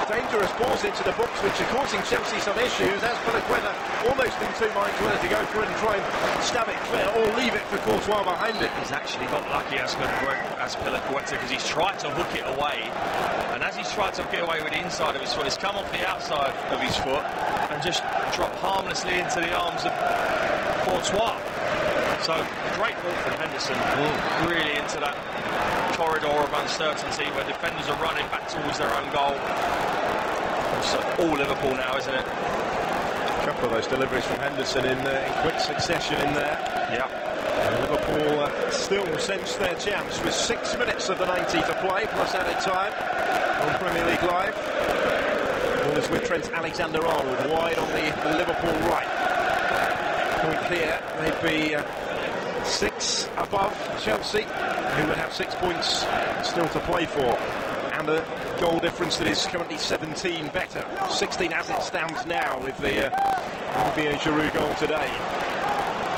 A: dangerous balls into the box, which are causing Chelsea some issues. As Piliqueta almost in two minds whether to go for it and try and stab it clear or leave it for Courtois behind it.
B: He's actually got lucky as Piliqueta, because he's tried to hook it away, and as he's tried to hook it away with the inside of his foot, it's come off the outside of his foot and just dropped harmlessly into the arms of Courtois. So great ball from Henderson, really into that corridor of uncertainty where defenders are running back towards their own goal. It's all Liverpool now, isn't it?
A: A couple of those deliveries from Henderson in quick succession in there.
B: Yeah.
A: Liverpool still sense their chance with 6 minutes of the 90 to play, plus added time on Premier League Live. Ball is with Trent Alexander-Arnold wide on the Liverpool right. Point here, they'd be 6 above Chelsea, who would have 6 points still to play for, and a goal difference that is currently 17 better, 16 as it stands now with the Olivier Giroud goal today.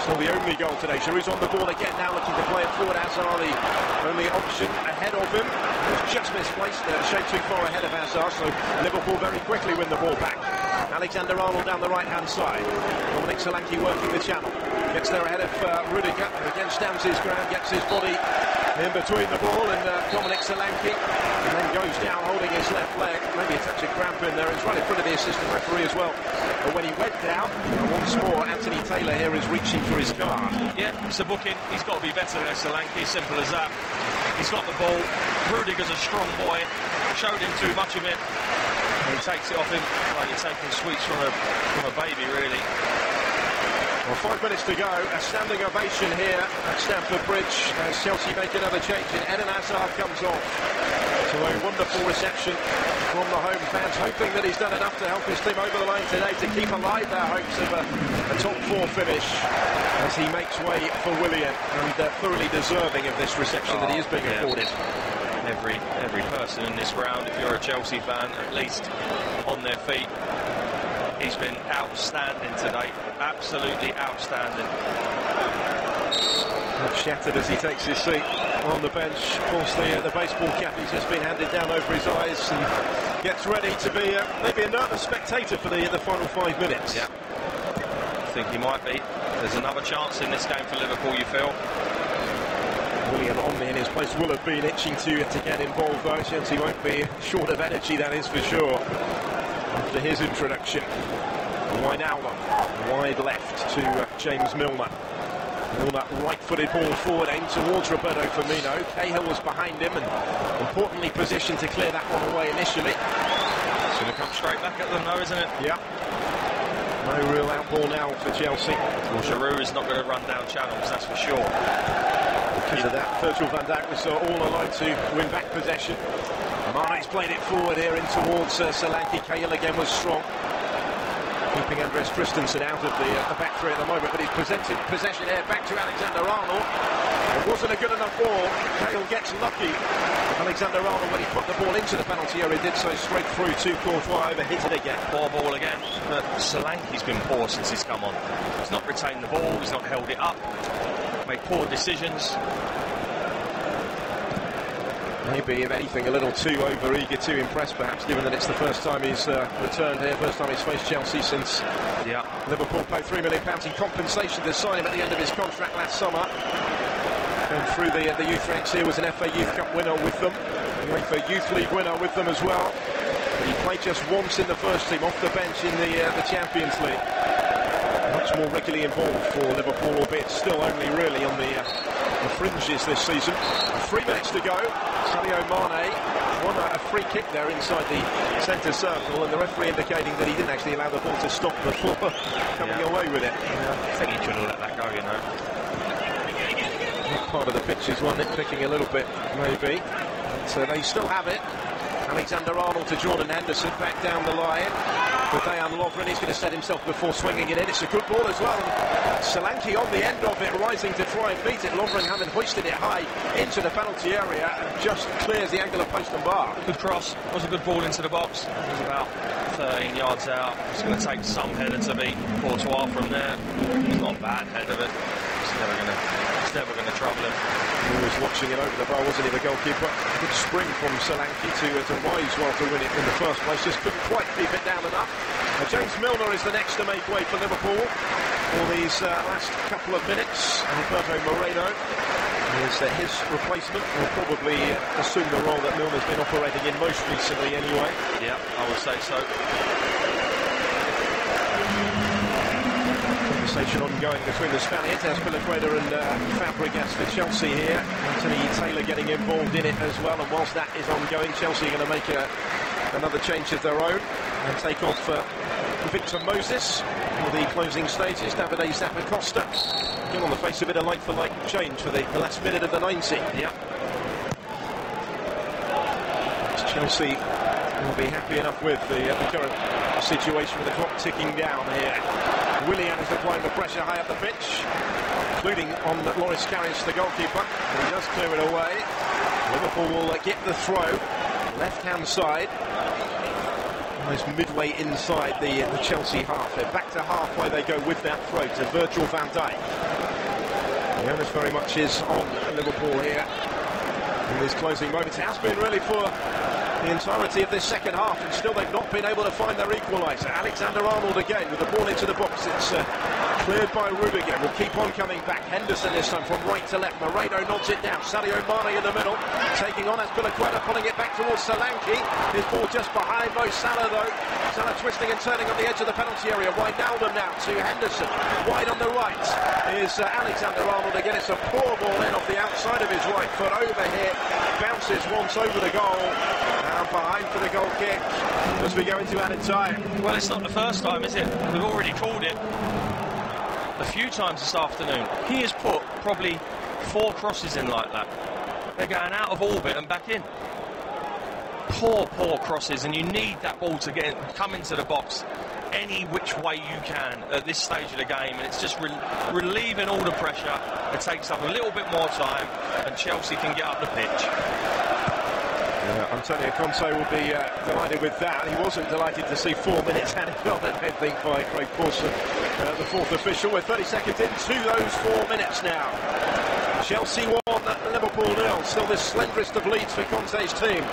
A: Still the only goal today. Giroud's on the ball again now, looking to play it forward. Hazard the only option ahead of him. It was just misplaced, shade too far ahead of Hazard, so Liverpool very quickly win the ball back. Alexander-Arnold down the right-hand side. Dominic Solanke working the channel. Gets there ahead of Rudiger. Again stands his ground, gets his body in between the ball and Dominic Solanke, and then goes down holding his left leg. Maybe a touch of cramp in there. It's right in front of the assistant referee as well. But when he went down, once more, Anthony Taylor here is reaching for his card.
B: Yeah, it's a booking. He's got to be better than Solanke, simple as that. He's got the ball. Rudiger's a strong boy. Showed him too much of it. And he takes it off him like you're taking sweets from a baby, really.
A: Well, 5 minutes to go. A standing ovation here at Stamford Bridge as Chelsea make another change and Eden Hazard comes off. So a wonderful reception from the home fans, hoping that he's done enough to help his team over the line today to keep alive their hopes of a top 4 finish as he makes way for Willian, and thoroughly deserving of this reception that he is being afforded.
B: Every person in this ground, if you're a Chelsea fan, at least on their feet. He's been outstanding today, absolutely outstanding.
A: Shattered as he takes his seat on the bench. Of course, the baseball cap has just been handed down over his eyes and gets ready to be maybe a nervous spectator for the final 5 minutes.
B: Yeah, I think he might be. There's another chance in this game for Liverpool, you feel?
A: Willian Omni in his place will have been itching to get involved, though. Chelsea won't be short of energy, that is for sure. After his introduction, Wijnaldum wide left to James Milner. Milner right-footed ball forward, aimed towards Roberto Firmino. Cahill was behind him and importantly positioned to clear that one away initially.
B: It's going to come straight back at them though, isn't it?
A: Yeah. No real outball now for Chelsea.
B: Well, Giroud is not going to run down channels, that's for sure.
A: Because of that, Virgil van Dijk was all alone to win back possession. Mane's played it forward here in towards Solanke. Cahill again was strong, keeping Andres Christensen out of the back three at the moment, but he's presented possession here back to Alexander-Arnold. It wasn't a good enough ball. Cahill gets lucky. Alexander-Arnold, when he put the ball into the penalty area, did so straight through to Courtois, overhit it again.
B: Poor ball again, but Solanke's been poor since he's come on. He's not retained the ball, he's not held it up, made poor decisions.
A: Maybe, if anything, a little too over-eager to impress, perhaps, given that it's the first time he's returned here, first time he's faced Chelsea since Liverpool paid £3 million in compensation to sign him at the end of his contract last summer. And through the youth ranks here, was an FA Youth Cup winner with them, an FA Youth League winner with them as well. But he played just once in the first team, off the bench in the Champions League. Much more regularly involved for Liverpool, albeit still only really on the fringes this season. 3 minutes to go. Sadio Mane won a free kick there inside the centre circle, and the referee indicating that he didn't actually allow the ball to stop before coming away with it.
B: I think he should have let that go, you know.
A: Part of the pitch is one nitpicking a little bit, maybe. So they still have it. Alexander-Arnold to Jordan Henderson, back down the line. With Dejan Lovren, he's going to set himself before swinging it in. It's a good ball as well. And Solanke on the end of it, rising to try and beat it. Lovren having hoisted it high into the penalty area and just clears the angle of post and bar.
B: Good cross. Was a good ball into the box. It was about 13 yards out. It's going to take some header to beat Courtois from there. It's not a bad header, but it's never going to trouble him.
A: He was watching it over the bar, wasn't he, the goalkeeper? Good spring from Solanke to rise well to win it in the first place. Just couldn't quite keep it down enough. James Milner is the next to make way for Liverpool for these last couple of minutes. Alberto Moreno is his replacement. Will probably assume the role that Milner's been operating in most recently anyway.
B: Yeah, I would say so.
A: Conversation ongoing between the Spaniards, Azpilicueta and Fabregas for Chelsea here. Anthony Taylor getting involved in it as well, and whilst that is ongoing, Chelsea are going to make another change of their own and take off Victor Moses for the closing stages. Davide Zappacosta, again on the face of it, a like-for-like change for the last minute of the 90.
B: Yeah.
A: Chelsea will be happy enough with the current situation with the clock ticking down here. Willian is applying the pressure high up the pitch, including on Loris Karius, the goalkeeper. He does clear it away. Liverpool will get the throw, left-hand side, almost midway inside the Chelsea half. They're back to halfway, they go with that throw to Virgil van Dijk. The onus very much is on Liverpool here in these closing moments. It has been really for the entirety of this second half, and still they've not been able to find their equaliser. Alexander-Arnold again with the ball into the box. It's cleared by Rudiger. Will keep on coming back. Henderson this time from right to left. Moreno nods it down. Sadio Mane in the middle, taking on Azpilicueta, pulling it back towards Solanke. His ball just behind Mo Salah though. Salah twisting and turning on the edge of the penalty area. Wijnaldum now to Henderson. Wide on the right is Alexander-Arnold again. It's a poor ball in off the outside of his right foot. Over here, bounces once over the goal. Now behind for the goal kick as we go into added time.
B: Well, it's not the first time, is it? We've already called it a few times this afternoon. He has put probably 4 crosses in like that. They're going out of orbit and back in. Poor crosses, and you need that ball to come into the box any which way you can at this stage of the game, and it's just relieving all the pressure. It takes up a little bit more time, and Chelsea can get up the pitch.
A: Antonio Conte will be delighted with that. He wasn't delighted to see 4 minutes added on, I don't think, by Craig Pawson, the 4th official. We're 30 seconds into those 4 minutes now. Chelsea 1, Liverpool 0. Still the slenderest of leads for Conte's team.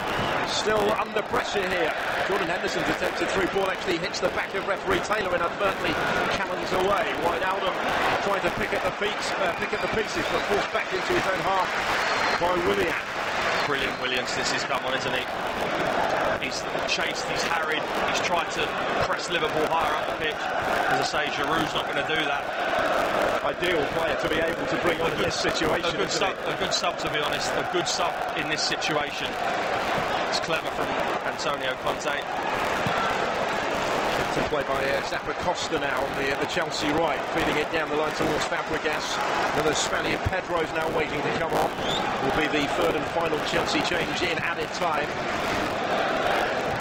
A: Still under pressure here. Jordan Henderson's attempted through ball actually hits the back of referee Taylor and inadvertently cannons away. Wijnaldum trying to pick at the pieces, but forced back into his own half by Willian.
B: Brilliant Willian since he's come on, isn't he? He's chased, he's harried, he's tried to press Liverpool higher up the pitch. As I say, Giroud's not going to do that.
A: Ideal player to be able to bring on in this situation.
B: A good sub, to be honest. A good sub in this situation. It's clever from Antonio Conte.
A: To play by Zappacosta now on the Chelsea right, feeding it down the line towards Fabregas. Another Spaniard, Pedro's now waiting to come on. Will be the 3rd and final Chelsea change in added time.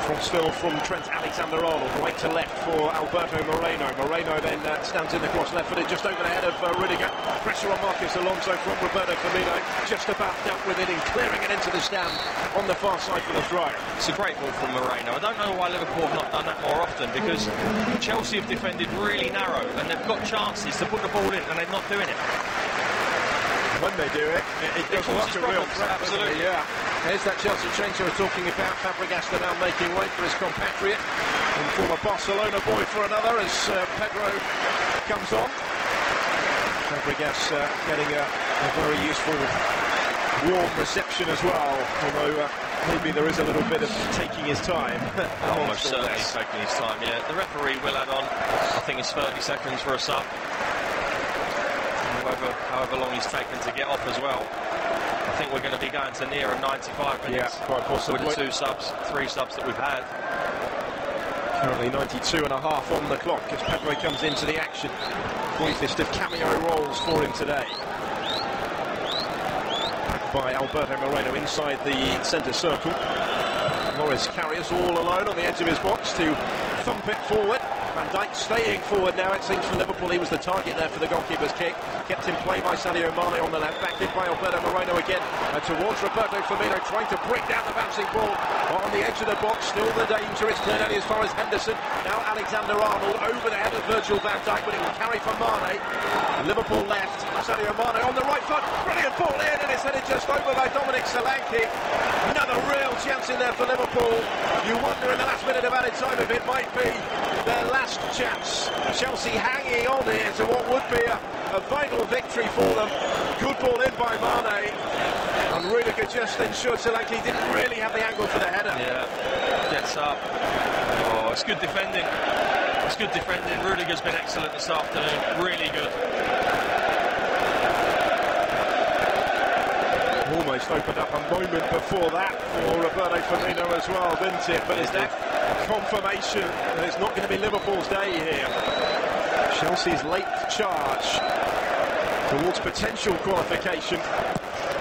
A: From Trent Alexander-Arnold, right to left for Alberto Moreno. Moreno then stands in the cross, left-footed, just over the head of Rudiger. Pressure on Marcus Alonso from Roberto Firmino. Just about dealt with it in clearing it into the stand on the far side for the throw.
B: It's a great ball from Moreno. I don't know why Liverpool have not done that more often, because Chelsea have defended really narrow and they've got chances to put the ball in and they're not doing it.
A: When they do it does look a real threat.
B: Absolutely,
A: yeah. There's that Chelsea change I was talking about. Fabregas now making way for his compatriot and former Barcelona boy for another as Pedro comes on. Fabregas getting a very useful warm reception as well, although maybe there is a little bit of taking his time.
B: Almost certainly taking his time, yeah. The referee will add on, I think it's 30 seconds for a sub. However long he's taken to get off as well. I think we're going to be going to near 95 minutes.
A: Yeah, quite possibly.
B: With the 3 subs that we've had.
A: Currently 92 and a half on the clock as Pedro comes into the action. Briefest of cameo roles for him today. Back by Alberto Moreno inside the centre circle. Morris Carriers all alone on the edge of his box to thump it forward. Van Dijk staying forward now, it seems, for Liverpool. He was the target there for the goalkeeper's kick. Kept in play by Sadio Mane on the left. Back in by Alberto Moreno again. Towards Roberto Firmino, trying to break down the bouncing ball on the edge of the box. Still the danger. It's cleared only as far as Henderson. Now Alexander-Arnold over the head of Virgil van Dijk, but it will carry for Mane. Liverpool left. Sadio Mane on the right foot. Brilliant ball in, and it's headed just over by Dominic Solanke. Another real chance in there for Liverpool. You wonder in the last minute of added time if it might be their last chance. Chelsea hanging on here to what would be a vital victory for them. Good ball in by Mane, and Rudiger just ensured Solanke didn't really have the angle for the header.
B: Yeah, gets up. Oh, it's good defending. It's good defending. Rudiger's been excellent this afternoon. Really good.
A: Almost opened up a moment before that for Roberto Firmino as well, didn't it? But is that confirmation that it's not going to be Liverpool's day here? Chelsea's late charge towards potential qualification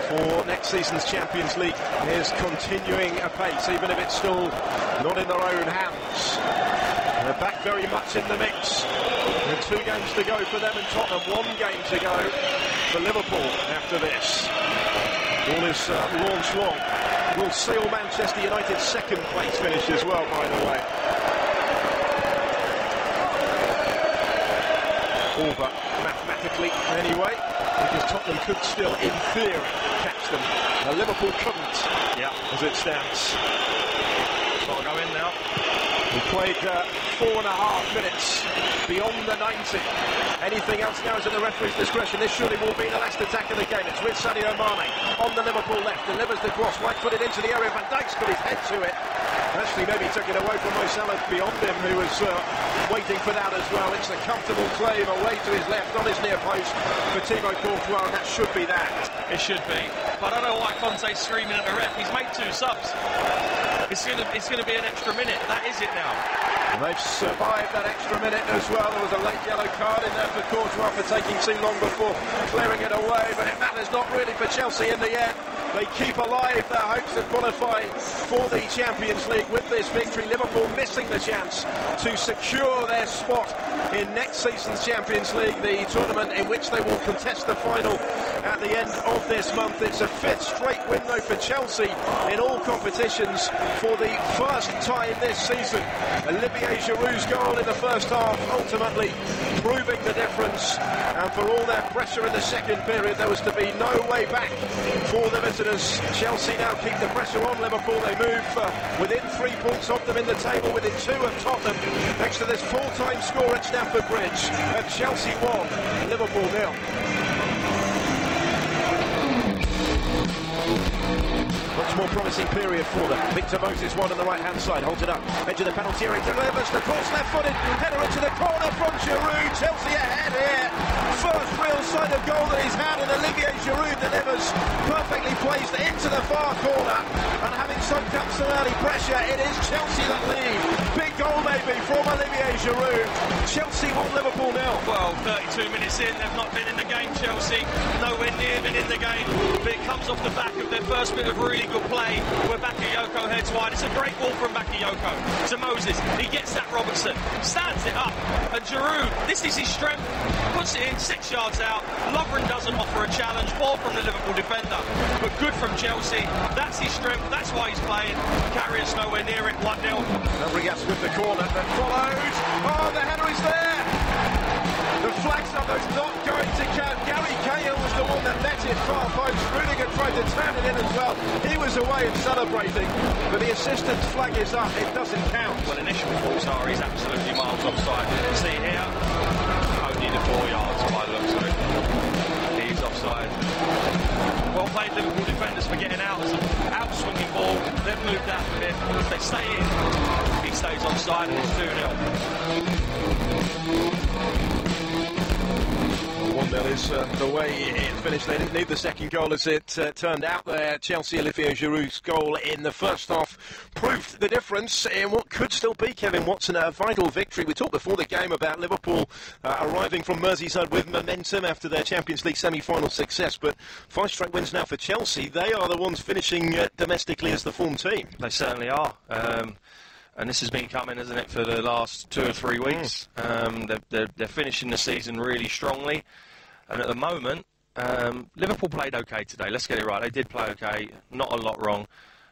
A: for next season's Champions League is continuing apace, even if it's still not in their own hands. They're back very much in the mix. There are 2 games to go for them and Tottenham, 1 game to go for Liverpool after this. All is launch long. Will seal Manchester United's 2nd place finish as well, by the way. All but mathematically mathematically anyway, because Tottenham could still, in theory, catch them. Now, Liverpool couldn't, as it stands.
B: Got to go in now.
A: We played 4.5 minutes beyond the 90. Anything else now is at the referee's discretion. This surely will be the last attack of the game. It's with Sadio Mane on the Liverpool left, delivers the cross, right-footed into the area. Van Dijk's got his head to it. Actually, maybe took it away from Mo Salah beyond him, who was waiting for that as well. It's a comfortable claim away to his left on his near post for Thibaut Courtois, and that should be that.
B: It should be. But I don't know why Conte's screaming at the ref. He's made 2 subs. It's going to be an extra minute. That is it now.
A: And they've survived that extra minute as well. There was a late yellow card in there for Courtois for taking too long before clearing it away, but it matters not really for Chelsea in the end. They keep alive their hopes of qualifying for the Champions League with this victory. Liverpool missing the chance to secure their spot in next season's Champions League, the tournament in which they will contest the final at the end of this month. It's a 5th straight win though for Chelsea in all competitions for the first time this season. Olivier Giroud's goal in the first half ultimately proving the difference, and for all their pressure in the second period, there was to be no way back for the visitors. Chelsea now keep the pressure on Liverpool. They move within 3 points of them in the table, within 2 of Tottenham, thanks to this full-time score at Stamford Bridge. And Chelsea 1, Liverpool 0. Much more promising period for them. Victor Moses one on the right-hand side, holds it up, edge of the penalty area, delivers the cross, left-footed, header into the corner from Giroud. Chelsea ahead here. First real sight of goal that he's had, and Olivier Giroud delivers, perfectly placed into the far corner, and having soaked up some early pressure, it is Chelsea that lead. Big goal maybe from Olivier Giroud. Chelsea 1, Liverpool 0.
B: Well, 32 minutes in, they've not been in the game, Chelsea. Nowhere near been in the game. But it comes off the back of their first bit of really good play, where Bakayoko heads wide. It's a great ball from Bakayoko to Moses. He gets that Robertson, stands it up, and Giroud, this is his strength, puts it in 6 yards out. Lovren doesn't offer a challenge, ball from the Liverpool defender, but good from Chelsea. That's his strength, that's why he's playing. Carrier's nowhere near it, 1-0.
A: Fabregas with the corner that follows. Oh, the header is there. The flag's up, it's not going to count. Gary Cahill was the one that met it far post. Rudiger tried to turn it in as well. He was away and celebrating, but the assistant's flag is up, it doesn't count.
B: Well, initial thoughts are he's absolutely miles offside. See here, only the 4 yards by the looks of it. He's offside. Well played Liverpool defenders for getting out. It's an out-swinging ball. They've moved out a bit. They stay in. He stays onside and it's 2-0.
A: 1-0 is the way it finished. They didn't need the second goal as it turned out there. Chelsea, Olivier Giroud's goal in the first half proved the difference in what could still be, Kevin Watson, a vital victory. We talked before the game about Liverpool arriving from Merseyside with momentum after their Champions League semi-final success, but 5 straight wins now for Chelsea. They are the ones finishing domestically as the form team.
B: They certainly are. And this has been coming, hasn't it, for the last 2 or 3 weeks. They're finishing the season really strongly. And at the moment, Liverpool played okay today. Let's get it right. They did play okay. Not a lot wrong.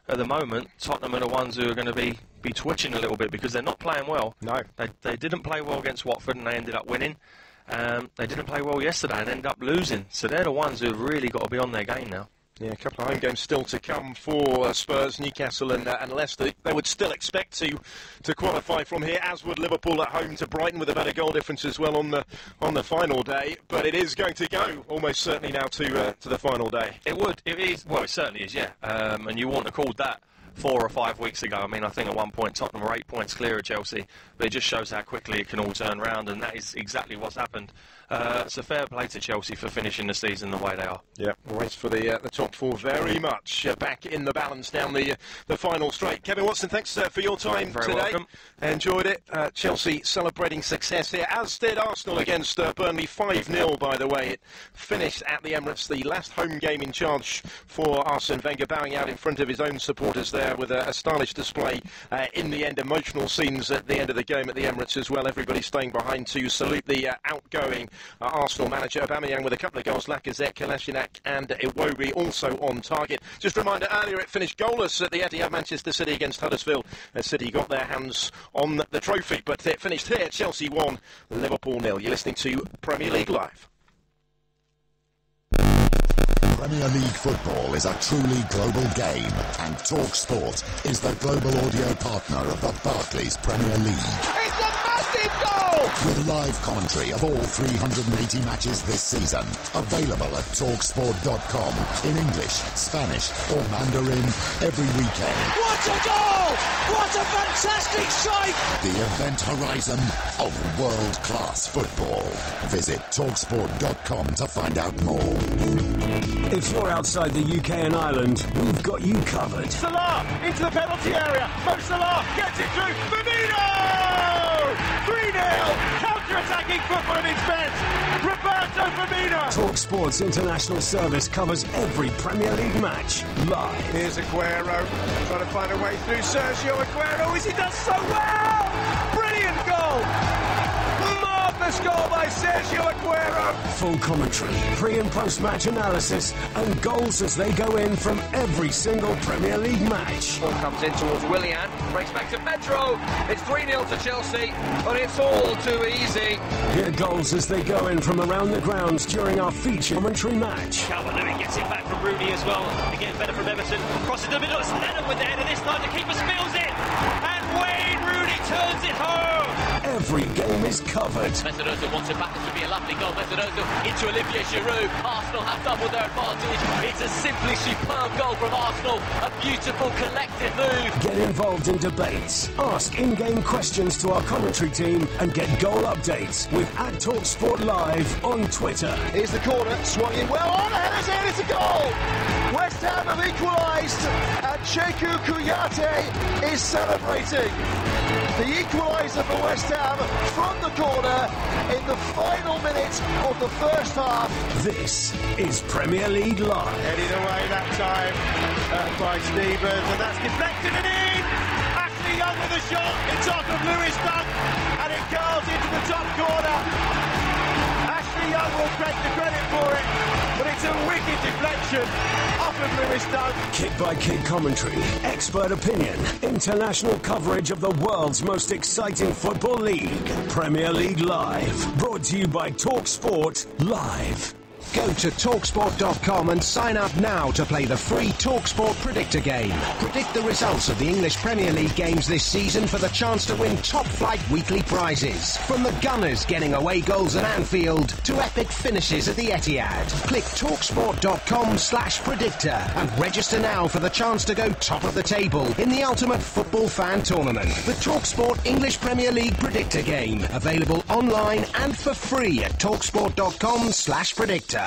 B: At the moment, Tottenham are the ones who are going to be twitching a little bit because they're not playing well.
A: No.
B: They didn't play well against Watford and they ended up winning. They didn't play well yesterday and ended up losing. So they're the ones who have really got to be on their game now.
A: Yeah, a couple of home games still to come for Spurs, Newcastle and Leicester. They would still expect to qualify from here, as would Liverpool at home to Brighton with a better goal difference as well on the final day. But it is going to go almost certainly now to the final day.
B: It would. It is. Well, it certainly is, yeah. And you wouldn't have called that 4 or 5 weeks ago. I mean, I think at one point Tottenham were 8 points clear of Chelsea, but it just shows how quickly it can all turn around, and that is exactly what's happened. It's a fair play to Chelsea for finishing the season the way they are.
A: Yeah, race for the top 4 very much back in the balance down the final straight. Kevin Watson, thanks for your time
B: Very
A: today.
B: Welcome.
A: Enjoyed it. Chelsea celebrating success here, as did Arsenal against Burnley. 5-0, by the way. It finished at the Emirates, the last home game in charge for Arsene Wenger, bowing out in front of his own supporters there with a stylish display in the end. Emotional scenes at the end of the game at the Emirates as well. Everybody staying behind to salute the outgoing Arsenal manager. Aubameyang with a couple of goals. Lacazette, Kolasinac and Iwobi also on target. Just a reminder, earlier it finished goalless at the Etihad, Manchester City against Huddersfield. City got their hands on the trophy, but it finished here. Chelsea 1, Liverpool 0. You're listening to Premier League Live.
C: Premier League football is a truly global game, and TalkSport is the global audio partner of the Barclays Premier League.
D: It's a massive goal!
C: With live commentary of all 380 matches this season, available at TalkSport.com in English, Spanish or Mandarin every weekend.
D: What a goal! What a fantastic strike!
C: The event horizon of world-class football. Visit TalkSport.com to find out more.
E: If you're outside the UK and Ireland, we've got you covered.
L: Salah into the penalty area. Mo Salah gets it through. Firmino! 3-0. Counter-attacking football at its best. Roberto Firmino.
E: TalkSport's international service covers every Premier League match live.
L: Here's Aguero trying to find a way through. Sergio Aguero, as he does so well. Brilliant goal. Marvellous goal by Sergio Aguero.
E: Full commentary, pre- and post-match analysis, and goals as they go in from every single Premier League match.
F: Ball comes in towards Willian, breaks back to Pedro. It's 3-0 to Chelsea, but it's all too easy.
E: Hear goals as they go in from around the grounds during our feature commentary match.
L: Calvert-Lewin gets it back from Rooney as well. Again, better from Everton. Crosses the middle. It's Lennon with the header this time. The keeper spills it. And Wayne Rooney turns it home.
E: Every game is covered.
H: Mesut Ozil wants it back. This would be a lovely goal. Mesut Ozil into Olivier Giroud. Arsenal have doubled their advantage. It's a simply superb goal from Arsenal. A beautiful collective move.
E: Get involved in debates, ask in-game questions to our commentary team, and get goal updates with @TalkSport Live on Twitter.
L: Here's the corner, swung in well on, and it's a goal! West Ham have equalised, and Cheku Kouyaté is celebrating. The equaliser for West Ham from the corner in the final minute of the first half.
E: This is Premier League Live.
L: Headed away that time by Stevens, and that's deflected and in! Ashley Young with a shot, it's off of Lewis Dunk, and it goes into the top corner. Ashley Young will take the credit for it, but it's a wicked deflection off of Lewis Dunk.
E: Kick-by-kick commentary, expert opinion, international coverage of the world's most exciting football league. Premier League Live, brought to you by TalkSport Live.
I: Go to TalkSport.com and sign up now to play the free TalkSport Predictor game. Predict the results of the English Premier League games this season for the chance to win top-flight weekly prizes. From the Gunners getting away goals at Anfield to epic finishes at the Etihad. Click TalkSport.com/predictor and register now for the chance to go top of the table in the ultimate football fan tournament. The TalkSport English Premier League Predictor game. Available online and for free at TalkSport.com/predictor.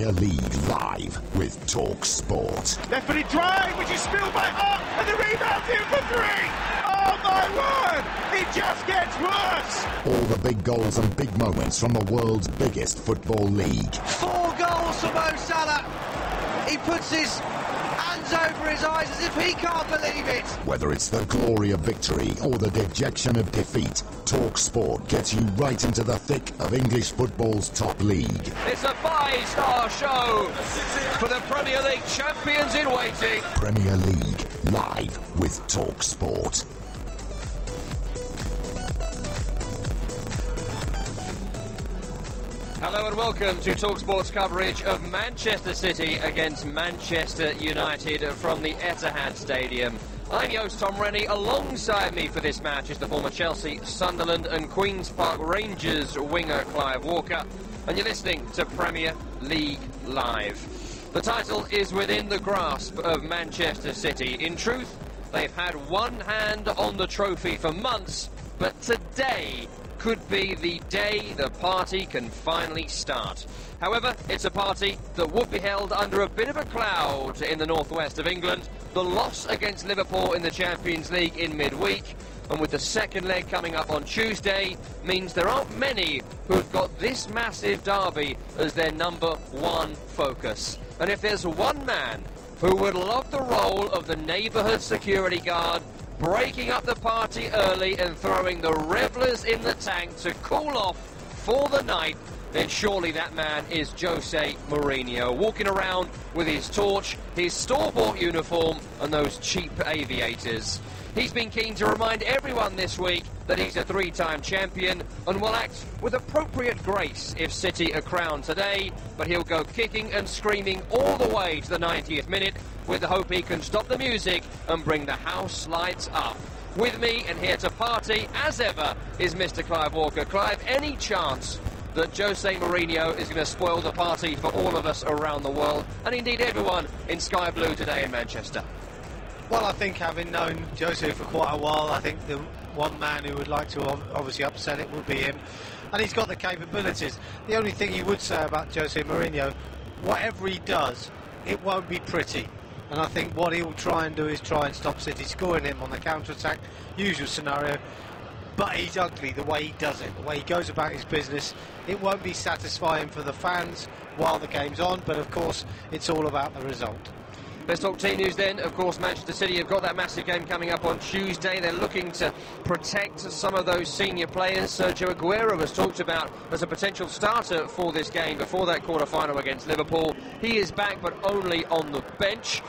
C: Premier League live with Talk Sport.
M: Left-footed drive, which is spilled by Hart, and the rebound's in for 3. Oh my word! It just gets worse.
C: All the big goals and big moments from the world's biggest football league.
D: 4 goals for Mo Salah. He puts his hands over his eyes as if he can't believe it.
C: Whether it's the glory of victory or the dejection of defeat, Talk Sport gets you right into the thick of English football's top league.
F: It's a 5-star show for the Premier League champions in waiting.
C: Premier League live with Talk Sport.
F: Hello and welcome to TalkSport's coverage of Manchester City against Manchester United from the Etihad Stadium. I'm your host Tom Rennie. Alongside me for this match is the former Chelsea, Sunderland and Queen's Park Rangers winger Clive Walker, and you're listening to Premier League Live. The title is within the grasp of Manchester City. In truth, they've had one hand on the trophy for months, but today could be the day the party can finally start. However, it's a party that would be held under a bit of a cloud in the northwest of England. The loss against Liverpool in the Champions League in midweek, and with the second leg coming up on Tuesday, means there aren't many who've got this massive derby as their number one focus. And if there's one man who would love the role of the neighbourhood security guard, breaking up the party early and throwing the revellers in the tank to cool off for the night, then surely that man is Jose Mourinho, walking around with his torch, his store-bought uniform and those cheap aviators. He's been keen to remind everyone this week that he's a 3-time champion and will act with appropriate grace if City are crowned today, but he'll go kicking and screaming all the way to the 90th minute with the hope he can stop the music and bring the house lights up. With me and here to party, as ever, is Mr. Clive Walker. Clive, any chance that Jose Mourinho is going to spoil the party for all of us around the world, and indeed everyone in Sky Blue today in Manchester?
N: Well, I think having known Jose for quite a while, I think the one man who would like to obviously upset it would be him. And he's got the capabilities. The only thing you would say about Jose Mourinho, whatever he does, it won't be pretty. And I think what he'll try and do is try and stop City scoring him on the counter-attack, usual scenario. But he's ugly the way he does it, the way he goes about his business. It won't be satisfying for the fans while the game's on, but of course it's all about the result.
F: Let's talk team news then. Of course, Manchester City have got that massive game coming up on Tuesday. They're looking to protect some of those senior players. Sergio Aguero was talked about as a potential starter for this game before that quarter-final against Liverpool. He is back, but only on the bench.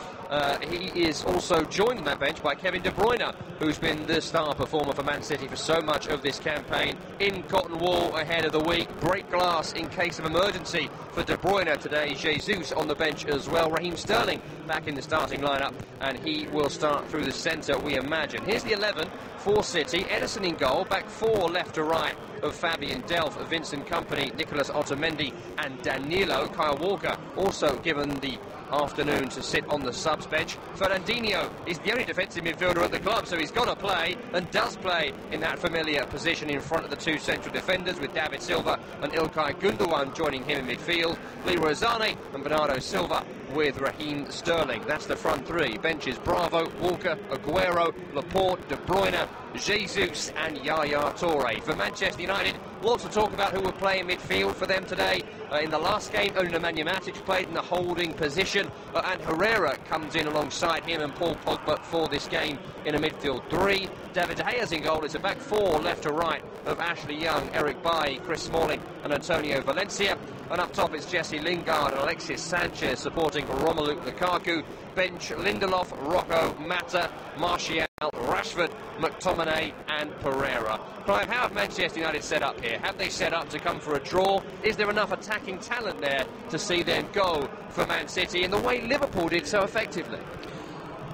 F: He is also joined on that bench by Kevin De Bruyne, who's been the star performer for Man City for so much of this campaign. In cotton wool ahead of the week, break glass in case of emergency for De Bruyne today. Jesus on the bench as well. Raheem Sterling back in the starting lineup, and he will start through the centre, we imagine. Here's the 11 for City. Ederson in goal, back 4 left to right of Fabian Delph, Vincent Kompany, Nicolas Otamendi and Danilo. Kyle Walker also given the afternoon to sit on the subs bench. Fernandinho is the only defensive midfielder at the club, so he's got to play and does play in that familiar position in front of the 2 central defenders, with David Silva and Ilkay Gundogan joining him in midfield. Leroy Sané and Bernardo Silva with Raheem Sterling. That's the front 3. Benches Bravo, Walker, Aguero, Laporte, De Bruyne, Jesus and Yaya Toure. For Manchester United, lots to talk about who will play in midfield for them today. In the last game, only Nemanja Matic played in the holding position, and Herrera comes in alongside him and Paul Pogba for this game in a midfield 3. David De Gea's in goal. It's a back 4 left to right of Ashley Young, Eric Bailly, Chris Smalling and Antonio Valencia. And up top it's Jesse Lingard and Alexis Sanchez supporting Romelu Lukaku. Bench Lindelof, Rocco, Mata, Martial, Rashford, McTominay and Pereira. Clive, how have Manchester United set up here? Have they set up to come for a draw? Is there enough attacking talent there to see them go for Man City in the way Liverpool did so effectively?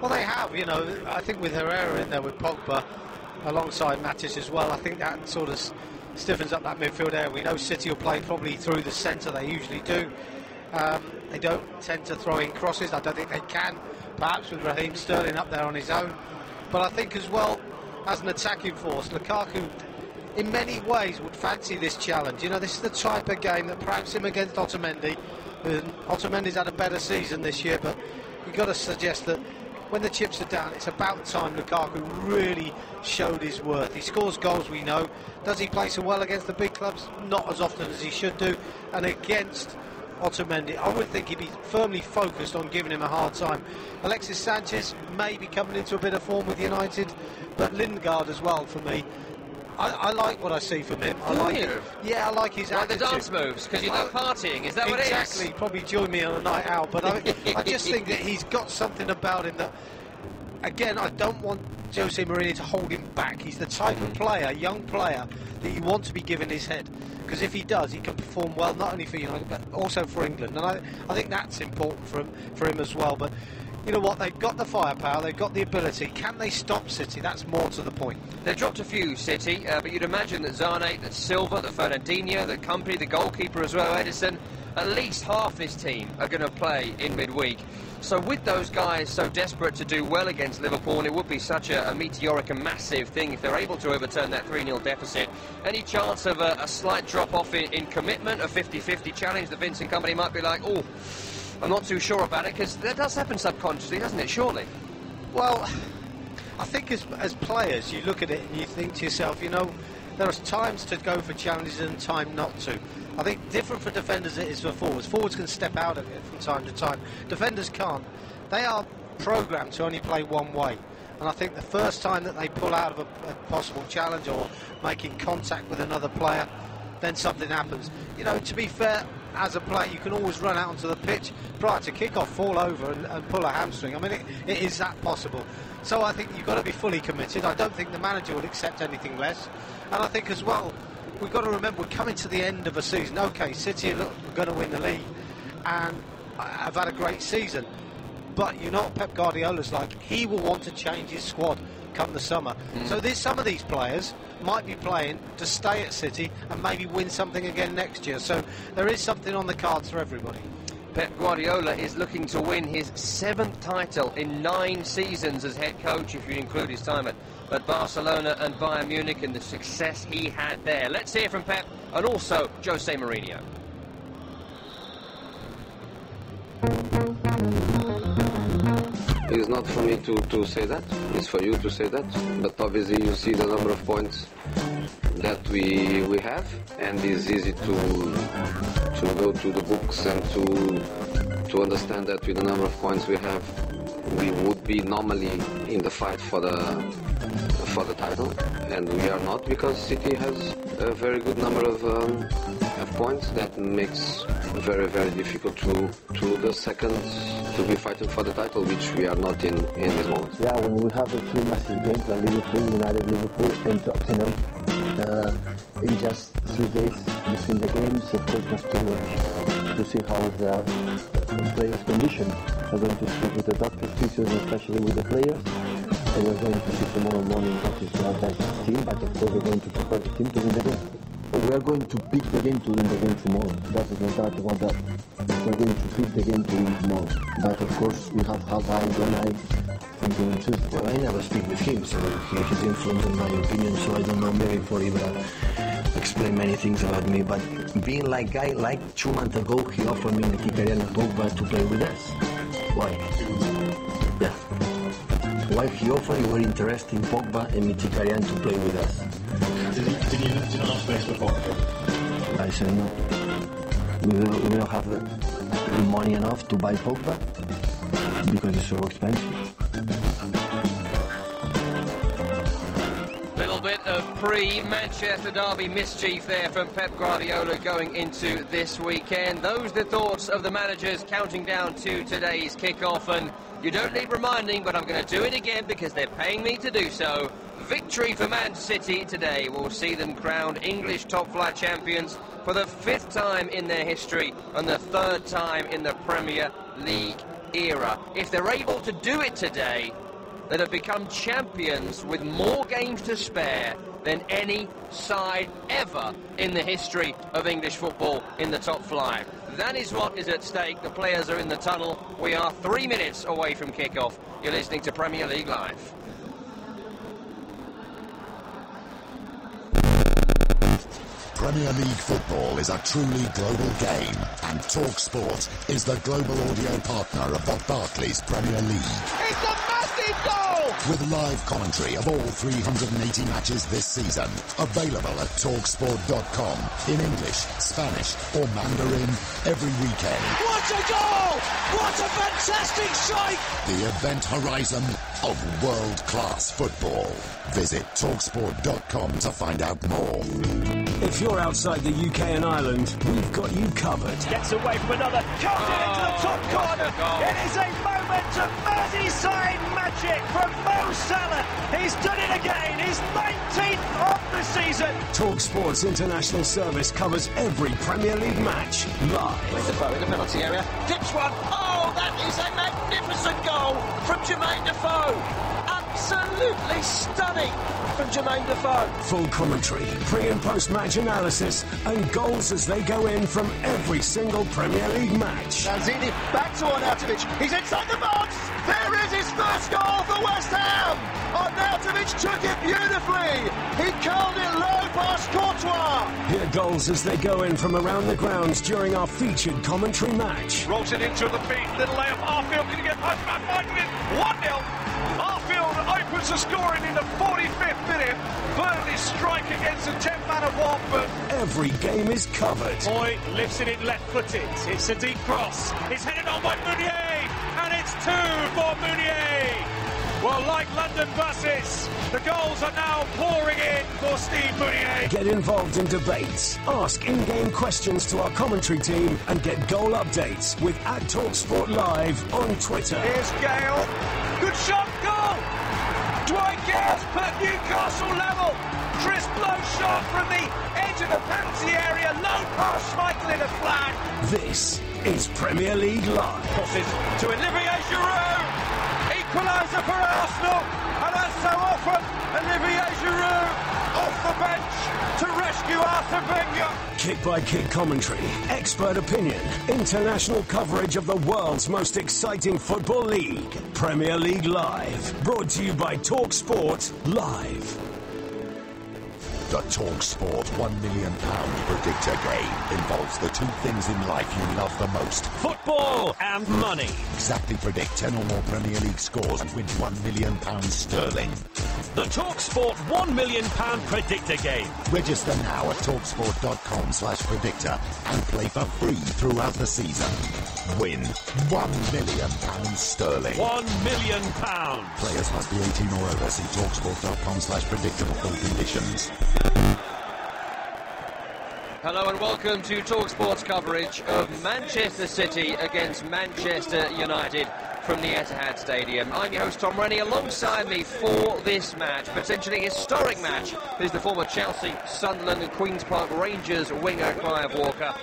N: Well, they have, you know. I think with Herrera in there with Pogba alongside Matic as well, I think that sort of stiffens up that midfield area. We know City will play probably through the centre, they usually do. They don't tend to throw in crosses. I don't think they can, perhaps with Raheem Sterling up there on his own. But I think as well, as an attacking force, Lukaku in many ways would fancy this challenge. You know, this is the type of game that perhaps him against Otamendi Otamendi's had a better season this year, but you've got to suggest that when the chips are down, it's about time Lukaku really showed his worth. He scores goals, we know. Does he play so well against the big clubs? Not as often as he should do. And against Otamendi, I would think he'd be firmly focused on giving him a hard time. Alexis Sanchez may be coming into a bit of form with United, but Lingard as well for me. I like what I see from him. I like it. Yeah, I like his attitude.
F: Like the dance moves, because you love partying, is that what it is?
N: Exactly, probably join me on a night out, but I just think that he's got something about him that, again, I don't want Jose Mourinho to hold him back. He's the type of player, young player, that you want to be given his head, because if he does, he can perform well, not only for United, but also for England, and I think that's important for him as well. But you know what, they've got the firepower, they've got the ability. Can they stop City? That's more to the point.
F: They've dropped a few, City, but you'd imagine that Zane, that Silva, that Fernandinho, that Company, the goalkeeper as well, Edison, at least half this team are going to play in midweek. So with those guys so desperate to do well against Liverpool, and it would be such a meteoric and massive thing if they're able to overturn that 3-0 deficit, any chance of a slight drop-off in commitment, a 50-50 challenge that Vincent Company might be like, oh, I'm not too sure about it, because that does happen subconsciously, doesn't it, surely?
N: Well, I think as players, you look at it and you think to yourself, you know, there are times to go for challenges and time not to. I think different for defenders it is for forwards. Forwards can step out of it from time to time. Defenders can't. They are programmed to only play one way. And I think the first time that they pull out of a possible challenge or making contact with another player, then something happens. You know, to be fair, as a player, you can always run out onto the pitch prior to kick-off, fall over and pull a hamstring. I mean, it is that possible. So I think you've got to be fully committed. I don't think the manager would accept anything less. And I think as well, we've got to remember we're coming to the end of a season. OK, City are going to win the league and have had a great season. But you know what Pep Guardiola's like? He will want to change his squad come the summer. So some of these players might be playing to stay at City and maybe win something again next year. So there is something on the cards for everybody.
F: Pep Guardiola is looking to win his 7th title in 9 seasons as head coach, if you include his time at Barcelona and Bayern Munich and the success he had there. Let's hear from Pep and also Jose Mourinho.
O: It's not for me to say that, it's for you to say that, but obviously you see the number of points that we have, and it's easy to go to the books and to understand that with the number of points we have, we would be normally in the fight for the title, and we are not, because City has a very good number of points that makes very, very difficult to the second to be fighting for the title, which we are not in this moment.
P: Yeah, when we have the 2 massive games like Liverpool, United, Liverpool and Tottenham, in just 3 days between the games, of course, just to see how the players' condition. We're going to speak with the doctors, physios, especially with the players. And we're going to see tomorrow morning what is our best team, but of course we're going to prepare the team to win the game. We are going to pick the game to win the game tomorrow. That is not that about that. We're going to pick the game to win tomorrow. But of course we have half hour tonight and on Tuesday. Well, I never speak with him, so his influence in my opinion, so I don't know maybe for Ibra explain many things about me, but being like guy, like 2 months ago, he offered me Mkhitaryan and Pogba to play with us. Why? Yeah. Why he offered, you were interested in Pogba and Mkhitaryan to play with us.
Q: Did you not have space for Pogba?
P: I said no. We don't have the money enough to buy Pogba because it's so expensive.
F: Little bit of pre-Manchester derby mischief there from Pep Guardiola going into this weekend. Those are the thoughts of the managers counting down to today's kickoff, and you don't need reminding, but I'm going to do it again because they're paying me to do so. Victory for Man City today will see them crowned English top-flight champions for the 5th time in their history and the 3rd time in the Premier League era. If they're able to do it today, that have become champions with more games to spare than any side ever in the history of English football in the top flight. That is what is at stake. The players are in the tunnel. We are 3 minutes away from kickoff. You're listening to Premier League Live.
C: Premier League football is a truly global game, and TalkSport is the global audio partner of the Barclays Premier League.
M: It's a massive goal!
C: With live commentary of all 380 matches this season, available at TalkSport.com in English, Spanish or Mandarin every weekend.
M: What a goal! What a fantastic strike!
C: The event horizon of world-class football. Visit TalkSport.com to find out more.
E: If you're outside the UK and Ireland, we've got you covered.
L: Gets away from another, comes it into the top corner. It is a moment of Merseyside magic from Mo Salah. He's done it again, his 19th of the season.
E: TalkSport's international service covers every Premier League match live.
M: With the bow in the penalty area, dips one. Oh, that is a magnificent goal from Jermaine Defoe. Absolutely stunning from Jermaine Defoe.
E: Full commentary, pre- and post-match analysis, and goals as they go in from every single Premier League match.
M: Lanzini back to Arnautovic. He's inside the box. There is his first goal for West Ham. Arnautovic took it beautifully. He curled it low past Courtois.
E: Hear goals as they go in from around the grounds during our featured commentary match.
L: Rolls it into the feet, little layup. Arfield can get past back 5 minutes. 1-0. Arfield opens the scoring in the 45th minute. Burnley's strike against the 10th man of Watford.
E: Every game is covered.
L: Boy lifts it in left-footed. It's a deep cross. It's headed on by Meunier, and it's 2 for Meunier. Well, like London buses, the goals are now pouring in for Steve Meunier.
E: Get involved in debates, ask in-game questions to our commentary team, and get goal updates with @TalkSport Live on Twitter.
L: Here's Gale. Good shot, goal! Dwight Gasp at Newcastle level. Crisp low shot from the edge of the penalty area. Low pass, Schmeichel in a flag.
E: This is Premier League Live.
L: Crosses to Olivier Giroud. Equaliser for Arsenal. And as so often, Olivier Giroud off the bench to rescue Arsene Wenger.
E: Kick-by-kick commentary, expert opinion, international coverage of the world's most exciting football league. Premier League Live. Brought to you by TalkSport Live.
C: The TalkSport £1 million predictor game involves the two things in life you love the most:
L: football and money.
C: Exactly predict 10 or more Premier League scores and win £1 million sterling.
L: The TalkSport £1 million predictor game.
C: Register now at TalkSport.com/predictor and play for free throughout the season. Win £1 million sterling.
L: £1 million.
C: Players must be 18 or over. See TalkSport.com/predictor for full conditions.
F: Hello and welcome to TalkSport's coverage of Manchester City against Manchester United from the Etihad Stadium. I'm your host Tom Rennie. Alongside me for this match, potentially historic match, is the former Chelsea, Sunderland and Queen's Park Rangers winger Clive Walker.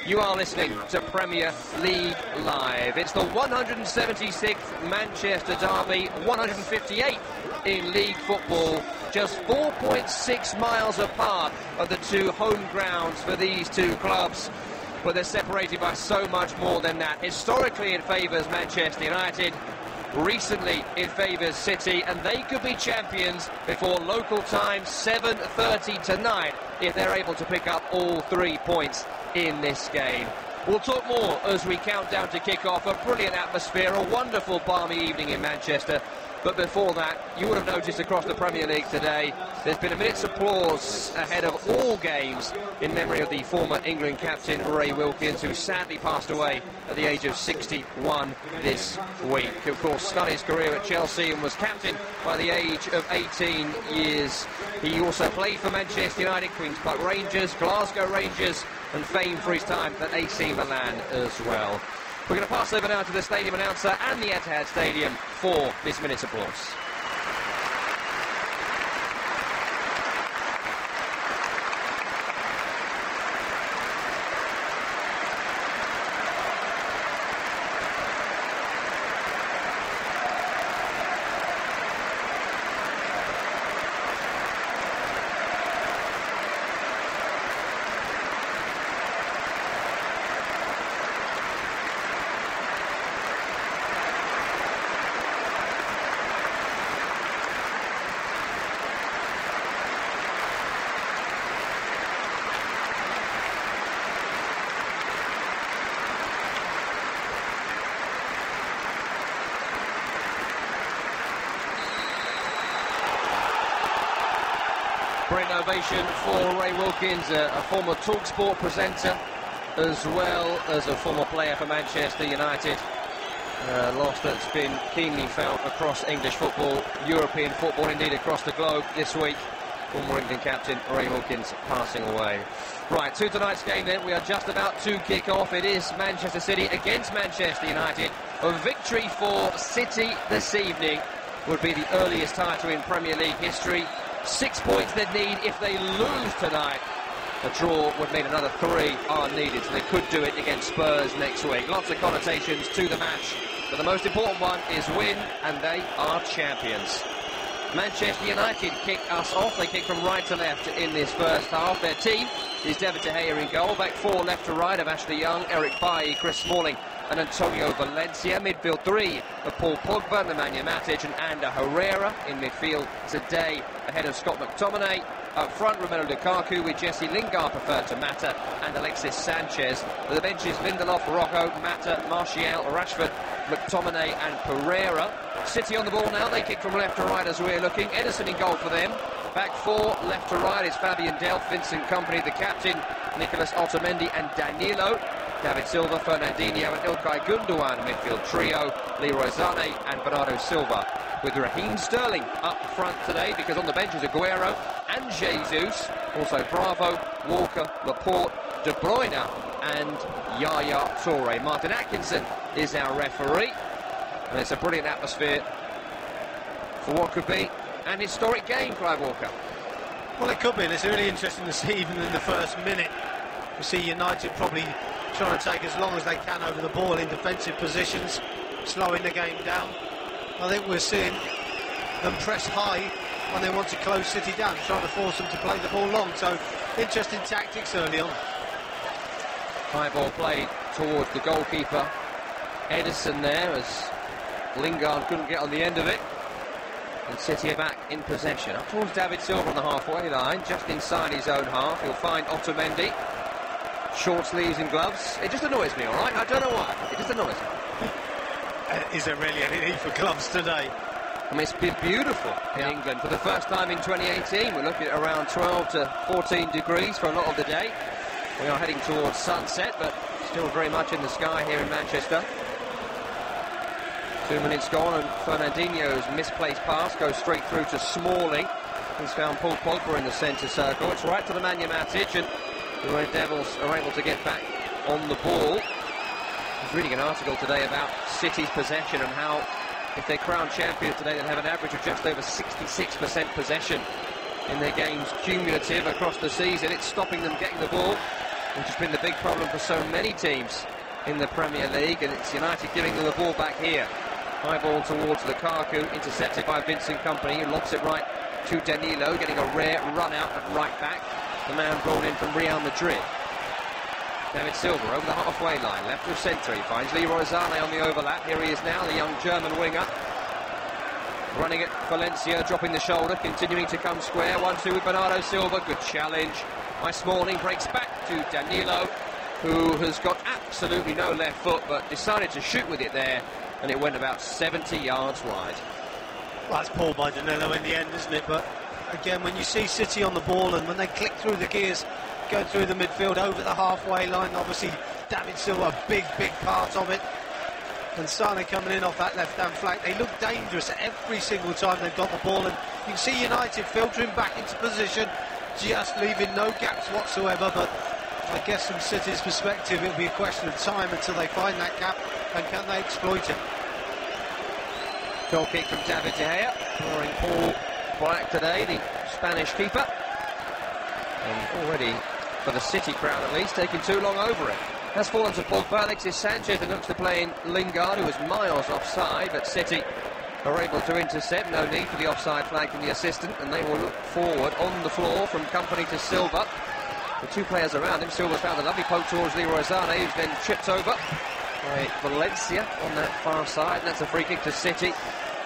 F: You are listening to Premier League Live. It's the 176th Manchester derby, 158 in league football, just 4.6 miles apart of the two home grounds for these two clubs. But they're separated by so much more than that. Historically it favours Manchester United, recently it favours City, and they could be champions before local time 7:30 tonight if they're able to pick up all 3 points in this game. We'll talk more as we count down to kick off. A brilliant atmosphere, a wonderful balmy evening in Manchester. But before that, you would have noticed across the Premier League today, there's been a minute's applause ahead of all games in memory of the former England captain Ray Wilkins, who sadly passed away at the age of 61 this week. Of course, started his career at Chelsea and was captain by the age of 18 years. He also played for Manchester United, Queen's Park Rangers, Glasgow Rangers, and famed for his time at AC Milan as well. We're going to pass over now to the stadium announcer and the Etihad Stadium for this minute's applause. brilliant ovation for Ray Wilkins, a former TalkSport presenter, as well as a former player for Manchester United. Loss that's been keenly felt across English football, European football, indeed across the globe this week. Former England captain Ray Wilkins passing away. Right, to tonight's game then, we are just about to kick off. It is Manchester City against Manchester United. A victory for City this evening would be the earliest title in Premier League history. 6 points they'd need if they lose tonight. A draw would mean another 3 are needed, so they could do it against Spurs next week. Lots of connotations to the match, but the most important one is win, and they are champions. Manchester United kick us off. They kick from right to left in this first half. Their team is David De Gea in goal. Back 4 left to right of Ashley Young, Eric Bailly, Chris Smalling and Antonio Valencia. Midfield 3 of Paul Pogba, Nemanja Matic and Ander Herrera. In midfield today ahead of Scott McTominay. Up front, Romelu Lukaku with Jesse Lingard preferred to Mata and Alexis Sanchez. The benches, Lindelof, Rocco, Mata, Martial, Rashford, McTominay and Pereira. City on the ball now. They kick from left to right as we're looking. Ederson in goal for them. Back 4 left to right is Fabian Delph, Vincent Kompany, the captain, Nicolas Otamendi and Danilo. David Silva, Fernandinho and Ilkay Gundogan. Midfield trio, Leroy Sané and Bernardo Silva. With Raheem Sterling up front today, because on the bench is Aguero and Jesus. Also Bravo, Walker, Laporte, De Bruyne and Yaya Toure. Martin Atkinson is our referee. And it's a brilliant atmosphere for what could be an historic game, Clive Walker.
N: Well, it could be, and it's really interesting to see even in the first minute. We see United probably trying to take as long as they can over the ball in defensive positions, slowing the game down. I think we're seeing them press high when they want to close City down, trying to force them to play the ball long. So, interesting tactics early on.
F: High ball played towards the goalkeeper. Ederson there as Lingard couldn't get on the end of it. And City are back in possession. Up towards David Silva on the halfway line, just inside his own half. He'll find Otamendi. Short sleeves and gloves. It just annoys me, all right? I don't know why. It just annoys me.
N: Is there really any need for gloves today?
F: I mean, it's been beautiful in England for the first time in 2018. We're looking at around 12 to 14 degrees for a lot of the day. We are heading towards sunset, but still very much in the sky here in Manchester. 2 minutes gone, and Fernandinho's misplaced pass goes straight through to Smalling. He's found Paul Pogba in the centre circle. It's right to the Nemanja Matic, and the Red Devils are able to get back on the ball. I was reading an article today about City's possession and how, if they're crowned champions today, they'll have an average of just over 66% possession in their games cumulative across the season. It's stopping them getting the ball, which has been the big problem for so many teams in the Premier League, and it's United giving them the ball back here. High ball towards Lukaku, intercepted by Vincent Kompany, who lobs it right to Danilo, getting a rare run out at right back. The man brought in from Real Madrid. David Silva over the halfway line, left of centre. He finds Leroy Sané on the overlap. Here he is now, the young German winger. Running at Valencia, dropping the shoulder, continuing to come square. 1-2 with Bernardo Silva. Good challenge by Smalling. Breaks back to Danilo, who has got absolutely no left foot, but decided to shoot with it there, and it went about 70 yards wide.
N: Well, that's poor by Danilo in the end, isn't it? But again, when you see City on the ball and when they click through the gears, go through the midfield over the halfway line, obviously David Silva, a big part of it. And Sané coming in off that left-hand flank. They look dangerous every single time they've got the ball, and you can see United filtering back into position, just leaving no gaps whatsoever. But I guess from City's perspective, it'll be a question of time until they find that gap, and can they exploit it?
F: Goal kick from David De Gea, scoring Paul Black today, the Spanish keeper. And already, for the City crowd at least, taking too long over it. Has fallen to Pogba. Alexis Sanchez and looks to play in Lingard, who was miles offside, but City are able to intercept. No need for the offside flag from the assistant, and they will look forward on the floor from Kompany to Silva. The two players around him. Silva's found a lovely poke towards Leroy Sané, who's then chipped over by Valencia on that far side, and that's a free kick to City,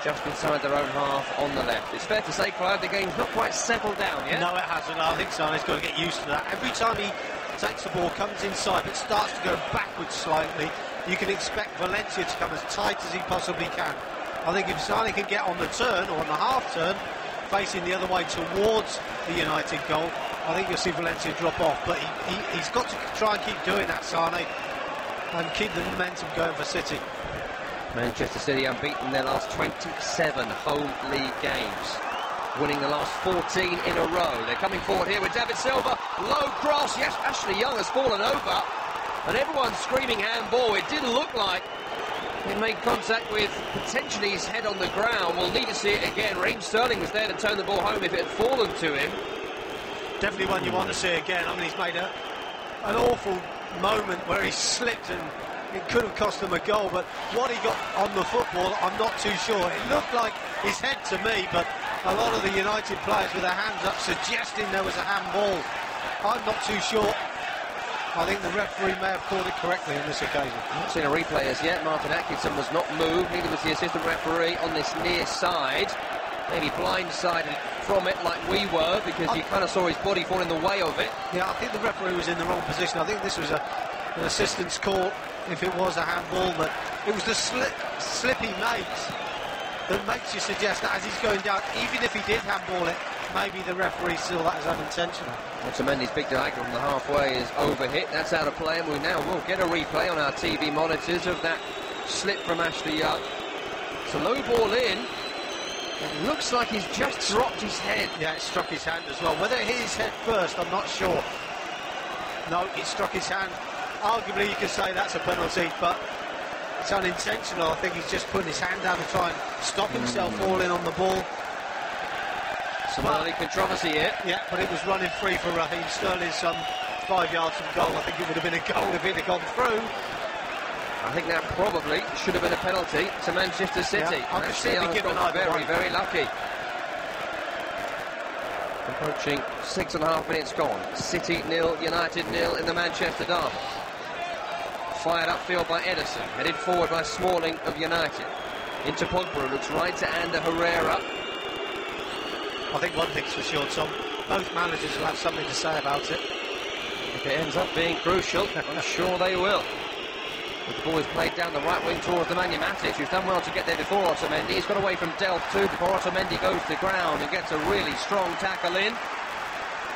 F: just inside their own half on the left. It's fair to say, Clive, the game's not quite settled down yet.
N: No, it hasn't. I think Sané's got to get used to that. Every time he takes the ball, comes inside, but starts to go backwards slightly, you can expect Valencia to come as tight as he possibly can. I think if Sané can get on the turn, or on the half turn, facing the other way towards the United goal, I think you'll see Valencia drop off. But he's got to try and keep doing that, Sane, and keep the momentum going for City.
F: Manchester City unbeaten in their last 27 home league games, winning the last 14 in a row. They're coming forward here with David Silva. Low cross. Yes, Ashley Young has fallen over, and everyone's screaming handball. It didn't look like it made contact with potentially his head on the ground. We'll need to see it again. Raheem Sterling was there to turn the ball home if it had fallen to him.
N: Definitely one you want to see again. I mean, he's made an awful moment where he slipped and it could have cost him a goal, but what he got on the football, I'm not too sure. It looked like his head to me, but a lot of the United players with their hands up suggesting there was a handball. I'm not too sure. I think the referee may have called it correctly on this occasion.
F: I've not seen a replay as yet. Martin Atkinson was not moved, neither was the assistant referee on this near side. Maybe blindsided from it like we were, because you kind of saw his body fall in the way of it.
N: Yeah, I think the referee was in the wrong position. I think this was an assistant's call if it was a handball, but it was the slip he makes that makes you suggest that as he's going down, even if he did handball it, maybe the referee saw that as unintentional.
F: Otamendi's big diagonal from the halfway is overhit. That's out of play, and we now will get a replay on our TV monitors of that slip from Ashley Young. It's a low ball in. It looks like he's just dropped his head.
N: Yeah, it struck his hand as well. Whether it hit his head first, I'm not sure. No, it struck his hand. Arguably, you could say that's a penalty, but it's unintentional. I think he's just putting his hand down to try and stop himself falling on the ball.
F: Some early controversy here.
N: Yeah, but it was running free for Raheem Sterling, some 5 yards from goal. I think it would have been a goal if it had gone through.
F: I think that probably should have been a penalty to Manchester City.
N: Yeah, I could see it given
F: very, very lucky. Approaching 6.5 minutes gone. City 0, United 0 in the Manchester derby. Fired upfield by Ederson, headed forward by Smalling of United. Into Pogba, looks right to Ander Herrera.
N: I think one thing's for sure, Tom, both managers will have something to say about it.
F: If it ends up being crucial, I'm sure they will. But the ball is played down the right wing towards the Nemanja Matic, who's done well to get there before Otamendi. He's got away from Delph too before Otamendi goes to the ground and gets a really strong tackle in.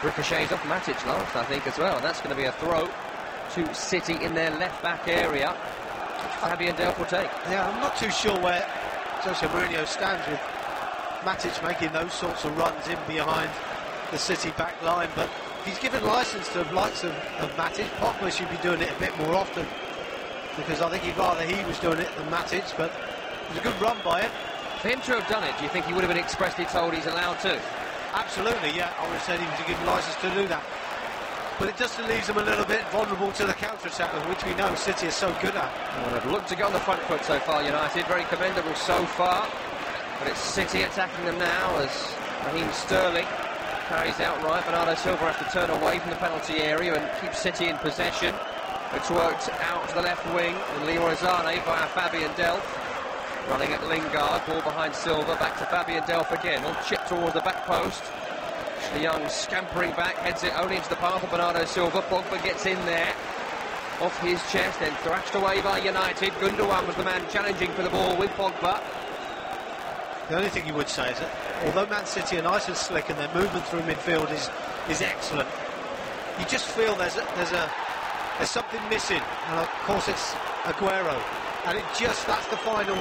F: Ricochets off Matic last, I think, as well. And that's going to be a throw to City in their left-back area. Fabian Delph will take.
N: Yeah, I'm not too sure where Jose Mourinho stands with Matic making those sorts of runs in behind the City back line, but he's given licence to the likes of Matic. Pogba should be doing it a bit more often, because I think he'd rather he was doing it than Matic, but it was a good run by him.
F: For him to have done it, do you think he would have been expressly told he's allowed to?
N: Absolutely, yeah. I would have said he was given licence to do that. But it just leaves them a little bit vulnerable to the counter-attack, which we know City is so good at.
F: Well, they've looked to go on the front foot so far, United. Very commendable so far. But it's City attacking them now as Raheem Sterling carries out right. Bernardo Silva has to turn away from the penalty area and keep City in possession. It's worked out to the left wing with Leroy Sané via Fabian Delph. Running at Lingard, ball behind Silva, back to Fabian Delph again. All chipped towards the back post. Ashley Young scampering back, heads it only into the path of Bernardo Silva. Pogba gets in there, off his chest, then thrashed away by United. Gundogan was the man challenging for the ball with Pogba.
N: The only thing you would say is that although Man City are nice and slick and their movement through midfield is excellent, you just feel there's something missing, and of course it's Aguero, and that's the final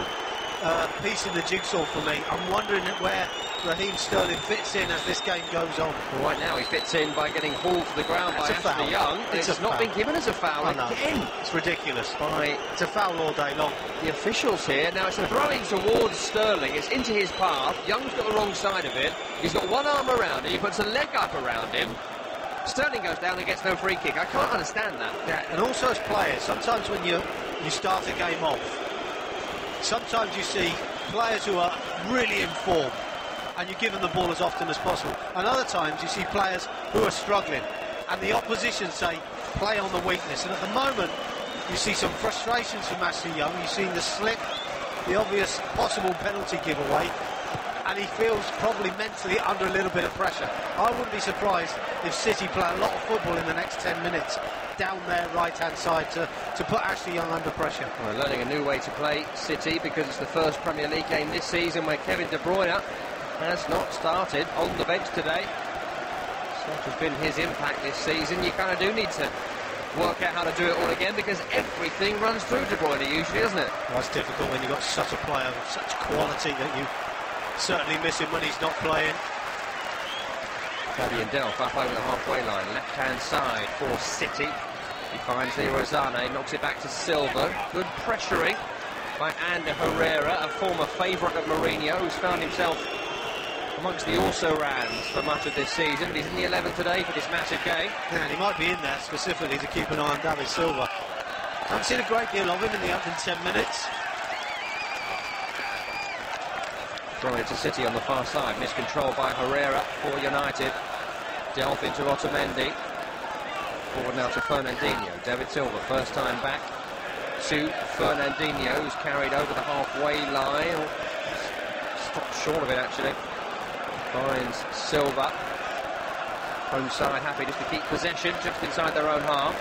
N: piece in the jigsaw for me. I'm wondering where Raheem Sterling fits in as this game goes on.
F: Well, right now he fits in by getting hauled to the ground by Ashley Young. It's not been given as a foul again.
N: It's ridiculous. It's a foul all day long.
F: The officials here, now it's a throwing towards Sterling, it's into his path. Young's got the wrong side of it. He's got one arm around him, he puts a leg up around him. Sterling goes down and gets no free kick. I can't understand that.
N: Yeah, and also as players, sometimes when you start a game off, sometimes you see players who are really in form and you give them the ball as often as possible. And other times you see players who are struggling and the opposition say, play on the weakness. And at the moment, you see some frustrations from Ashley Young. You've seen the slip, the obvious possible penalty giveaway, and he feels probably mentally under a little bit of pressure. I wouldn't be surprised if City play a lot of football in the next 10 minutes down their right-hand side to put Ashley Young under pressure.
F: We're learning a new way to play City, because it's the first Premier League game this season where Kevin De Bruyne has not started on the bench today. Such has been his impact this season. You kind of do need to work out how to do it all again, because everything runs through De Bruyne usually, doesn't it?
N: Well, it's difficult when you've got such a player of such quality that you certainly miss him when he's not playing.
F: Fabian Delph up over the halfway line, left-hand side for City. He finds Leroy Sané, knocks it back to Silva. Good pressuring by Ander Herrera, a former favourite of Mourinho, who's found himself amongst the also-rans for much of this season. But he's in the 11 today for this massive game.
N: Yeah, and he might be in there specifically to keep an eye on David Silva. Haven't seen a great deal of him in the opening 10 minutes.
F: Throw it to City on the far side, miscontrolled by Herrera for United. Delph into Otamendi. Forward now to Fernandinho. David Silva, first time back to Fernandinho, who's carried over the halfway line. Stopped short of it, actually. Finds Silva. Home side happy just to keep possession, just inside their own half.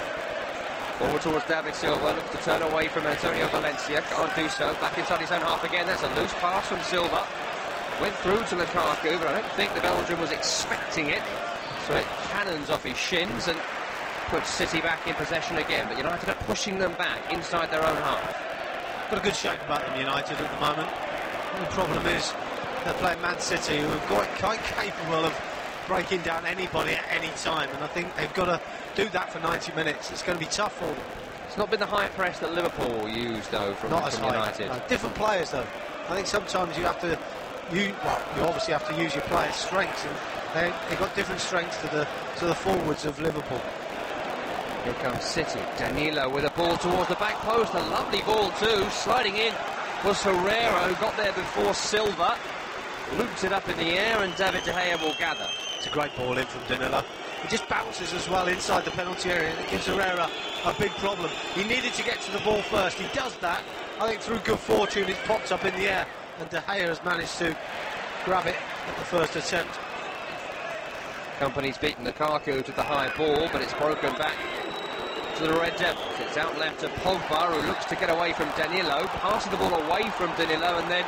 F: Forward towards David Silva, looks to turn away from Antonio Valencia. Can't do so. Back inside his own half again. That's a loose pass from Silva. Went through to Lukaku, but I don't think the Belgian was expecting it. So it cannons off his shins and puts City back in possession again. But United are pushing them back inside their own half.
N: Got a good shape about them, United, at the moment. The problem is they're playing Man City, who are quite capable of breaking down anybody at any time. And I think they've got to do that for 90 minutes. It's going to be tough for them.
F: It's not been the high press that Liverpool used, though, from United.
N: No, different players, though. I think sometimes you have to... you obviously have to use your players' strengths, and they've got different strengths to the forwards of Liverpool.
F: Here comes City. Danilo with a ball towards the back post. A lovely ball too. Sliding in was Herrera, who got there before Silva. Looped it up in the air, and David De Gea will gather.
N: It's a great ball in from Danilo. He just bounces as well inside the penalty area, and it gives Herrera a big problem. He needed to get to the ball first. He does that. I think through good fortune, it popped up in the air, and De Gea has managed to grab it at the first attempt.
F: Company's beaten Lukaku to the high ball, but it's broken back to the Red Devils. It's out left to Pogba, who looks to get away from Danilo, passing the ball away from Danilo, and then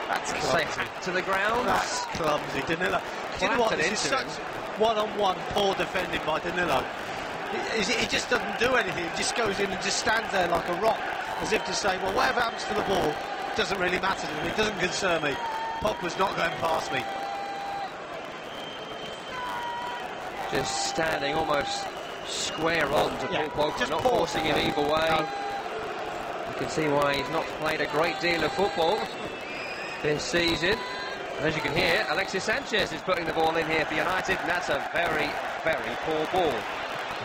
N: that's clumsy.
F: To the ground.
N: That's clumsy. Danilo. Do you know what? This is such one-on-one poor defending by Danilo. He just doesn't do anything. He just goes in and just stands there like a rock, as if to say, well, whatever happens to the ball doesn't really matter to me. It doesn't concern me. Pogba's not going past me.
F: Just standing almost square on to Paul Pogba, not forcing him either way. No. You can see why he's not played a great deal of football this season. And as you can hear, Alexis Sanchez is putting the ball in here for United, and that's a very, very poor ball.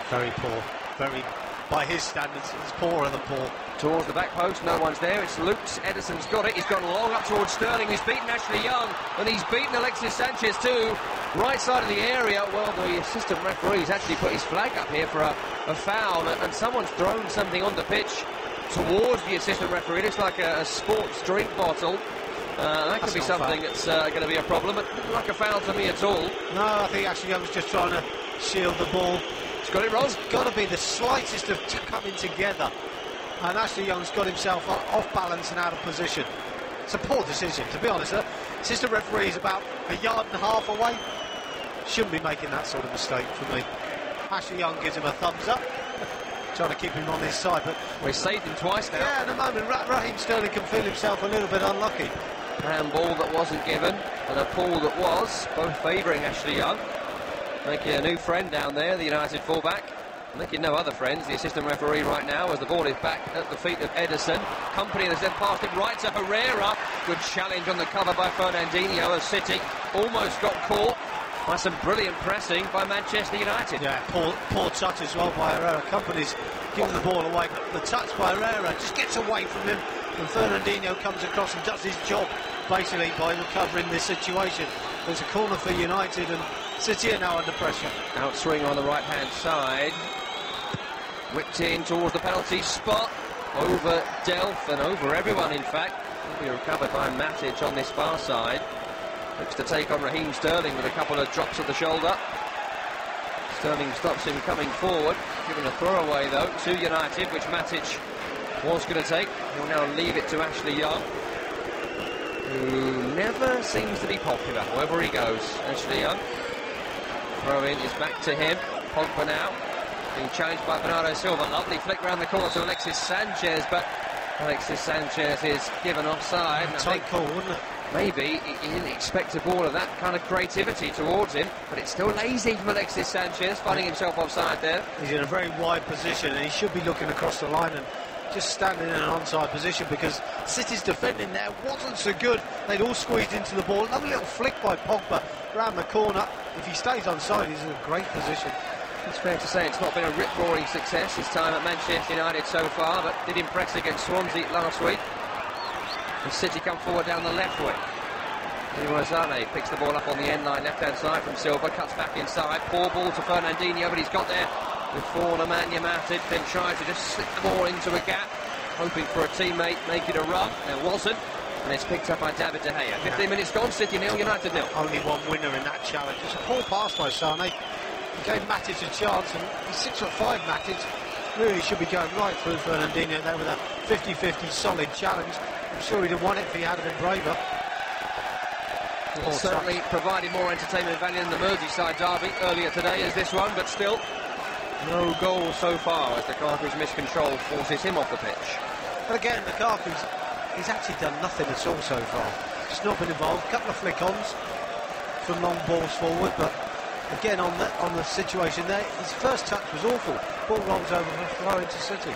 N: Very poor. Very, by his standards, it's poorer than poor.
F: Towards the back post, no one's there. It's Lukes. Ederson's got it. He's gone long up towards Sterling, who's beaten Ashley Young, and he's beaten Alexis Sanchez too. Right side of the area. Well, the assistant referee's actually put his flag up here for a foul, and someone's thrown something on the pitch towards the assistant referee. It looks like a sports drink bottle. That could be something that's going to be a problem. It doesn't look like a foul to me at all.
N: No, I think Ashley Young's just trying to shield the ball.
F: He's got it wrong.
N: It's got to be the slightest of coming together. And Ashley Young's got himself off balance and out of position. It's a poor decision, to be honest. Assistant referee is about 1.5 yards away. Shouldn't be making that sort of mistake for me. Ashley Young gives him a thumbs up, trying to keep him on his side. But
F: we've saved him twice now.
N: Yeah, in a moment, Raheem Sterling can feel himself a little bit unlucky.
F: Handball that wasn't given, and a pull that was, both favouring Ashley Young. Making a new friend down there, the United fullback. Making no other friends, the assistant referee right now, as the ball is back at the feet of Ederson. Company has then passed it right to Herrera. Good challenge on the cover by Fernandinho as City almost got caught by some brilliant pressing by Manchester United.
N: Yeah, poor touch as well by Herrera. Company's giving the ball away, but the touch by Herrera just gets away from him, and Fernandinho comes across and does his job basically by recovering this situation. There's a corner for United, and City are now under pressure.
F: Outswing on the right hand side, whipped in towards the penalty spot, over Delph and over everyone in fact. Will be recovered by Matic on this far side. Looks to take on Raheem Sterling with a couple of drops of the shoulder. Sterling stops him coming forward, giving a throwaway though to United, which Matic was going to take. He'll now leave it to Ashley Young, who never seems to be popular wherever he goes. Ashley Young. Throw in is back to him. Pogba now being challenged by Bernardo Silva. Lovely flick round the corner to Alexis Sanchez, but Alexis Sanchez is given offside.
N: Tight call, wouldn't it?
F: Maybe he didn't expect a ball of that kind of creativity towards him, but it's still lazy from Alexis Sanchez, finding himself offside there.
N: He's in a very wide position and he should be looking across the line and just standing in an onside position, because City's defending there wasn't so good. They'd all squeezed into the ball. Another little flick by Pogba round the corner. If he stays onside, he's in a great position.
F: It's fair to say it's not been a rip-roaring success his time at Manchester United so far, but did impress against Swansea last week. And City come forward down the left wing. Leroy Sané picks the ball up on the end line, left-hand side from Silva, cuts back inside. Poor ball to Fernandinho, but he's got there before Nemanja Matic, then tried to just slip the ball into a gap, hoping for a teammate, make it a run. There wasn't, and it's picked up by David De Gea. 15 minutes gone, City 0, United 0.
N: Only one winner in that challenge. It's a poor pass by Sané. He gave Matic a chance, and he's 6'5", Matic. Really should be going right through Fernandinho there with a 50-50 solid challenge. I'm sure he'd have won it if he had been braver.
F: Certainly provided more entertainment value than the Merseyside derby earlier today as this one, but still no goals so far as Lukaku's miscontrol forces him off the pitch.
N: But again, Lukaku's he's actually done nothing at all so far. Just not been involved. A couple of flick-ons from long balls forward, but again on the situation there, his first touch was awful. Ball rolls over and throw into City.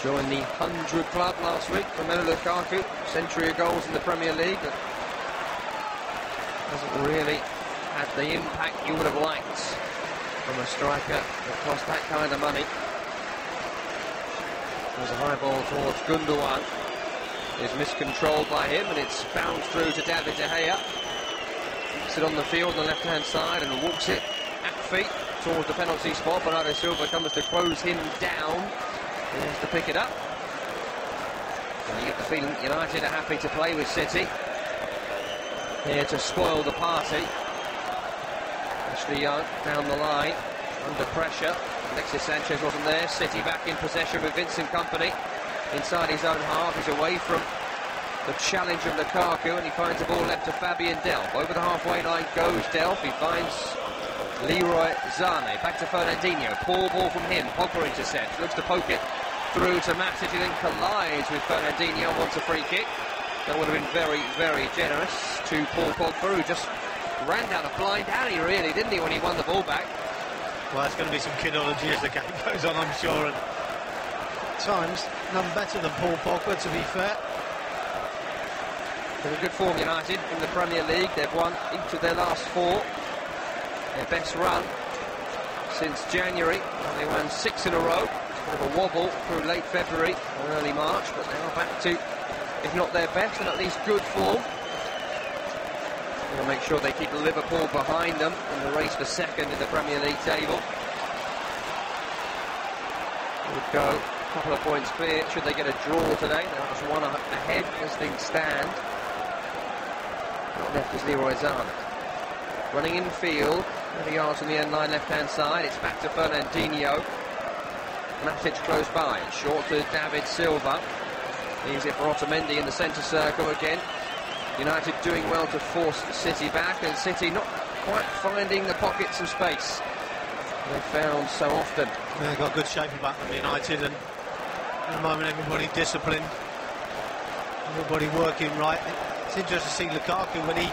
F: Joined the 100 club last week from Lukaku, century of goals in the Premier League, but hasn't really had the impact you would have liked from a striker that cost that kind of money. There's a high ball towards Gundogan. Is miscontrolled by him, and it's bounced through to David De Gea. Keeps it on the field on the left-hand side and walks it at feet towards the penalty spot. Bernardo Silva comes to close him down. He has to pick it up. And you get the feeling United are happy to play with City. Here to spoil the party. Ashley Young down the line, under pressure. Alexis Sanchez wasn't there. City back in possession with Vincent Kompany. Inside his own half, he's away from the challenge of Lukaku, and he finds the ball left to Fabian Delph. Over the halfway line goes Delph. He finds Leroy Sané. Back to Fernandinho. Poor ball from him. Pogba intercepts. Looks to poke it through to Matic, who then collides with Fernandinho. Wants a free kick. That would have been very, very generous to Paul Pogba, who just ran down a blind alley, really, didn't he, when he won the ball back?
N: Well, there's going to be some kidology as the game goes on, I'm sure. And at times, none better than Paul Pogba, to be fair.
F: They're in good form, United, in the Premier League. They've won each of their last 4. Their best run since January. They won 6 in a row. Bit of a wobble through late February and early March, but they are back to, if not their best, and at least good form. They'll make sure they keep Liverpool behind them in the race for second in the Premier League table. Would go a couple of points clear should they get a draw today. They're just one ahead as things stand. Not left is Leroy Sané. Running in field, 30 yards from the end line, left-hand side. It's back to Fernandinho. Matic close by. Short to David Silva. Leaves it for Otamendi in the centre circle again. United doing well to force City back, and City not quite finding the pockets of space they found so often.
N: Yeah, they've got good shape about them, United, and at the moment everybody disciplined, everybody working right. It's interesting to see Lukaku when he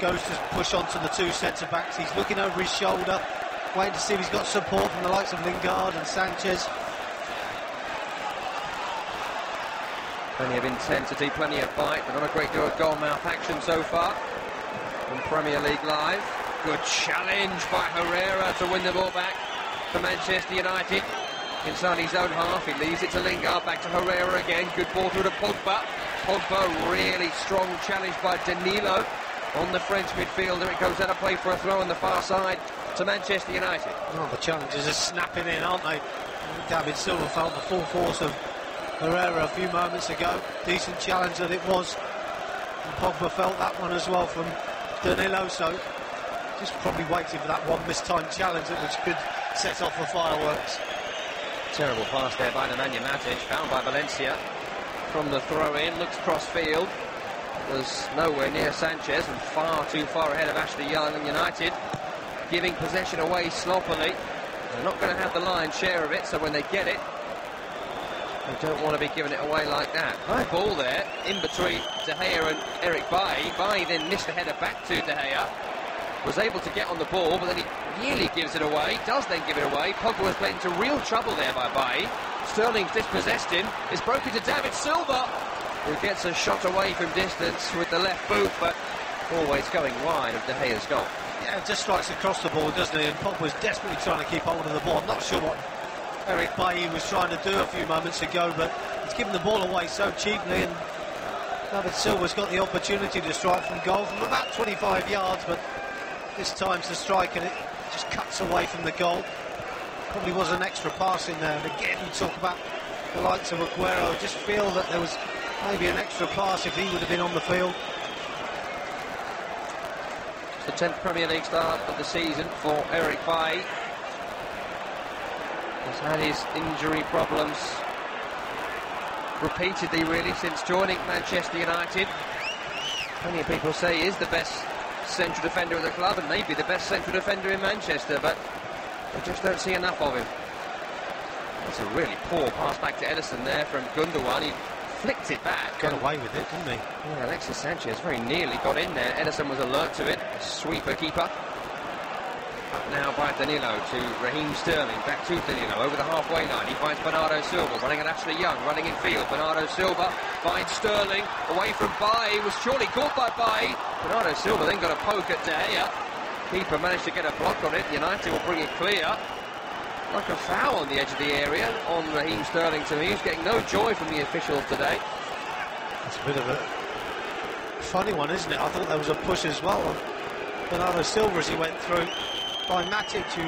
N: goes to push onto the 2 centre-backs. He's looking over his shoulder, waiting to see if he's got support from the likes of Lingard and Sanchez.
F: Plenty of intensity, plenty of bite, but not a great deal of goal-mouth action so far from Premier League Live. Good challenge by Herrera to win the ball back for Manchester United. Inside his own half, he leaves it to Lingard, back to Herrera again. Good ball through to Pogba. Pogba, really strong challenge by Danilo on the French midfielder. It goes out of play for a throw on the far side to Manchester United.
N: Oh, the challenges are snapping in, aren't they? David Silva felt the full force of Herrera a few moments ago. Decent challenge that it was. And Pogba felt that one as well from Danilo, so just probably waiting for that one mistimed challenge which could set off the fireworks.
F: Terrible pass there by Nemanja Matic, found by Valencia from the throw-in, looks cross-field. was nowhere near Sanchez and far too far ahead of Ashley Young and United, giving possession away sloppily. They're not going to have the lion's share of it, so when they get it, they don't want to be giving it away like that. High ball there, in between De Gea and Eric Bailly. Bailly then missed the header back to De Gea. Was able to get on the ball, but then he nearly gives it away. Does then give it away. Pogba was put into real trouble there by Bailly. Sterling dispossessed him. It's broken to David Silva, who gets a shot away from distance with the left boot, but always going wide of De Gea's goal.
N: Yeah, it just strikes across the ball, doesn't it? And Pogba's desperately trying to keep hold of the ball. I'm not sure what Eric Bailly was trying to do a few moments ago, but he's given the ball away so cheaply, and David Silva's got the opportunity to strike from goal from about 25 yards, but this time's the strike and it just cuts away from the goal. Probably was an extra pass in there, and again you talk about the likes of Aguero. I just feel that there was maybe an extra pass if he would have been on the field.
F: It's the 10th Premier League start of the season for Eric Bailly. He's had his injury problems repeatedly really since joining Manchester United. Many people say he is the best central defender of the club and maybe the best central defender in Manchester, but I just don't see enough of him. That's a really poor pass back to Ederson there from Gundogan. He flicked it back.
N: Got away with it, didn't he?
F: Yeah, Alexis Sanchez very nearly got in there. Ederson was alert to it. Sweeper keeper. Up now by Danilo to Raheem Sterling. Back to Danilo over the halfway line. He finds Bernardo Silva running at Ashley Young, running in field. Bernardo Silva finds Sterling away from Bailly. Was surely caught by Bailly. Bernardo Silva then got a poke at De Gea. Keeper managed to get a block on it. United will bring it clear. Like a foul on the edge of the area on Raheem Sterling to me. He's getting no joy from the officials today.
N: It's a bit of a funny one, isn't it? I thought there was a push as well on Bernardo Silva as he went through by Matic, who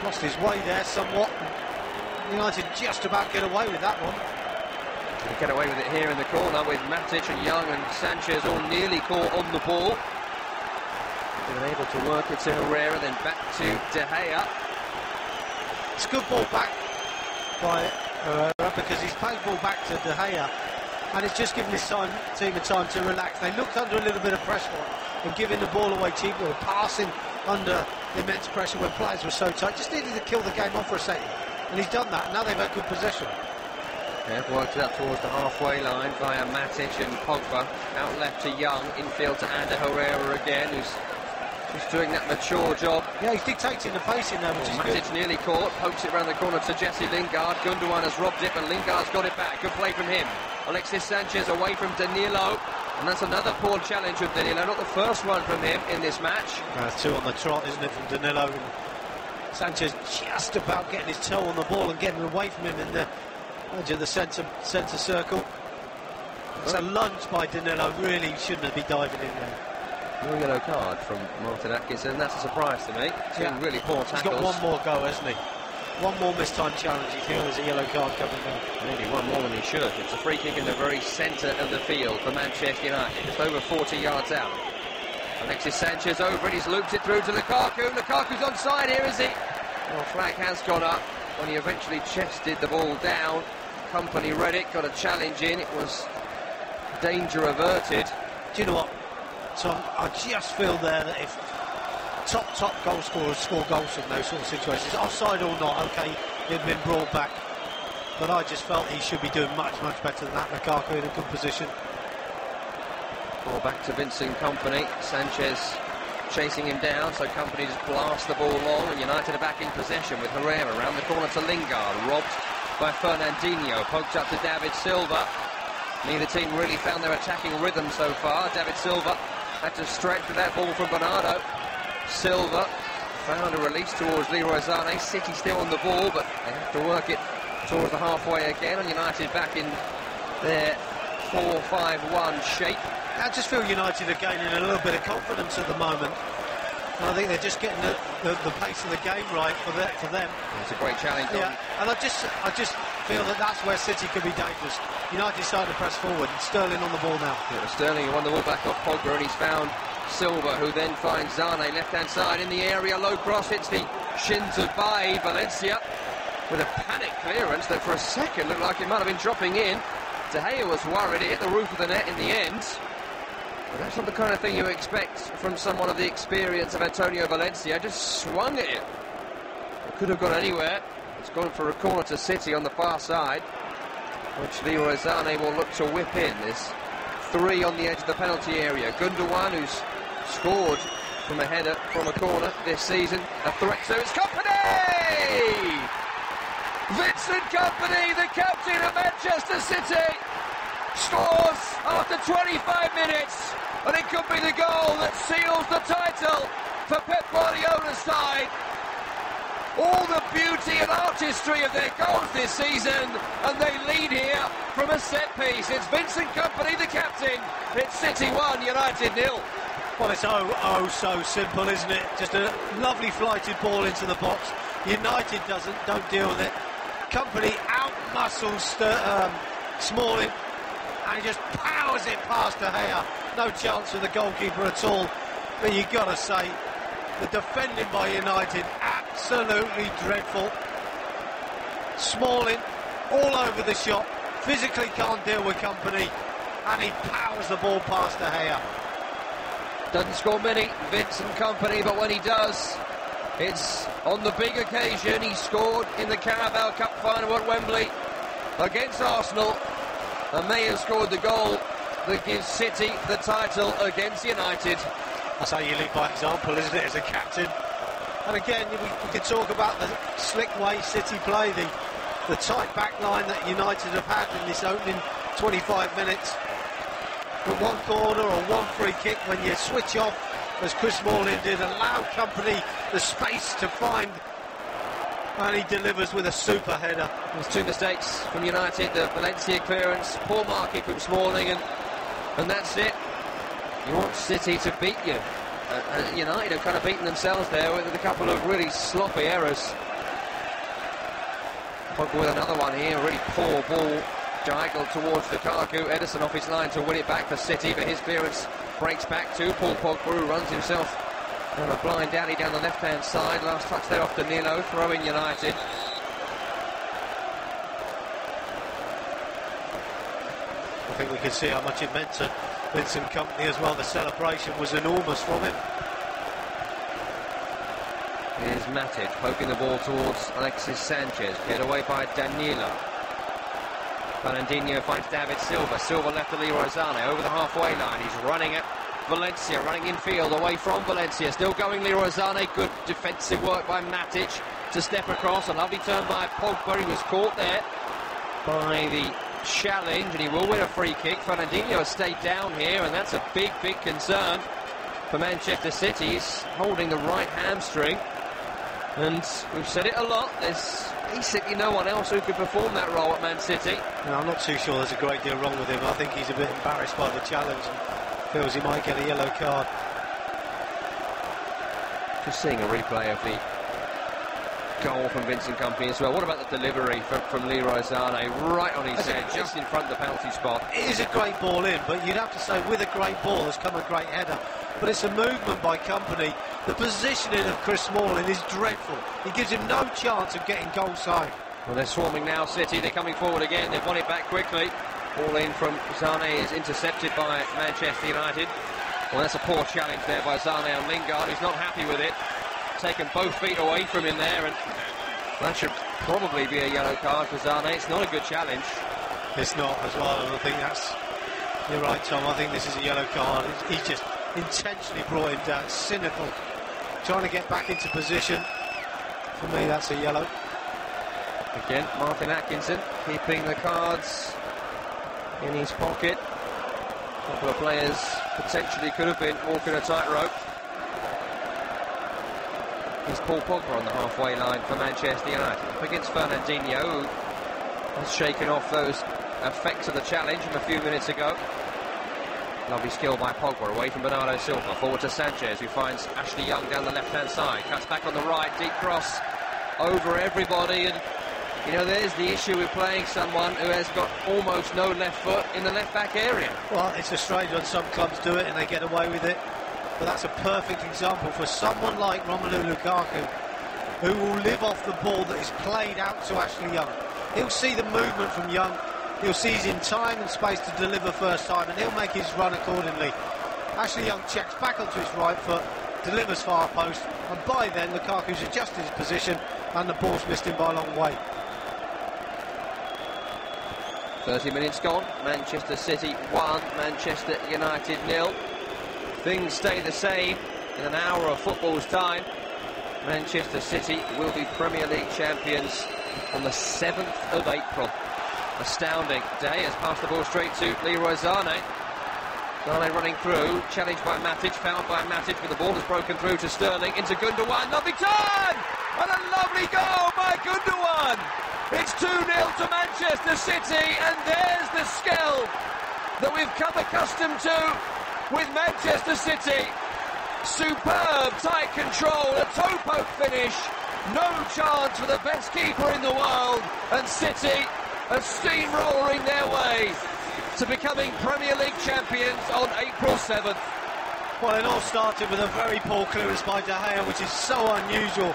N: lost his way there somewhat. United just about get away with that one.
F: They get away with it here in the corner with Matic and Young and Sanchez all nearly caught on the ball. They've been able to work it to Herrera, then back to De Gea.
N: It's a good ball back by Herrera because he's played ball back to De Gea, and it's just given his team a time to relax. They looked under a little bit of pressure and giving the ball away cheaply or passing under immense pressure when players were so tight. Just needed to kill the game off for a second, and he's done that. Now they've had good possession.
F: They've worked it up towards the halfway line via Matic and Pogba. Out left to Young, infield to Ander Herrera again, who's just doing that mature job.
N: Yeah, he's dictating the pace in there, which is
F: Matic
N: good.
F: nearly caught, pokes it round the corner to Jesse Lingard. Gundogan has robbed it, but Lingard's got it back. Good play from him. Alexis Sanchez away from Danilo, and that's another poor challenge from Danilo. Not the first one from him in this match.
N: Two on the trot, isn't it, from Danilo? And Sanchez just about getting his toe on the ball and getting away from him in the edge of the centre circle. It's a lunge by Danilo. Really shouldn't be diving in there.
F: No yellow card from Martin Atkinson. That's a surprise to me. Two really poor tackles.
N: He's got one more go, hasn't he? One more mistime challenge. You feel there's a yellow card coming in.
F: Maybe one more than he should. It's a free kick in the very centre of the field for Manchester United. Just over 40 yards out. Alexis Sanchez over it. He's looped it through to Lukaku. Lukaku's onside here, is he? Well, flag has gone up when he eventually chested the ball down. Company read it, got a challenge in. It was danger averted.
N: Do you know what, Tom? I just feel there that if top goal scorers score goals from those sort of situations, offside or not, okay, he'd been brought back. But I just felt he should be doing much better than that. Lukaku in a good position.
F: Ball back to Vincent Kompany. Sanchez chasing him down, so Kompany just blasts the ball long, and United are back in possession with Herrera around the corner to Lingard, robbed by Fernandinho, poked up to David Silva. Neither team really found their attacking rhythm so far. David Silva had to stretch with that ball from Bernardo. Silva found a release towards Leroy Sané. City still on the ball, but they have to work it towards the halfway again, and United back in their 4-5-1 shape.
N: I just feel United are gaining a little bit of confidence at the moment. I think they're just getting the pace of the game right for them.
F: It's a great challenge.
N: Yeah, and I just feel that that's where City could be dangerous. United starting to press forward. Sterling on the ball now.
F: Yeah, Sterling won the ball back off Pogba, and he's found Silva, who then finds Sané left-hand side in the area. Low cross hits the shins of Bailly. Valencia with a panic clearance that for a second looked like it might have been dropping in. De Gea was worried. It hit the roof of the net in the end. That's not the kind of thing you expect from someone of the experience of Antonio Valencia. Just swung at it. It could have gone anywhere. It's gone for a corner to City on the far side, which Leroy Sané will look to whip in. There's 3 on the edge of the penalty area. Gundogan, who's scored from a header from a corner this season. A threat to his Kompany! Vincent Kompany, the captain of Manchester City, scores after 25 minutes, and it could be the goal that seals the title for Pep Guardiola's side. All the beauty and artistry of their goals this season, and they lead here from a set piece. It's Vincent Kompany, the captain. It's City 1, United 0.
N: Well, it's so simple, isn't it? Just a lovely flighted ball into the box. United don't deal with it. Kompany out-muscles Smalling, and he just powers it past De Gea. No chance for the goalkeeper at all. But you've got to say, the defending by United, absolutely dreadful. Smalling, all over the shot, physically can't deal with Kompany, and he powers the ball past De Gea.
F: Doesn't score many, Vincent Kompany, but when he does, it's on the big occasion. He scored in the Carabao Cup final at Wembley against Arsenal, and may have scored the goal that gives City the title against United.
N: That's how you lead by example, isn't it, as a captain? And again, we could talk about the slick way City play, the tight back line that United have had in this opening 25 minutes. From one corner or one free kick, when you switch off, as Chris Smalling did, allow Kompany the space to find, and he delivers with a super header.
F: There's 2 mistakes from United, the Valencia clearance, poor marking from Smalling, and that's it. You want City to beat you. United have kind of beaten themselves there with a couple of really sloppy errors. Pogba with another one here, really poor ball. Diagonal towards Lukaku, Ederson off his line to win it back for City, but his clearance breaks back to Paul Pogba, who runs himself on a blind alley down the left-hand side. Last touch there off Danilo, throw-in United.
N: I think we can see how much it meant to Vincent Kompany as well. The celebration was enormous from him.
F: Here's Matic poking the ball towards Alexis Sanchez, cleared away by Danilo. Fernandinho finds David Silva. Silva left to Leroy Sané over the halfway line. He's running at Valencia, running infield away from Valencia. Still going Leroy Sané. Good defensive work by Matic to step across. A lovely turn by Pogba. He was caught there by the challenge, and he will win a free kick. Fernandinho has stayed down here, and that's a big, big concern for Manchester City. He's holding the right hamstring, and we've said it a lot. There's basically no one else who could perform that role at Man City.
N: No, I'm not too sure there's a great deal wrong with him. I think he's a bit embarrassed by the challenge and feels he might get a yellow card.
F: Just seeing a replay of the goal from Vincent Kompany as well. What about the delivery from Leroy Sané right on his head, just in front of the penalty spot?
N: It is a great ball in, but you'd have to say with a great ball has come a great header. But it's a movement by Kompany. The positioning of Chris Smalling is dreadful. He gives him no chance of getting goal side.
F: Well, they're swarming now, City. They're coming forward again. They've won it back quickly. Ball in from Sané is intercepted by Manchester United. Well, that's a poor challenge there by Sané on Lingard. He's not happy with it. Taken both feet away from him there, and that should probably be a yellow card for Sané. It's not a good challenge.
N: It's not as well, and I think that's... You're right, Tom. I think this is a yellow card. He's just intentionally brought him down. Cynical. Trying to get back into position. For me, that's a yellow.
F: Again, Martin Atkinson keeping the cards in his pocket. A couple of players potentially could have been walking a tightrope. Here's Paul Pogba on the halfway line for Manchester United. Up against Fernandinho, who has shaken off those effects of the challenge from a few minutes ago. Lovely skill by Pogba, away from Bernardo Silva, forward to Sanchez, who finds Ashley Young down the left-hand side, cuts back on the right, deep cross over everybody, and you know, there's the issue with playing someone who has got almost no left foot in the left-back area.
N: Well, it's a strange when some clubs do it and they get away with it, but that's a perfect example for someone like Romelu Lukaku, who will live off the ball that is played out to Ashley Young. He'll see the movement from Young. He'll see he's in time and space to deliver first time, and he'll make his run accordingly. Ashley Young checks back onto his right foot, delivers far post, and by then Lukaku's adjusted his position and the ball's missed him by a long way.
F: 30 minutes gone, Manchester City 1, Manchester United 0. Things stay the same in an hour of football's time. Manchester City will be Premier League champions on the 7th of April. Astounding day, has passed the ball straight to Leroy Sané. Sané running through, challenged by Matic, fouled by Matic, but the ball has broken through to Sterling, into Gundogan, lovely turn! And a lovely goal by Gundogan! It's 2-0 to Manchester City, and there's the skill that we've come accustomed to with Manchester City. Superb tight control, a toe poke finish, no chance for the best keeper in the world, and City are steamrolling their way to becoming Premier League champions on April 7th.
N: Well, it all started with a very poor clearance by De Gea, which is so unusual.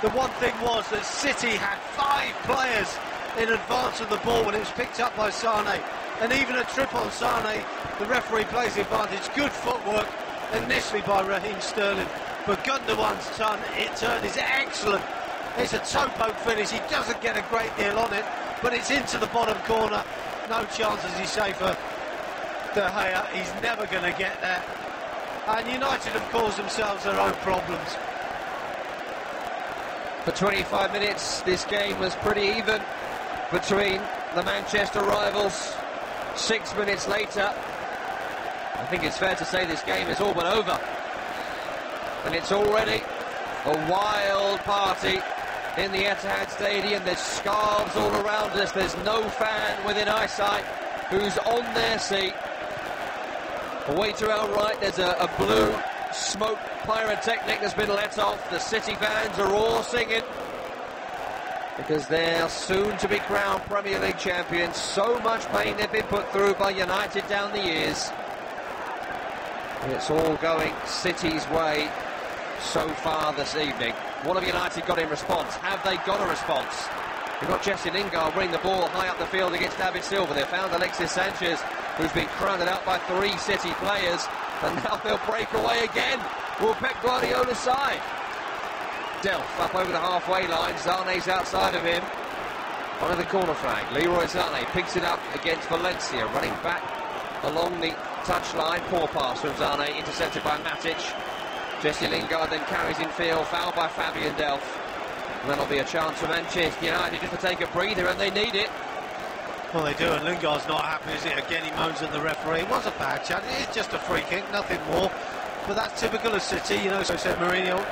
N: The one thing was that City had 5 players in advance of the ball when it was picked up by Sané, and even a trip on Sané, the referee plays the advantage. Good footwork initially by Raheem Sterling, but Gundogan's turn is excellent. It's a toe poke finish. He doesn't get a great deal on it, but it's into the bottom corner. No chance, as you say, for De Gea. He's never going to get there. And United have caused themselves their own problems.
F: For 25 minutes, this game was pretty even between the Manchester rivals. 6 minutes later, I think it's fair to say this game is all but over. And it's already a wild party in the Etihad Stadium. There's scarves all around us. There's no fan within eyesight who's on their seat. Away to our right, there's a blue smoke pyrotechnic that's been let off. The City fans are all singing because they're soon to be crowned Premier League champions. So much pain they've been put through by United down the years. And it's all going City's way so far this evening. What have United got in response? Have they got a response? We've got Jesse Lingard bringing the ball high up the field against David Silva. They found Alexis Sanchez, who's been crowded out by 3 City players, and now they'll break away again. Will Pep Guardiola's side. Delph up over the halfway line. Sané's outside of him. On the corner flag. Leroy Sané picks it up against Valencia, running back along the touchline. Poor pass from Sané, intercepted by Matic. Jesse Lingard then carries in field, fouled by Fabian Delph. And that'll be a chance for Manchester United just to take a breather, and they need it.
N: Well, they do, and Lingard's not happy, is it? Again, he moans at the referee. It was a bad chance. It is just a free kick, nothing more. But that's typical of City, you know, so said Mourinho.